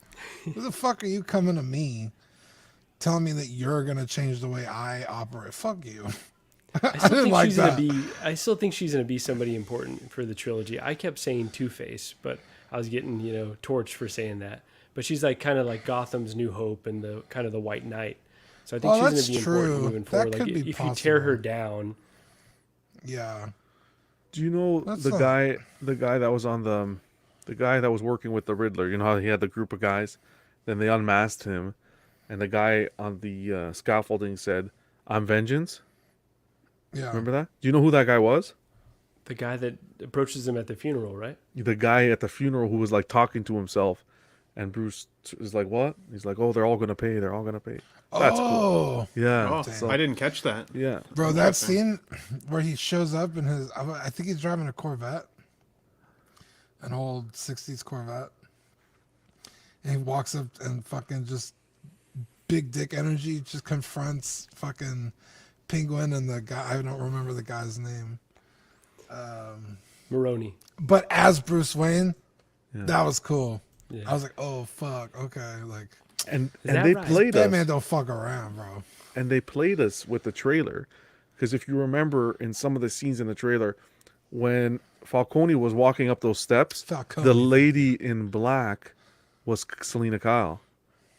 S1: Who the fuck are you coming to me telling me that you're gonna change the way I operate? Fuck you. I didn't like that.
S4: I still think she's gonna be somebody important for the trilogy. I kept saying Two-Face, but I was getting torched for saying that. But she's like kind of like Gotham's New Hope and the kind of the White Knight. So I think she's gonna be important moving forward. Like if you tear her down.
S1: Yeah.
S3: Do you know the guy that was on the guy that was working with the Riddler? You know how he had the group of guys, then they unmasked him, and the guy on the scaffolding said, "I'm vengeance."
S1: Yeah.
S3: Remember that? Do you know who that guy was?
S4: The guy that approaches him at the funeral, right?
S3: The guy at the funeral who was like talking to himself, and Bruce is like, "What?" He's like, "Oh, they're all gonna pay. They're all gonna pay." That's cool. Yeah.
S12: Oh, I didn't catch that.
S3: Yeah.
S1: Bro, that scene where he shows up in his, I think he's driving a Corvette, an old 60s Corvette. And he walks up and fucking just big dick energy just confronts fucking Penguin and the guy, I don't remember the guy's name.
S4: Maroney.
S1: But as Bruce Wayne, that was cool. Yeah. I was like, oh, fuck, okay, like.
S3: And they played us.
S1: Batman don't fuck around, bro.
S3: And they played us with the trailer, because if you remember in some of the scenes in the trailer, when Falcone was walking up those steps, the lady in black was Selena Kyle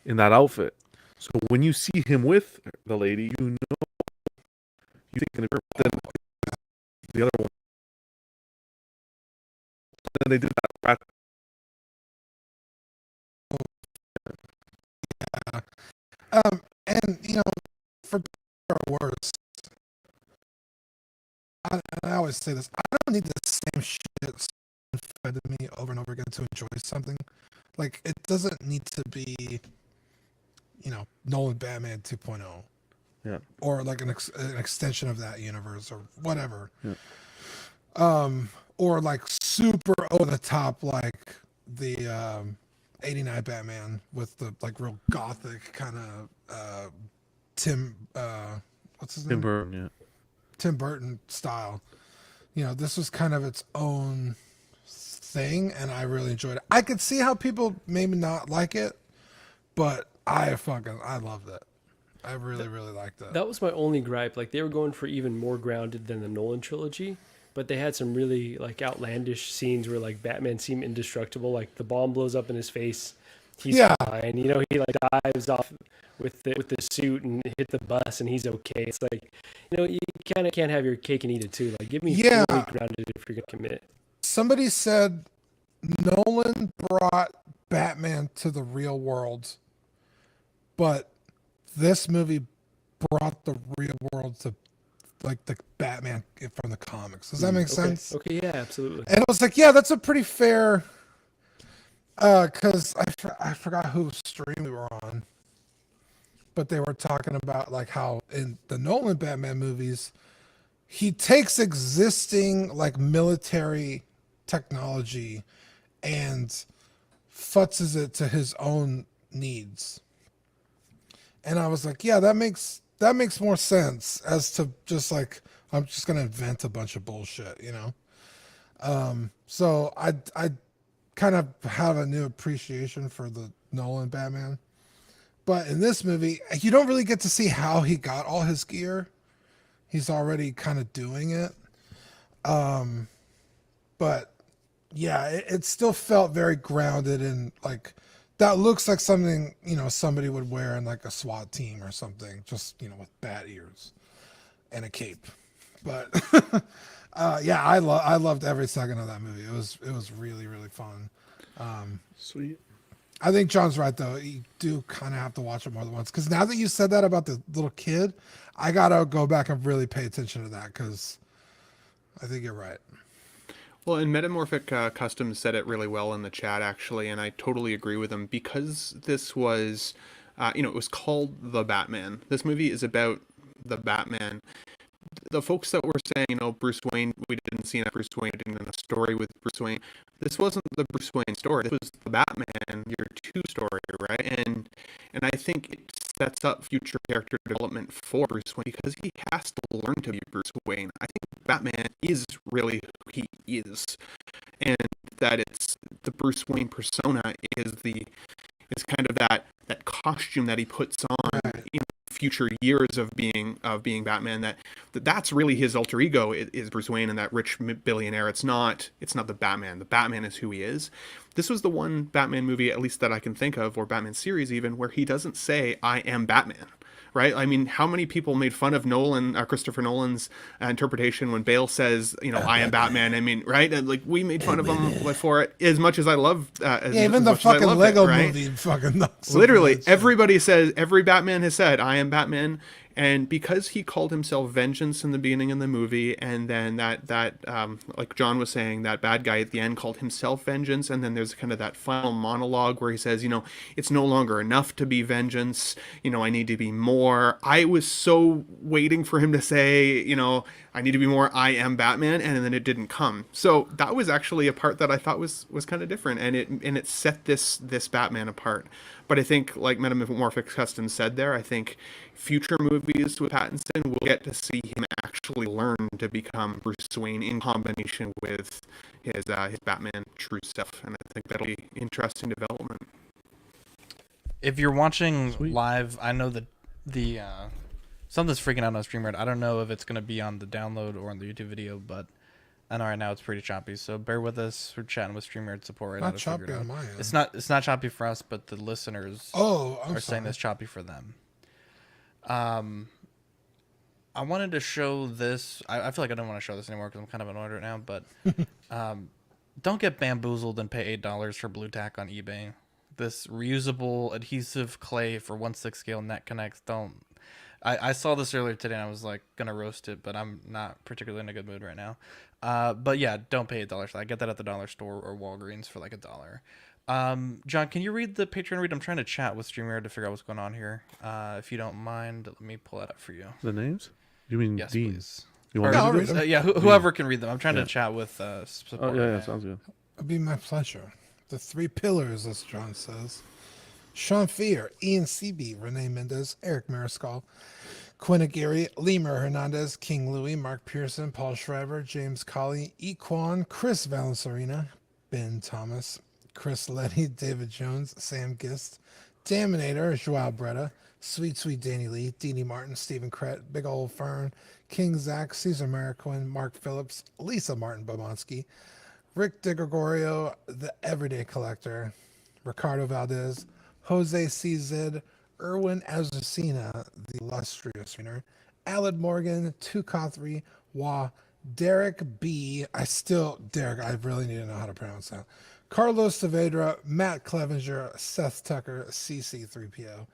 S3: in that outfit. So when you see him with the lady, you think then the other one. Then they did that.
S1: And for better or worse, I always say this: I don't need the same shit fed to me over and over again to enjoy something. Like, it doesn't need to be, Nolan Batman 2.0.
S3: Yeah.
S1: Or like an extension of that universe or whatever. Yeah. Or like super over the top, like the 89 Batman with the like real gothic kind of what's his name?
S3: Tim Burton, yeah.
S1: Tim Burton style. This was kind of its own thing, and I really enjoyed it. I could see how people maybe not like it, but I loved it. I really liked it.
S4: That was my only gripe. Like, they were going for even more grounded than the Nolan trilogy, but they had some really like outlandish scenes where like Batman seemed indestructible. Like the bomb blows up in his face, he's fine. He like dives off with the suit and hit the bus, and he's okay. It's like, you kind of can't have your cake and eat it too. Like, give me fully grounded if you're gonna commit.
S1: Somebody said Nolan brought Batman to the real world, but this movie brought the real world to like the Batman from the comics. Does that make sense?
S4: Okay, yeah, absolutely.
S1: And I was like, yeah, that's a pretty fair. Because I forgot whose stream we were on, but they were talking about like how in the Nolan Batman movies, he takes existing like military technology and futzes it to his own needs. And I was like, yeah, that makes more sense as to just like, I'm just gonna invent a bunch of bullshit, So I kind of have a new appreciation for the Nolan Batman. But in this movie, you don't really get to see how he got all his gear. He's already kind of doing it. But yeah, it still felt very grounded in like, that looks like something, somebody would wear in like a SWAT team or something, just, with bat ears and a cape. But Yeah, I loved every second of that movie. It was really really fun.
S3: Sweet.
S1: I think John's right though. You do kind of have to watch it more than once because now that you said that about the little kid, I gotta go back and really pay attention to that because I think you're right.
S12: Well, and Metamorphic Customs said it really well in the chat, actually, and I totally agree with him because this was, it was called The Batman. This movie is about the Batman. The folks that were saying, Bruce Wayne, we didn't see enough Bruce Wayne, we didn't a story with Bruce Wayne. This wasn't the Bruce Wayne story. This was the Batman Year 2 story, right? And I think it sets up future character development for Bruce Wayne because he has to learn to be Bruce Wayne. I think Batman is really who he is, and that it's the Bruce Wayne persona is kind of that costume that he puts on in future years of being Batman. That's really his alter ego is Bruce Wayne and that rich billionaire. It's not the Batman. The Batman is who he is. This was the one Batman movie, at least that I can think of, or Batman series even, where he doesn't say "I am Batman." Right? I mean, how many people made fun of Christopher Nolan's interpretation when Bale says, "I am Batman"? I mean, right? And, like, we made fun of him for it as much as I love.
S1: Even the fucking Lego movie, fucking
S12: literally everybody says, every Batman has said, "I am Batman." And because he called himself Vengeance in the beginning of the movie, and then that like John was saying, that bad guy at the end called himself Vengeance, and then there's kind of that final monologue where he says, it's no longer enough to be Vengeance, I need to be more. I was so waiting for him to say, I need to be more, I am Batman, and then it didn't come. So that was actually a part that I thought was kind of different, and it set this Batman apart. But I think, like Metamorphic Customs said there, I think future movies with Pattinson will get to see him actually learn to become Bruce Wayne in combination with his Batman true self, and I think that'll be interesting development.
S2: If you're watching live, I know that the something's freaking out on StreamYard. I don't know if it's going to be on the download or on the YouTube video, but I know right now it's pretty choppy, so bear with us. We're chatting with StreamYard support right now.
S1: Not choppy on my end.
S2: It's not choppy for us, but the listeners are saying it's choppy for them. I wanted to show this. I feel like I don't want to show this anymore because I'm kind of annoyed right now, but don't get bamboozled and pay $8 for blue tack on eBay. This reusable adhesive clay for 1/6 scale net connects. Don't. I saw this earlier today and I was like gonna roast it, but I'm not particularly in a good mood right now. But yeah, don't pay $8 for that. I get that at the dollar store or Walgreens for like $1. John, can you read the Patreon read? I'm trying to chat with StreamYard to figure out what's going on here. If you don't mind, let me pull that up for you.
S3: The names? You mean
S2: yes,
S3: Dean?
S2: Please.
S3: You want
S1: I'll read them.
S2: Yeah, whoever can read them. I'm trying to chat with support.
S3: Oh, yeah, sounds good.
S1: It'd be my pleasure. The 3 pillars, as John says. Sean Fear, Ian CB, Renee Mendez, Eric Mariscal, Quinn Aguirre, Lemur Hernandez, King Louis, Mark Pearson, Paul Schreiber, James Colley, Equan, Chris Valencerina, Ben Thomas, Chris Letty, David Jones, Sam Gist, Daminator, Joao Bretta, Sweet Danny Lee, Deanie Martin, Stephen Krett, Big Ol' Fern, King Zach, Caesar Mariquin, Mark Phillips, Lisa Martin Bomonsky, Rick DeGregorio, The Everyday Collector, Ricardo Valdez, Jose CZ, Erwin Azucena, the illustrious winner, Alad Morgan, Tukothri, Wah, Derek B. Derek, I really need to know how to pronounce that. Carlos Saavedra, Matt Clevenger, Seth Tucker, CC3PO,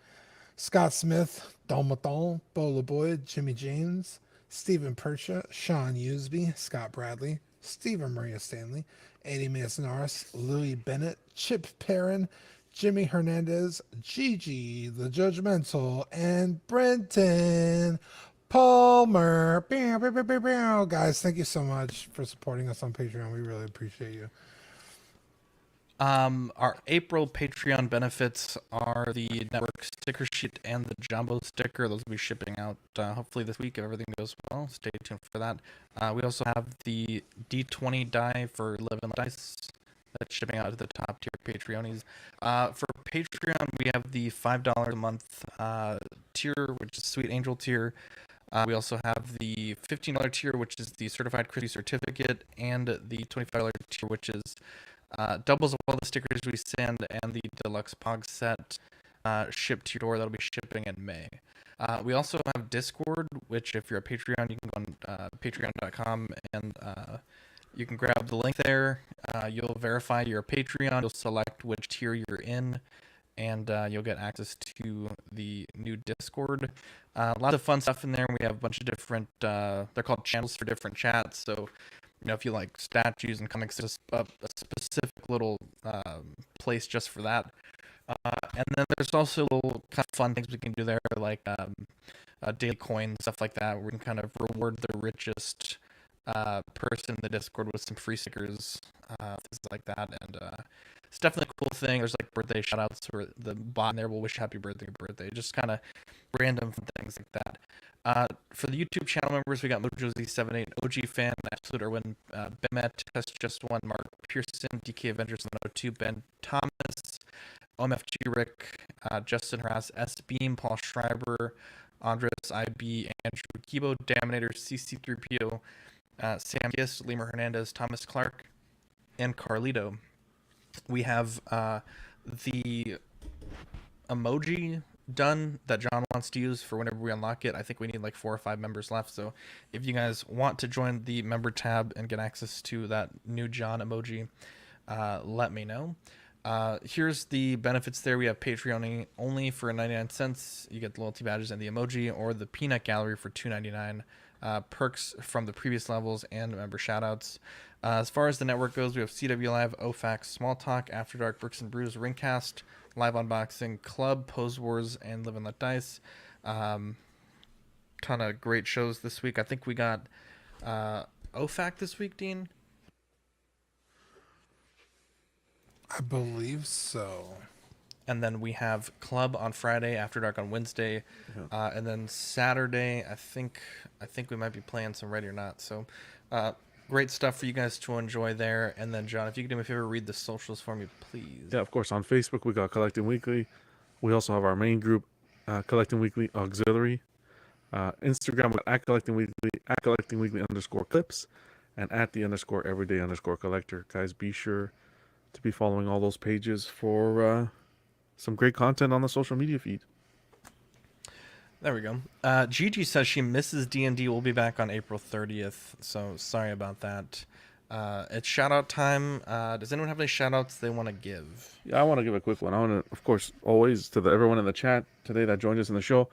S1: Scott Smith, Dalmaton, Bola Boyd, Jimmy James, Stephen Percha, Sean Usby, Scott Bradley, Stephen Maria Stanley, Eddie Masnaris, Louis Bennett, Chip Perrin, Jimmy Hernandez, Gigi, the Judgmental, and Brenton Palmer. Guys, thank you so much for supporting us on Patreon. We really appreciate you.
S2: Our April Patreon benefits are the network sticker sheet and the jumbo sticker. Those will be shipping out hopefully this week if everything goes well. Stay tuned for that. We also have the D20 die for Live and Dice that's shipping out to the top tier Patreonies. For Patreon, we have the $5 a month tier, which is Sweet Angel tier. We also have the $15 tier, which is the Certified Christie Certificate, and the $25 tier, which is doubles of all the stickers we send and the deluxe pog set. shipped to your door. That'll be shipping in May. We also have Discord, which if you're a Patreon, you can go on patreon.com and you can grab the link there. You'll verify your Patreon. You'll select which tier you're in, and you'll get access to the new Discord. Lots of fun stuff in there. We have a bunch of different, they're called channels for different chats. So, if you like statues and comics, just a specific little place just for that. And then there's also little kind of fun things we can do there, like daily coins, stuff like that, where we can kind of reward the richest person in the Discord with some free stickers, things like that. And it's definitely a cool thing. There's like birthday shoutouts, or the bot in there will wish happy birthday, just kind of random things like that. For the YouTube channel members, we got MojoZ78, OG Fan, Absolute Erwin, Bemet, Test Just One, Mark Pearson, DK Avengers 102, Ben Thomas, OMFG Rick, Justin Harass, S Beam, Paul Schreiber, Andres IB, Andrew Kibo, Daminator, CC3PO, Sam Giss, Lemur Hernandez, Thomas Clark, and Carlito. We have the emoji done that John wants to use for whenever we unlock it. I think we need like 4 or 5 members left. So if you guys want to join the member tab and get access to that new John emoji, let me know. Here's the benefits there. We have Patreon only for 99 cents. You get the loyalty badges and the emoji, or the peanut gallery for $2.99. Perks from the previous levels and member shoutouts. As far as the network goes, we have CW Live, OFAX, Small Talk, After Dark, Bricks and Brews, Ringcast, Live Unboxing, Club, Pose Wars, and Live and Let Dice. Kind of great shows this week. I think we got OFAC this week, Dean?
S1: I believe so.
S2: And then we have Club on Friday, After Dark on Wednesday, and then Saturday, I think we might be playing some Ready or Not. So great stuff for you guys to enjoy there. And then, John, if you could do me a favor, read the socials for me, please.
S3: Yeah, of course. On Facebook, we got Collecting Weekly. We also have our main group, Collecting Weekly Auxiliary. Instagram, we got @Collecting Weekly, @Collecting Weekly _clips, and @the_everyday_collector. Guys, be sure to be following all those pages for some great content on the social media feed.
S2: There we go. Gigi says she misses D&D. We'll be back on April 30th, so sorry about that. It's shout-out time. Does anyone have any shout-outs they want to give?
S3: Yeah, I want to give a quick one. I want to, of course, always to everyone in the chat today that joined us in the show.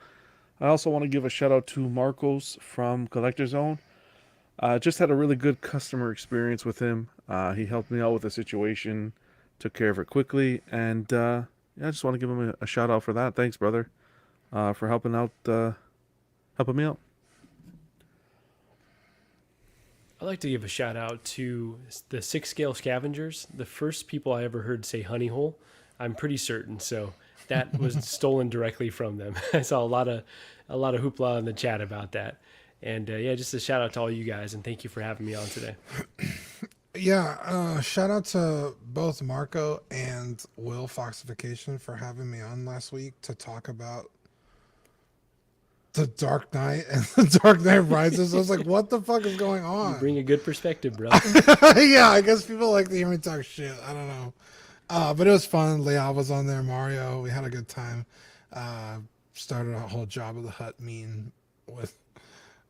S3: I also want to give a shout-out to Marcos from Collector Zone. Just had a really good customer experience with him. He helped me out with the situation, took care of it quickly, and yeah, I just want to give him a shout-out for that. Thanks, brother, for helping me out.
S4: I'd like to give a shout out to the 6-scale scavengers. The first people I ever heard say honey hole, I'm pretty certain. So that was stolen directly from them. I saw a lot of hoopla in the chat about that. And yeah, just a shout out to all you guys, and thank you for having me on today.
S1: Yeah, shout out to both Marco and Will Foxification for having me on last week to talk about the Dark Knight and the Dark Knight Rises. I was like, what the fuck is going on?
S4: You bring a good perspective, bro.
S1: Yeah, I guess people like to hear me talk shit. I don't know. But it was fun. Leal was on there, Mario. We had a good time. Started a whole Job of the Hutt meme with,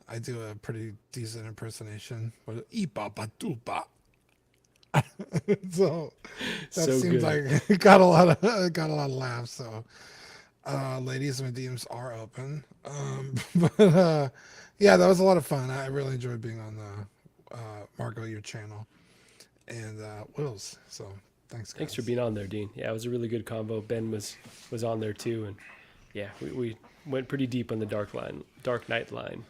S1: I do a pretty decent impersonation with Ipa Batupa. So that
S4: So
S1: seems
S4: good.
S1: like it got a lot of laughs. So ladies and DMs are open. But yeah, that was a lot of fun. I really enjoyed being on the Marco, your channel, and Will's. So thanks, guys.
S4: Thanks for being on there, Dean. Yeah, it was a really good combo. Ben was on there too, and yeah, we went pretty deep on the Dark Knight line.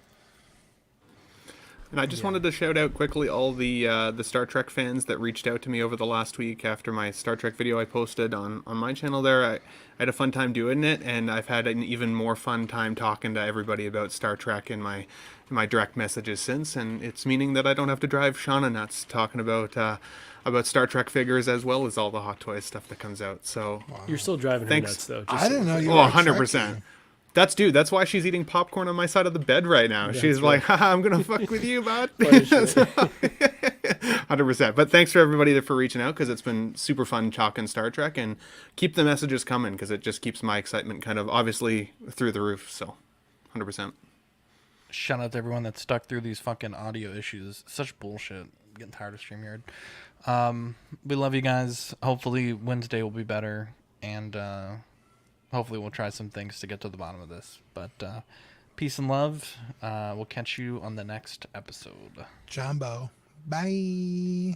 S12: And I just wanted to shout out quickly all the Star Trek fans that reached out to me over the last week after my Star Trek video I posted on my channel there. I had a fun time doing it, and I've had an even more fun time talking to everybody about Star Trek in my direct messages since, and it's meaning that I don't have to drive Shauna nuts talking about Star Trek figures as well as all the Hot Toys stuff that comes out. So
S4: You're still driving her nuts, though.
S1: I didn't know you were
S12: 100%. That's why she's eating popcorn on my side of the bed right now.
S4: That's
S12: she's
S4: right.
S12: like, haha, I'm gonna fuck with you, bud. 100%. But thanks for everybody for reaching out, because it's been super fun talking Star Trek, and keep the messages coming, because it just keeps my excitement kind of obviously through the roof. So 100%.
S2: Shout out to everyone that stuck through these fucking audio issues. Such bullshit. I'm getting tired of StreamYard. We love you guys. Hopefully Wednesday will be better, and hopefully we'll try some things to get to the bottom of this. But peace and love. We'll catch you on the next episode.
S1: Jumbo. Bye.